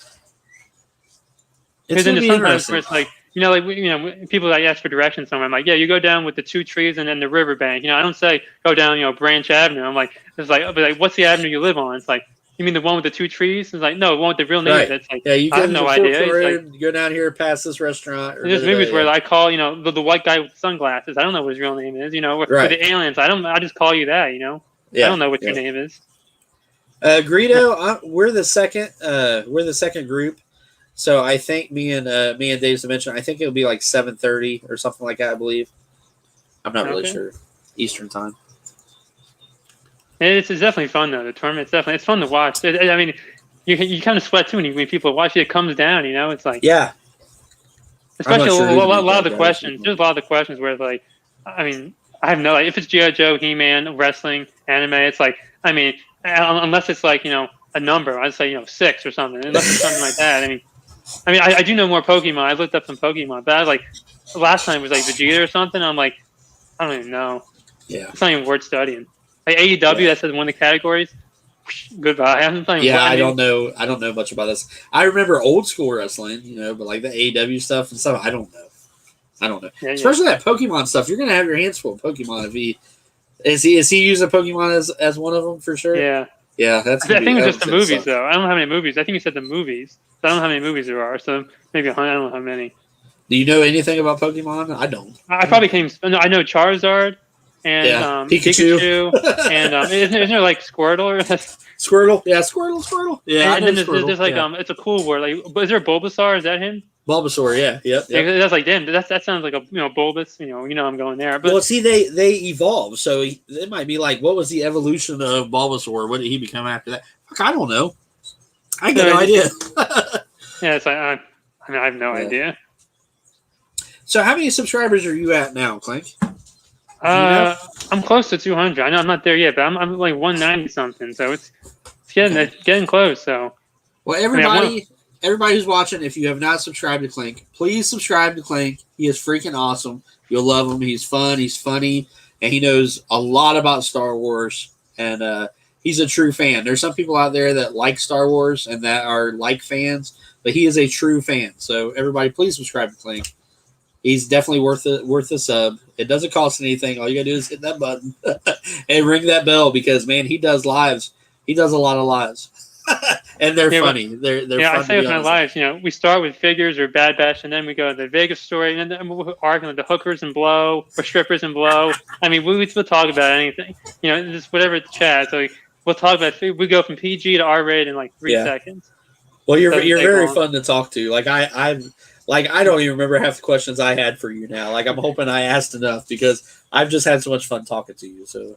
Because then gonna there's be sometimes where interesting. it's like, people that ask for directions somewhere. I'm like, yeah, you go down with the 2 trees and then the riverbank. I don't say go down, Branch Avenue. I'm like, it's like, but like, what's the avenue you live on? It's like, you mean the one with the 2 trees? It's like, no, the one with the real name. Right. That's like, Yeah, you I go have to the no fork idea. the It's like, road, you go down here past this restaurant. Or there's da, da, da, movies where yeah. I call, the white guy with sunglasses. I don't know what his real name is. Or Right. the aliens. I just call you that. I Yeah. don't know what Yeah. your name is. Greedo, we're the second. We're the second group. So I think me and Dave's dimension. I think it'll be like 7:30 or something like that. I believe. I'm not really Okay. sure. Eastern time. It's definitely fun though. The tournament, it's fun to watch. I mean, you kind of sweat too when people watch it. It comes down. It's like, Yeah. especially sure a who's lot gonna of the be questions. guys. There's a lot of the questions where it's like, I mean, I have no like if it's G.I. Joe, He-Man, wrestling, anime. It's like, I mean, unless it's like a number, I'd say 6 or something. Unless it's something like that. I do know more Pokemon. I looked up some Pokemon, but I was like, last time was like Vegeta or something. I'm like, I don't even know. Yeah. It's not even worth studying. Like AEW, that says one of the categories. Goodbye. I'm not even Yeah, I don't know. I don't know much about this. I remember old school wrestling, but like the AEW stuff and stuff, I don't know. Yeah, Especially that Pokemon stuff. You're gonna have your hands full of Pokemon if he is he using Pokemon as one of them for sure. Yeah. Yeah, that's. I think it's just the gonna movies suck. though. I don't know how many movies. I think you said the movies. So I don't know how many movies there are. So maybe 100. I don't know how many. Do you know anything about Pokemon? I don't. I probably came. No, I know Charizard and Pikachu and isn't there like Squirtle or Squirtle? Yeah, Squirtle. Yeah, and then there's like it's a cool word. Like, but is there Bulbasaur? Is that him? Bulbasaur. Yeah, yep. That's like damn. That sounds like a Bulbous. I'm going there. But Well, see, they evolve, so it might be like, what was the evolution of Bulbasaur? What did he become after that? Fuck, I don't know. I got no idea. Yeah, it's like I have no idea. So, how many subscribers are you at now, Clink? I'm close to 200. I know I'm not there yet, but I'm like 190 something. So it's getting close. So well, everybody who's watching, if you have not subscribed to Clink, please subscribe to Clink. He is freaking awesome. You'll love him. He's fun. He's funny, and he knows a lot about Star Wars. And he's a true fan. There's some people out there that like Star Wars and that are like fans, but he is a true fan. So everybody, please subscribe to Clink. He's definitely worth a sub. It doesn't cost anything. All you gotta do is hit that button and ring that bell because man, he does lives. He does a lot of lives, and they're funny. They're fun. I say with my lives, we start with figures or Bad Batch, and then we go to the Vegas story, and then we're arguing the hookers and blow or strippers and blow. I mean, we'll talk about anything. Just whatever the chat. So we'll talk about. We go from PG to R-rated in like 3 seconds. Well, you're very fun to talk to. Like I don't even remember half the questions I had for you now. Like I'm hoping I asked enough because I've just had so much fun talking to you. So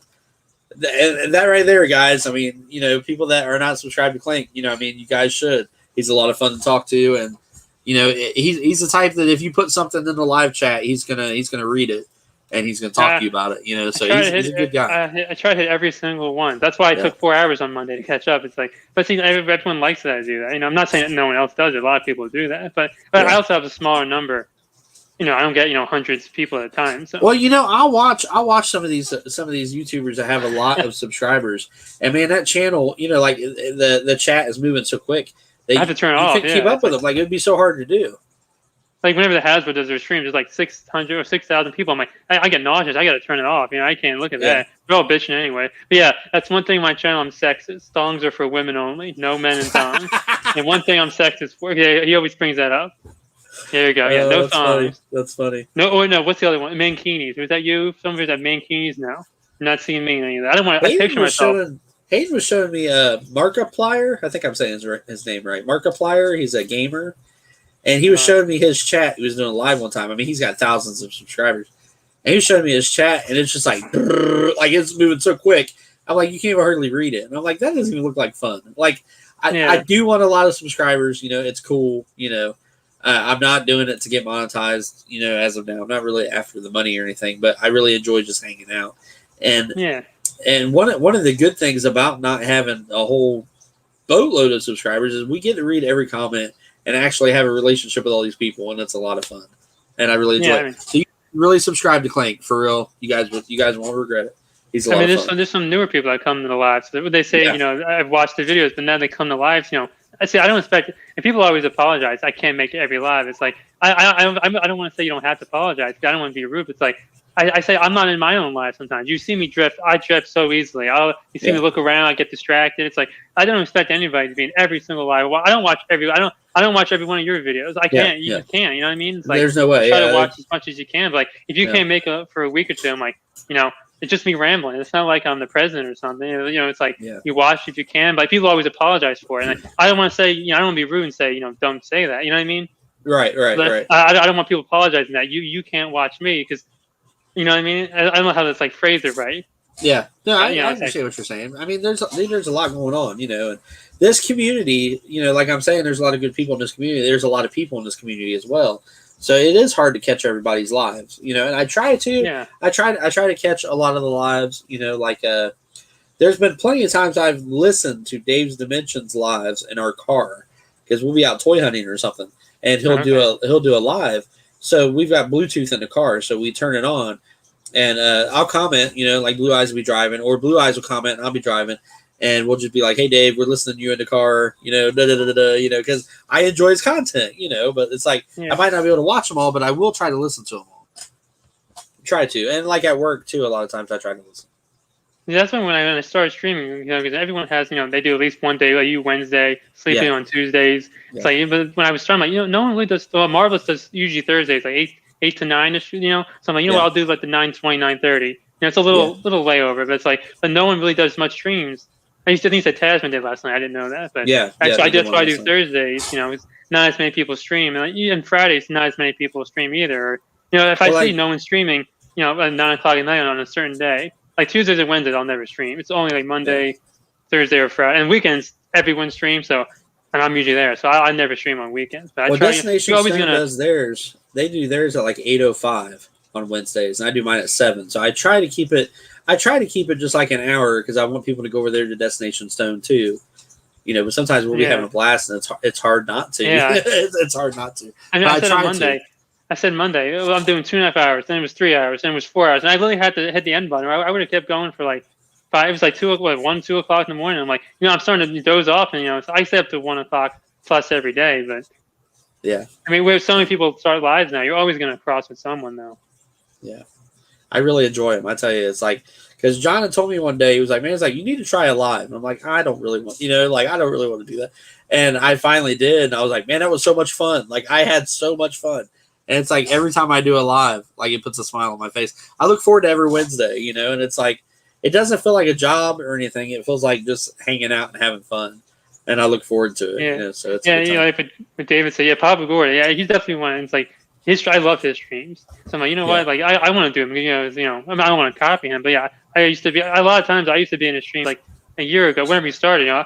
and that right there, guys. I mean, people that are not subscribed to Clink, you guys should. He's a lot of fun to talk to, and he's the type that if you put something in the live chat, he's gonna read it and he's gonna talk to you about it. So he's a good guy. I try to hit every single one. That's why I took 4 hours on Monday to catch up. It's like, but see, everyone likes that I do that. I'm not saying that no one else does it. A lot of people do that, but I also have a smaller number. I don't get hundreds of people at a time. So. Well, I'll watch some of these YouTubers that have a lot of subscribers, and man, that channel, like the chat is moving so quick. I have to turn it off. You couldn't keep up with them. Like it would be so hard to do. Like whenever the Hasbro does their streams, there's like 600 or 6,000 people. I'm like, I get nauseous. I got to turn it off. I can't look at that. They're all bitching anyway. But yeah, that's one thing. My channel, I'm sexist. Thongs are for women only. No men in thongs. And one thing I'm sexist for. Yeah, he always brings that up. There you go. Yeah, no thongs. That's funny. No, no. What's the other one? Mankinis. Was that you? Some of you have mankinis now. I'm not seeing me in any of that. I don't want to picture myself. Hayden was showing me Markiplier. I think I'm saying his name right. Markiplier. He's a gamer. And he was showing me his chat. He was doing a live one time. I mean, he's got thousands of subscribers. And he was showing me his chat, and it's just like it's moving so quick. I'm like, you can't even hardly read it. And I'm like, that doesn't even look like fun. Like, I do want a lot of subscribers. It's cool. I'm not doing it to get monetized, as of now. I'm not really after the money or anything, but I really enjoy just hanging out. And and one of the good things about not having a whole boatload of subscribers is we get to read every comment and actually have a relationship with all these people, and it's a lot of fun. And I really enjoy it. So you really subscribe to Clank for real. You guys won't regret it. He's a lot of fun. There's some newer people that come to the lives. So they say, I've watched the videos, but now they come to lives, I see. I don't expect. And people always apologize. I can't make every live. It's like I don't want to say you don't have to apologize. I don't want to be rude. It's like I say I'm not in my own life sometimes. You see me drift. I drift so easily. You see me look around. I get distracted. It's like I don't expect anybody to be in every single live. I don't watch every. I don't watch every one of your videos. I can't. You just can't. You know what I mean? It's like there's no way. Try to watch as much as you can. But like if you can't make it for a week or two, I'm like, it's just me rambling. It's not like I'm the president or something. It's like you watch if you can, but people always apologize for it. And I don't want to say, I don't want to be rude and say, don't say that. You know what I mean? Right. I don't want people apologizing that you can't watch me because, you know what I mean? I don't know how to like phrase it right. Yeah, no, I understand what you're saying. I mean, there's a lot going on, and this community, like I'm saying, there's a lot of good people in this community. There's a lot of people in this community as well. So it is hard to catch everybody's lives, and I try to. Yeah. I try to catch a lot of the lives, there's been plenty of times I've listened to Dave's Dimensions lives in our car because we'll be out toy hunting or something, and he'll do a live. So we've got Bluetooth in the car, so we turn it on, and I'll comment, like Blue Eyes will be driving, or Blue Eyes will comment, and I'll be driving. And we'll just be like, hey, Dave, we're listening to you in the car, because I enjoy his content, but it's like, I might not be able to watch them all, but I will try to listen to them all. Try to. And like at work, too, a lot of times I try to listen. Yeah, that's when I started streaming, because everyone has, they do at least one day, like you Wednesday, sleeping on Tuesdays. Yeah. It's like, but when I was starting, like, no one really does, Marvelous does usually Thursdays, like 8 to 9-ish, So I'm like, what, I'll do like the 9:20, 9:30. It's a little layover, but it's like, but no one really does much streams. I used to think that Tasman did last night. I didn't know that, but actually, that's why I do Thursdays. It's not as many people stream, and even Fridays, not as many people stream either. Or, if I see no one streaming, at 9 o'clock at night on a certain day, like Tuesdays and Wednesdays, I'll never stream. It's only like Monday, Thursday, or Friday, and weekends everyone streams. So, and I'm usually there, so I never stream on weekends. But Destination Stone does theirs. They do theirs at like 8:05 on Wednesdays, and I do mine at 7. So I try to keep it. Just like an hour because I want people to go over there to Destination Stone too, But sometimes we'll be having a blast, and it's hard not to. Yeah, it's hard not to. I said Monday. Well, I'm doing 2.5 hours. Then it was 3 hours. Then it was 4 hours. And I really had to hit the end button. I would have kept going for like 5. It was like 2 o'clock in the morning. I'm like, I'm starting to doze off, and I stay up to 1 o'clock plus every day. But yeah, I mean, we have so many people start lives now. You're always going to cross with someone, though. Yeah. I really enjoy them. I tell you, it's like, because John had told me one day, he was like, man, it's like, you need to try a live. And I'm like, I don't really want, I don't really want to do that. And I finally did. And I was like, man, that was so much fun. Like, I had so much fun. And it's like, every time I do a live, like, it puts a smile on my face. I look forward to every Wednesday, and it's like, it doesn't feel like a job or anything. It feels like just hanging out and having fun. And I look forward to it. Yeah. So it's if David said, Papa Gordon, he's definitely one. It's like, I love his streams. So I'm like, what? Like, I want to do him. I don't want to copy him, but I used to be a lot of times. I used to be in a stream like a year ago, whenever he started. I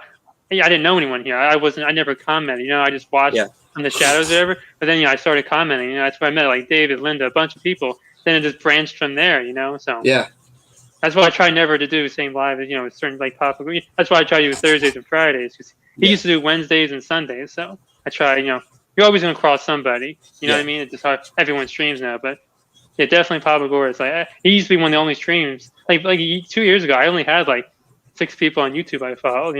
didn't know anyone here. I never commented. I just watched from the shadows or whatever. But then I started commenting. That's where I met like David, Linda, a bunch of people. Then it just branched from there. So that's why I try never to do the same live as with certain like Papa. That's why I try to do Thursdays and Fridays because he used to do Wednesdays and Sundays. So I try You're always going to cross somebody. You know what I mean? It's just hard. Everyone streams now, but definitely Pablo Gore. It's like he used to be one of the only streams. Like 2 years ago, I only had like 6 people on YouTube I followed.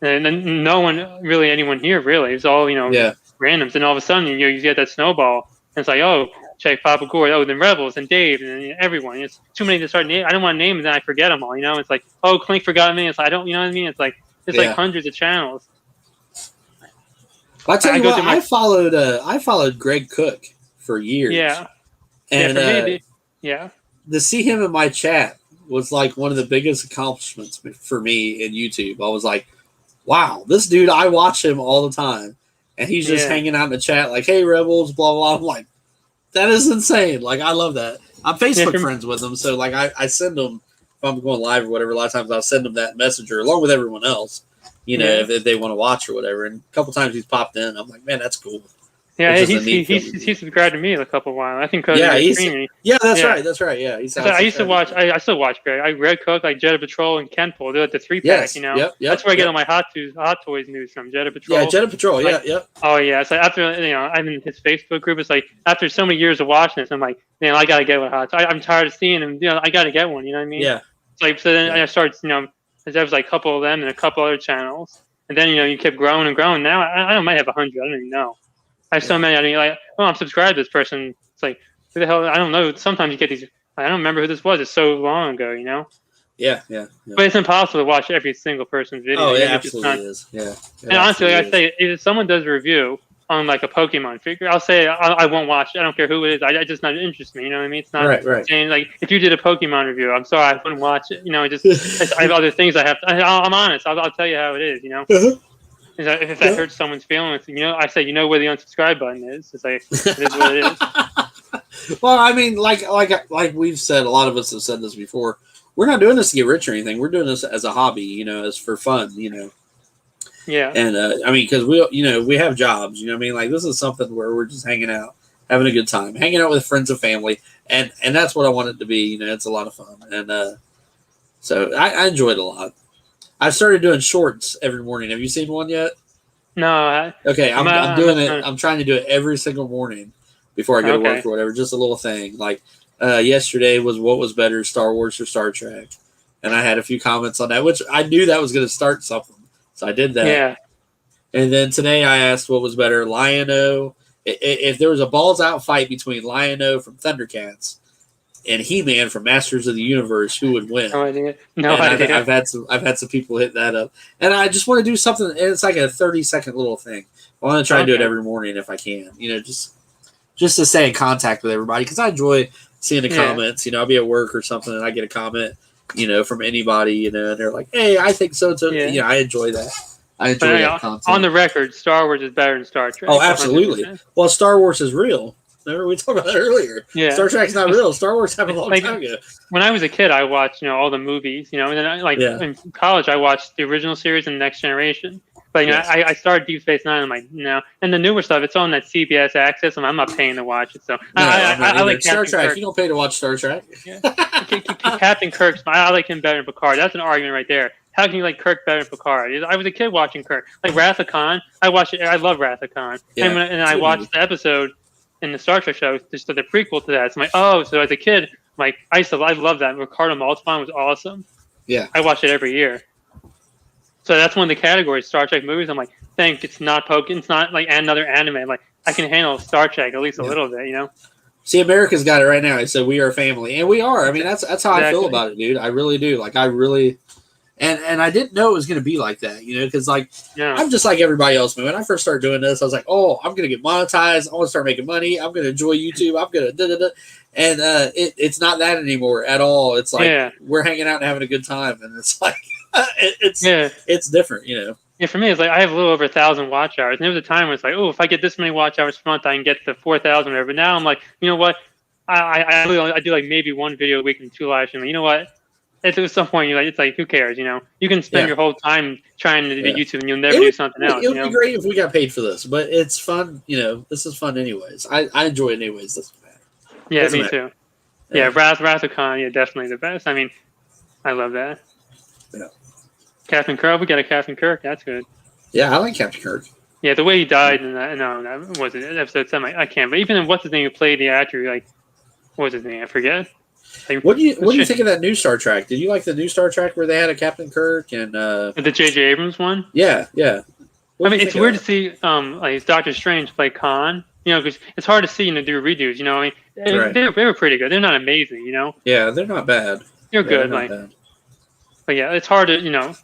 And then no one really, anyone here really. It was all randoms. And all of a sudden, you get that snowball. And it's like, oh, check Pablo Gore. Oh, then Rebels and Dave and everyone. It's too many to start naming. I don't want to name them, then I forget them all. It's like, oh, Clink forgot me. It's like, I don't. You know what I mean? It's like like hundreds of channels. Well, I tell you what, I followed Greg Cook for years. Yeah. And to see him in my chat was like one of the biggest accomplishments for me in YouTube. I was like, wow, this dude, I watch him all the time. And he's just hanging out in the chat like, hey, Rebels, blah, blah. I'm like, that is insane. Like, I love that. I'm Facebook friends with him. So, like, I send them, if I'm going live or whatever, a lot of times I'll send them that messenger along with everyone else. If they want to watch or whatever. And a couple times he's popped in. I'm like, man, that's cool. Yeah, he subscribed to me in a couple of whiles. I think that's right. That's right. Yeah, I used to watch. I still watch Greg. I Red Cook, like Jetta Patrol and Kenpole. They're like the 3-pack. Yes. Yep. That's where I get all my Hot Toys news from. Jetta Patrol. Yeah, Jetta Patrol. Like, Oh yeah. So after I'm in his Facebook group. It's like after so many years of watching this, I'm like, man, I gotta get one Hot. I'm tired of seeing him. I gotta get one. You know what I mean? Yeah. It's like so then I started. There was like a couple of them and a couple other channels. And then you kept growing and growing. Now I might have 100. I don't even know. I have so many. I mean, like, oh, I'm subscribed to this person. It's like, who the hell? I don't know. Sometimes you get these. I don't remember who this was. It's so long ago. Yeah. But it's impossible to watch every single person's video. Oh, it absolutely is. Yeah. And honestly, like I say, if someone does a review on like a Pokemon figure, I'll say I won't watch it. I don't care who it is. I just not interest me. You know what I mean? It's not right. saying like if you did a Pokemon review, I'm sorry, I wouldn't watch it. I have other things I have. I'm honest. I'll tell you how it is. If that hurts someone's feelings, I say where the unsubscribe button is. It's like it is what it is. Well, I mean, like we've said, a lot of us have said this before. We're not doing this to get rich or anything. We're doing this as a hobby, as for fun, Yeah. And I mean, because we have jobs, I mean, like this is something where we're just hanging out, having a good time, hanging out with friends and family, and that's what I want it to be. It's a lot of fun, and so I enjoy it a lot. I've started doing shorts every morning. Have you seen one yet? No. Okay, I'm doing it. I'm trying to do it every single morning before I go to work or whatever. Just a little thing. Like yesterday was what was better, Star Wars or Star Trek, and I had a few comments on that, which I knew that was going to start something, so I did that. Yeah. And then today I asked what was better, Lion-O. If there was a balls out fight between Lion-O from Thundercats and He-Man from Masters of the Universe, who would win? No idea. No idea. I've had some people hit that up, and I just want to do something. And it's like a 30-second little thing. I want to try and do it every morning if I can. Just to stay in contact with everybody because I enjoy seeing the comments. I'll be at work or something, and I get a comment, from anybody, and they're like, "Hey, I think so too." Yeah. I enjoy that. I enjoy that content. On the record, Star Wars is better than Star Trek. Oh, absolutely. 100%. Well, Star Wars is real. Remember we talked about that earlier. Yeah. Star Trek's not real. Star Wars happened a long time ago. When I was a kid, I watched all the movies. And then in college, I watched the original series and Next Generation. But I started Deep Space Nine. I'm like, no. And the newer stuff, it's on that CBS Access. I'm not paying to watch it. So I like Star Captain Trek. Kirk. You don't pay to watch Star Trek. Yeah. Captain Kirk. I like him better than Picard. That's an argument right there. How can you like Kirk better than Picard? I was a kid watching Kirk. Like Wrath of Khan. I watched it. I love Wrath of Khan. Yeah. And I watched the episode in the Star Trek show, just the prequel to that. So I'm like, so as a kid, I love that. Ricardo Montalban was awesome. Yeah. I watch it every year. So that's one of the categories, Star Trek movies. I'm like, thank it's not it's not like another anime. I'm like, I can handle Star Trek at least a little bit, See, America's got it right now. It said we are family, and we are. I mean, that's how I feel about it, dude. I really do. Like, I really, and I didn't know it was going to be like that, because I'm just like everybody else, man. When I first started doing this, I was like, oh, I'm going to get monetized. I want to start making money. I'm going to enjoy YouTube. I'm going to and it's not that anymore at all. It's like we're hanging out and having a good time, and it's like it's different, Yeah, for me, it's like I have a little over 1,000 watch hours. And there was a time where it's like, oh, if I get this many watch hours per month, I can get to 4,000 or whatever. But now I'm like, you know what? I do like maybe one video a week and 2 live streams. You know what? At some point, it's like, who cares? You can spend your whole time trying to do YouTube and you'll never do something else. It would be great if we got paid for this, but it's fun. This is fun anyways. I enjoy it anyways. Doesn't matter. Yeah, me too. Yeah, Wrath of Khan, definitely the best. I mean, I love that. Yeah. Captain Kirk, we got a Captain Kirk. That's good. Yeah, I like Captain Kirk. Yeah, the way he died in that, that wasn't episode 7. I can't. But even in what's his name who played the actor, what was his name? I forget. What do you think of that new Star Trek? Did you like the new Star Trek where they had a Captain Kirk and the J.J. Abrams one? Yeah. I mean, it's weird to see Doctor Strange play Khan. Because it's hard to see do redos. They were pretty good. They're not amazing. Yeah, they're not bad. They're good. But yeah, it's hard to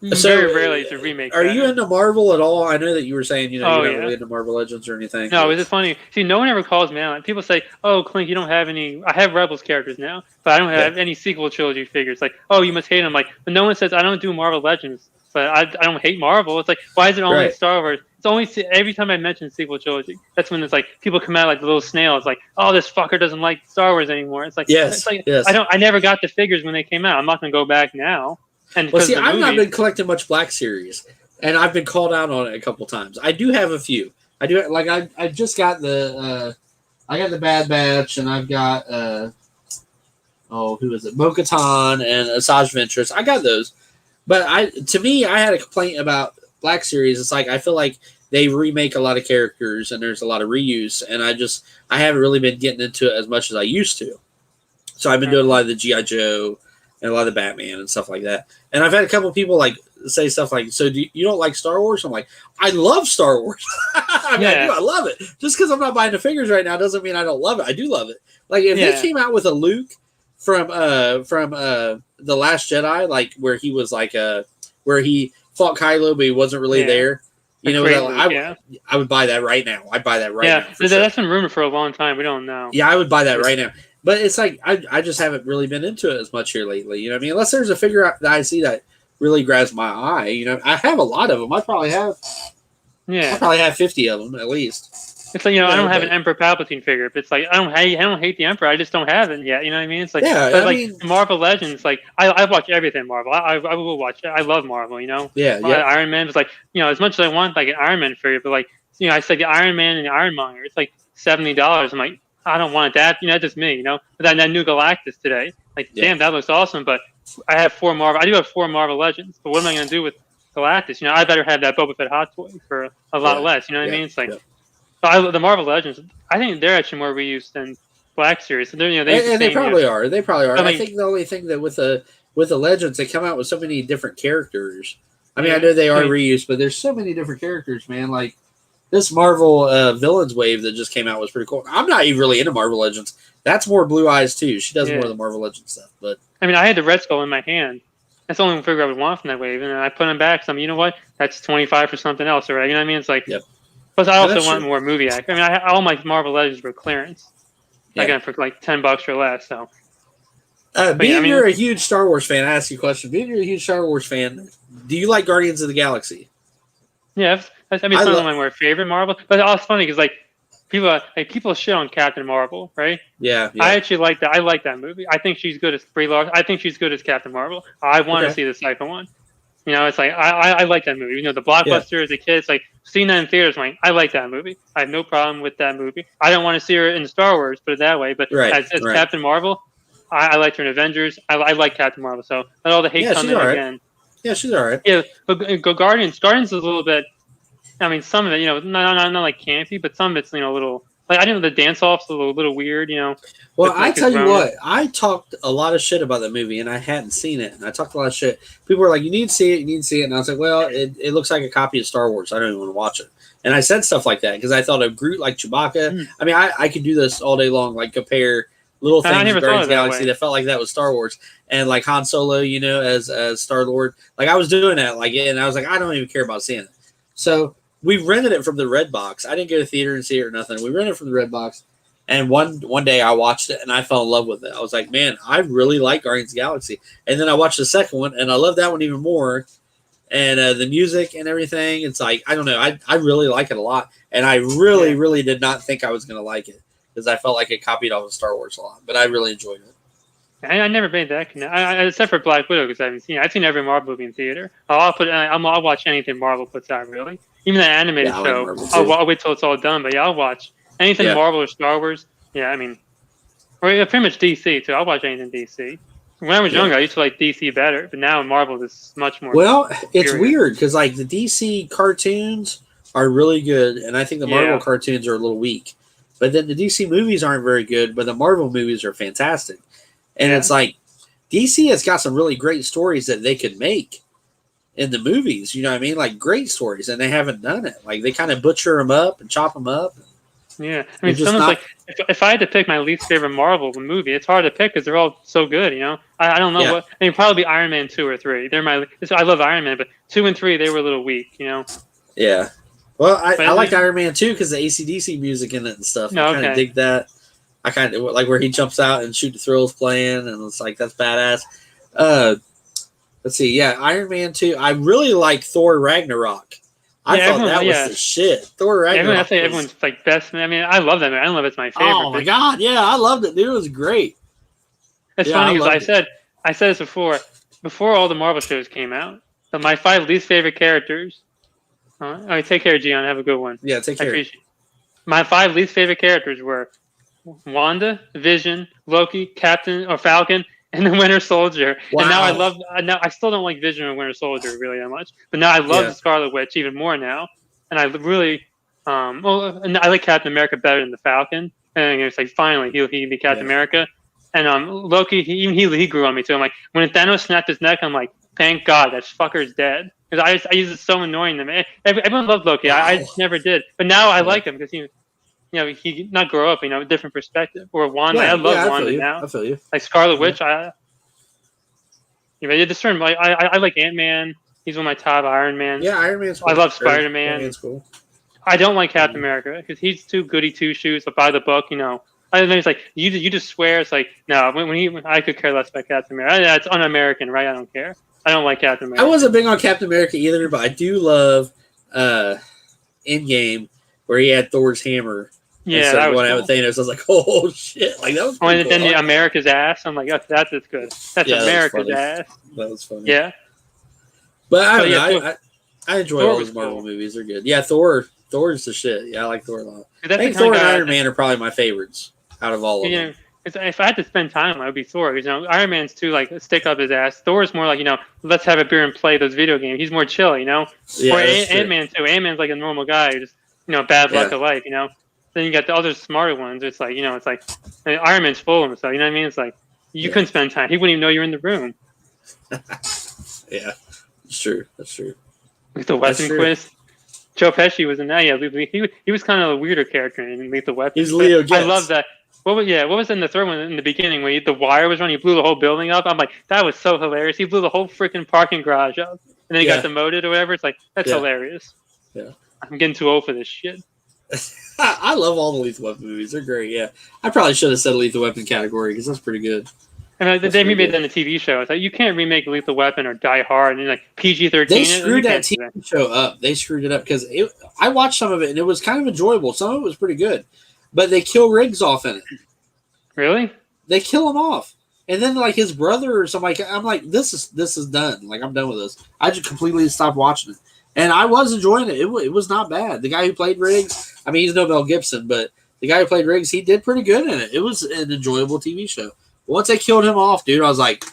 very rarely to remake. Are you into Marvel at all? I know that you were saying you're not really into Marvel Legends or anything. No, is it funny? See, no one ever calls me out. People say, "Oh, Clink, you don't have any." I have Rebels characters now, but I don't have any sequel trilogy figures. Like, oh, you must hate them. Like, but no one says I don't do Marvel Legends, but I don't hate Marvel. It's like, why is it only Star Wars? It's only every time I mention sequel trilogy, that's when it's like people come out like the little snails, like, oh, this fucker doesn't like Star Wars anymore. It's like, yes. I never got the figures when they came out. I'm not gonna go back now. And well, see, I've not been collecting much Black Series, and I've been called out on it a couple times. I do have a few. I do I just got the I got the Bad Batch, and I've got who is it? Bo-Katan and Asajj Ventress. I got those, but to me, I had a complaint about Black Series. It's like I feel like they remake a lot of characters, and there's a lot of reuse, and I haven't really been getting into it as much as I used to. So I've been doing a lot of the G.I. Joe and a lot of the Batman and stuff like that. And I've had a couple of people say stuff like, "So you don't like Star Wars?" I'm like, "I love Star Wars. I mean, I do. I love it. Just because I'm not buying the figures right now doesn't mean I don't love it. I do love it. Like if they came out with a Luke from the Last Jedi, like where he was like where he fought Kylo, but he wasn't really there. You know, I would buy that right now. I'd buy that right now. Yeah, that's been rumored for a long time. We don't know. Yeah, I would buy that right now. But it's like I just haven't really been into it as much here lately. You know what I mean? Unless there's a figure that I see that really grabs my eye. You know, I have a lot of them. I probably have 50 of them at least. It's like, I don't have an Emperor Palpatine figure. But it's like I don't hate the Emperor. I just don't have it yet. You know what I mean? It's like, Marvel Legends. Like I watch everything Marvel. I will watch it. I love Marvel. You know? Yeah. Iron Man was like, as much as I want like an Iron Man figure, but like I said, the Iron Man and the Ironmonger, it's like $70. I'm like, I don't want that. That's just me. But then that new Galactus today, like, damn, that looks awesome. But I have 4 Marvel. I do have 4 Marvel Legends. But what am I going to do with Galactus? I better have that Boba Fett hot toy for a lot less. You know what I mean? It's like. The Marvel Legends, I think they're actually more reused than Black Series. So they're, they probably are. They probably are. I think the only thing that with the Legends, they come out with so many different characters. I mean, I know they are reused, but there's so many different characters, man. Like this Marvel Villains wave that just came out was pretty cool. I'm not even really into Marvel Legends. That's more Blue Eyes too. She does more of the Marvel Legends stuff. But I mean, I had the Red Skull in my hand. That's the only figure I would want from that wave, and then I put them back. So you know what? That's $25 for something else, right? You know what I mean? It's like. Yep. Plus, I also want more movie act. I mean, all my Marvel Legends were clearance. I got them for like $10 or less. So, you're a huge Star Wars fan, I ask you a question. Being you're a huge Star Wars fan, do you like Guardians of the Galaxy? Yeah, it's one of my more favorite Marvel. But it's funny because people shit on Captain Marvel, right? Yeah. I actually like that. I like that movie. I think she's good as Brie Larson. I think she's good as Captain Marvel. I want to see the second one. It's like I like that movie. The blockbuster as a kid, it's like seeing that in theaters. I'm like, I like that movie. I have no problem with that movie. I don't want to see her in Star Wars, put it that way. But as Captain Marvel, I liked her in Avengers. I like Captain Marvel. So let all the hate come in again. Yeah, she's all right. Yeah, but Guardians is a little bit. I mean, some of it, not like campy, but some of it's a little. Like I didn't know the dance off's a little weird, Well, I tell you what, I talked a lot of shit about the movie, and I hadn't seen it, and I talked a lot of shit. People were like, "You need to see it," and I was like, "Well, it looks like a copy of Star Wars. I don't even want to watch it." And I said stuff like that because I thought of Groot like Chewbacca. I mean, I could do this all day long, like compare little things in Guardians of the Galaxy that felt like that was Star Wars, and like Han Solo, as Star-Lord. Like I was doing that, and I was like, I don't even care about seeing it. So we rented it from the Red Box. I didn't go to theater and see it or nothing. We rented it from the Red Box. And one day I watched it and I fell in love with it. I was like, man, I really like Guardians of the Galaxy. And then I watched the second one and I love that one even more. And the music and everything, it's like, I don't know. I really like it a lot. And I really did not think I was going to like it because I felt like it copied off of Star Wars a lot. But I really enjoyed it. I never made that connection, except for Black Widow because I haven't seen it. I've seen every Marvel movie in theater. I'll watch anything Marvel puts out, really. Even the animated show. I'll wait till it's all done. But I'll watch. Anything Marvel or Star Wars, I mean, or pretty much DC too. I'll watch anything DC. When I was younger, I used to like DC better, but now Marvel is much more. Well, it's weird because like the DC cartoons are really good, and I think the Marvel cartoons are a little weak. But then the DC movies aren't very good, but the Marvel movies are fantastic. And it's like DC has got some really great stories that they could make in the movies. You know what I mean? Like great stories, and they haven't done it. Like they kind of butcher them up and chop them up. Yeah, I mean, if I had to pick my least favorite Marvel movie, it's hard to pick because they're all so good. I don't know what. I mean, probably Iron Man 2 or 3. I love Iron Man, but 2 and 3 they were a little weak. Yeah. Well, I liked Iron Man 2 because the AC/DC music in it and stuff. I kind of dig that. I kind of like where he jumps out and Shoot to Thrill is playing, and it's like that's badass. Let's see. Yeah, Iron Man 2. I really like Thor Ragnarok. I thought that was the shit. Thor Ragnarok. I think everyone's like best. I mean, I love that movie. I don't know if it's my favorite. Oh my god, yeah, I loved it, dude. It was great. It's funny because I said this before all the Marvel shows came out. So my 5 least favorite characters. All right, take care, Gian. Have a good one. Yeah, take care. My 5 least favorite characters were Wanda, Vision, Loki, Captain or Falcon, and the Winter Soldier. Wow. And now I still don't like Vision or Winter Soldier really that much, but now I love the Scarlet Witch even more now. And I really, and I like Captain America better than the Falcon. And it's like finally he'll be Captain America. And Loki, he grew on me too. I'm like, when Thanos snapped his neck, I'm like, thank God that fucker's dead. Because I used it so annoying to me. Everyone loved Loki. I just never did. But now I like him because he not grow up, different perspective. Or Wanda, I love Wanda now. I feel you. Like Scarlet Witch, this term, like I like Ant-Man. He's one of my top. Iron Man. Yeah, Iron Man's cool. I love Spider-Man. Iron Man's cool. I don't like Captain America because he's too goody two shoes. But by the book, I don't know. It's like you just swear. It's like no. When I could care less about Captain America. That's un-American, right? I don't care. I don't like Captain America. I wasn't big on Captain America either, but I do love Endgame where he had Thor's hammer. Yeah, that was cool. With Thanos. I was like, oh shit! Like that was. Cool. Then America's ass. I'm like, that's good. That's America's ass. That was funny. Yeah. But I don't know. I enjoy all these Marvel movies. They're good. Yeah, Thor's the shit. Yeah, I like Thor a lot. I think Thor and Iron Man are probably my favorites out of all of them. If I had to spend time, it would be Thor. Because Iron Man's too like stick up his ass. Thor's more like let's have a beer and play those video games. He's more chill. Yeah, or Ant-Man too. Ant-Man's like a normal guy who just bad luck of life. Then you got the other smarter ones. It's like it's like Iron Man's full of himself. You know what I mean? It's like you couldn't spend time. He wouldn't even know you're in the room. Yeah, that's true. That's true. Lethal Weapon quiz. Joe Pesci was in that. Yeah, he was kind of a weirder character in Lethal Weapon. He's Leo Getz. I love that. What was in the third one in the beginning when the wire was running? He blew the whole building up. I'm like, that was so hilarious. He blew the whole freaking parking garage up, and then he got demoted or whatever. It's like that's hilarious. Yeah, I'm getting too old for this shit. I love all the Lethal Weapon movies. They're great. Yeah, I probably should have said Lethal Weapon category because that's pretty good. And they remade that in the TV show. It's like you can't remake Lethal Weapon or Die Hard and like PG-13. They screwed that TV show up. They screwed it up because I watched some of it and it was kind of enjoyable. Some of it was pretty good, but they kill Riggs off in it. Really? They kill him off, and then like his brother or something. I'm like, this is done. Like I'm done with this. I just completely stopped watching it, and I was enjoying it. It was not bad. The guy who played Riggs, I mean, he's no Mel Gibson, but the guy who played Riggs, he did pretty good in it. It was an enjoyable TV show. Once they killed him off, dude, I was like,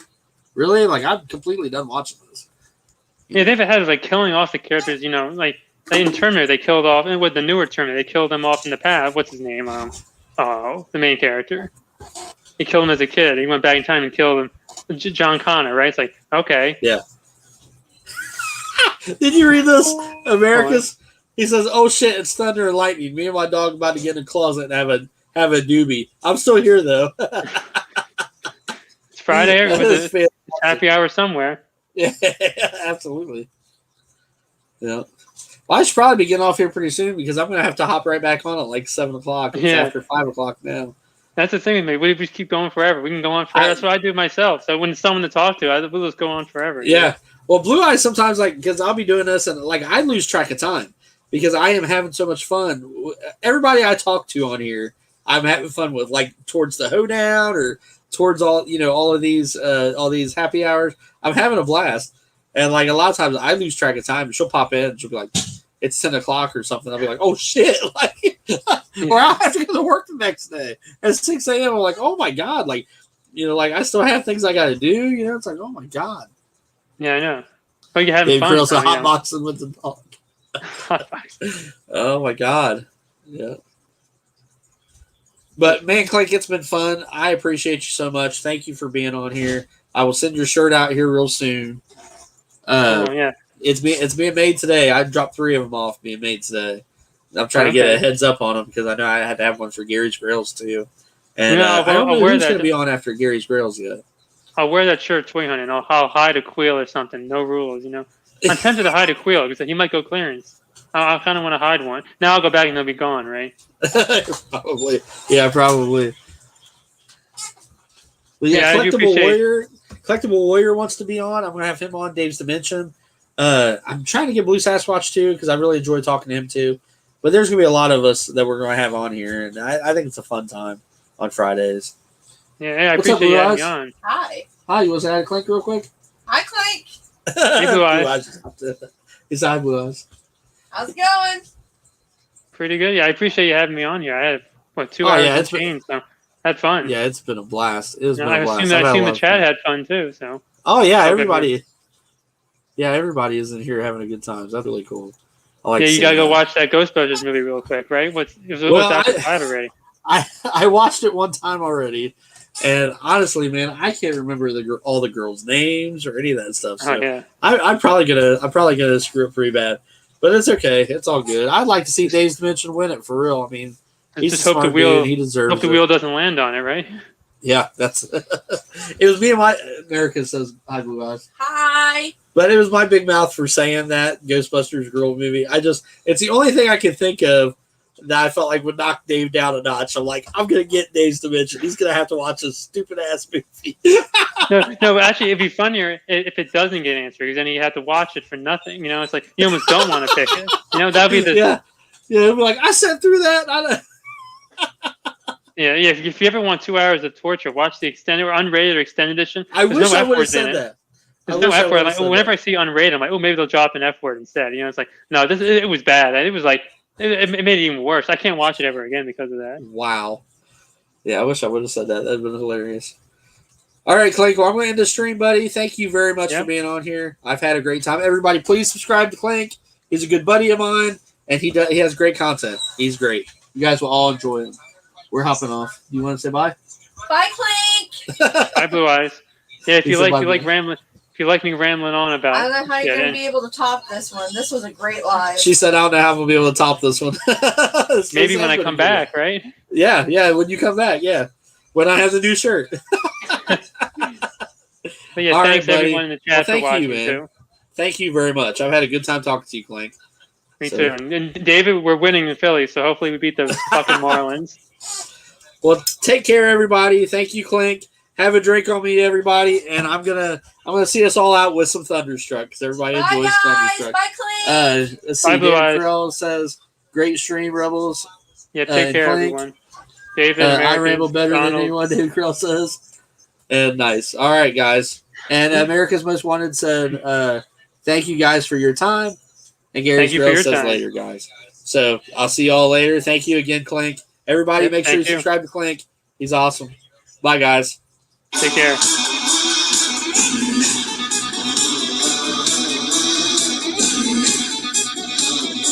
really? Like, I'm completely done watching this. Yeah, they've had like killing off the characters, like in Terminator, they killed off, and with the newer Terminator, they killed him off in the past. What's his name? The main character. He killed him as a kid. He went back in time and killed him. John Connor, right? It's like, okay. Yeah. Did you read this? America's. He says, "Oh shit, it's thunder and lightning. Me and my dog about to get in the closet and have a doobie. I'm still here though." It's Friday. It's happy hour somewhere. Yeah, absolutely. Yeah. Well, I should probably be getting off here pretty soon because I'm going to have to hop right back on at like 7 o'clock. It's after 5 o'clock now. That's the thing with me. We just keep going forever. We can go on forever. That's what I do myself. So when it's someone to talk to, we'll just go on forever. Yeah. Well, Blue Eyes sometimes, like, because I'll be doing this and like I lose track of time because I am having so much fun. Everybody I talk to on here, I'm having fun with, like towards the hoedown or towards all of these happy hours. I'm having a blast. And like a lot of times I lose track of time. She'll pop in and she'll be like, it's 10 o'clock or something. I'll be like, oh shit. Like, or I'll have to go to work the next day at 6 a.m. I'm like, oh my God. Like, like I still have things I got to do. It's like, oh my God. Yeah, I know. But you're having fun. Girls are hotboxing with the dog. Oh my God. Yeah. But man, Clink, it's been fun. I appreciate you so much. Thank you for being on here. I will send your shirt out here real soon. Yeah. It's being made today. I dropped 3 of them off being made today. I'm trying to get a heads up on them because I know I had to have one for Gary's Grills too. And I don't know who's going to be on after Gary's Grills yet. I'll wear that shirt, Toy Hunting. I'll hide a quail or something. No rules, I'm tempted to hide a quail because he might go clearance. I kind of want to hide one. Now I'll go back and they'll be gone, right? Probably. Yeah, probably. But yeah, Collectible Warrior wants to be on. I'm going to have him on. Dave's Dimension. I'm trying to get Blue Sasquatch too because I really enjoy talking to him too. But there's going to be a lot of us that we're going to have on here, and I think it's a fun time on Fridays. Yeah, I appreciate you having me on. Hi. Hi, you want to say hi to Clink real quick? Hi, Clink. Hey, Blue Eyes. He's hi, Blue Eyes. How's it going? Pretty good. Yeah, I appreciate you having me on here. I had 2 hours of change, so that's fun. Yeah, it's been a blast. It's been a blast. I assume the chat had fun too. So. Oh yeah, everybody. Yeah, everybody is in here having a good time. That's really cool. You gotta go watch that Ghostbusters movie real quick, right? What's after that already? I watched it one time already. And honestly, man, I can't remember all the girls' names or any of that stuff. So Oh yeah. I'm probably gonna screw up pretty bad, but it's okay. It's all good. I'd like to see Dave's Dimension win it for real. I mean, he's Just a hope the smart wheel. dude. He deserves Hope the it. wheel doesn't land on it, right? Yeah, that's. It was me and my America says hi, Blue Eyes. Hi. But it was my big mouth for saying that Ghostbusters girl movie. It's the only thing I can think of that I felt like would knock Dave down a notch. I'm like, I'm gonna get Dave's Dimension. He's gonna have to watch this stupid ass movie. No, but actually, it'd be funnier if it doesn't get answered, because then you have to watch it for nothing. You know, it's like you almost don't want to pick it. You know, that'd be the yeah. It'd be like I sat through that. yeah. If you ever want 2 hours of torture, watch the extended or unrated or extended edition. I There's wish no I F would have words in said it. that. There's no F word. Like, whenever I see unrated, I'm like, oh, maybe they'll drop an F word instead. You know, it's like, no, it was bad. It was like, it made it even worse. I can't watch it ever again because of that. Wow. Yeah, I wish I would have said that. That'd been hilarious. All right, Clank, well, I'm going to end the stream, buddy. Thank you very much for being on here. I've had a great time. Everybody, please subscribe to Clank. He's a good buddy of mine, and he has great content. He's great. You guys will all enjoy him. We're hopping off. You want to say bye? Bye, Clank. Bye, Blue Eyes. Yeah, if He you said like bye, rambling. If you like me rambling on about, I don't know how you're shit, going to be able to top this one. This was a great live. She said, I don't know how we'll be able to top this one. maybe when I come back, right? Yeah, when you come back, yeah. When I have the new shirt. But yeah, All thanks right, buddy. everyone in the chat for watching man. too. Thank you very much. I've had a good time talking to you, Clank. Me too. And David, we're winning in Philly, so hopefully we beat the fucking Marlins. Well, take care, everybody. Thank you, Clank. Have a drink on me, everybody, and I'm gonna see us all out with some Thunderstruck because everybody Bye, enjoys guys. Thunderstruck. Bye, Clank. Let's see. Bye, Blue David Eyes. Krill says, "Great stream, Rebels." Yeah, take care, Clank. everyone. David, I Americans, ramble better Donald. than anyone. David Krill says, and nice. All right, guys. And America's Most Wanted said, "Thank you guys for your time." And Gary Thank you for Krill your says, time. "Later, guys." So I'll see y'all later. Thank you again, Clank. Everybody, Yep, make sure you thank you. subscribe to Clank. He's awesome. Bye, guys. Take care.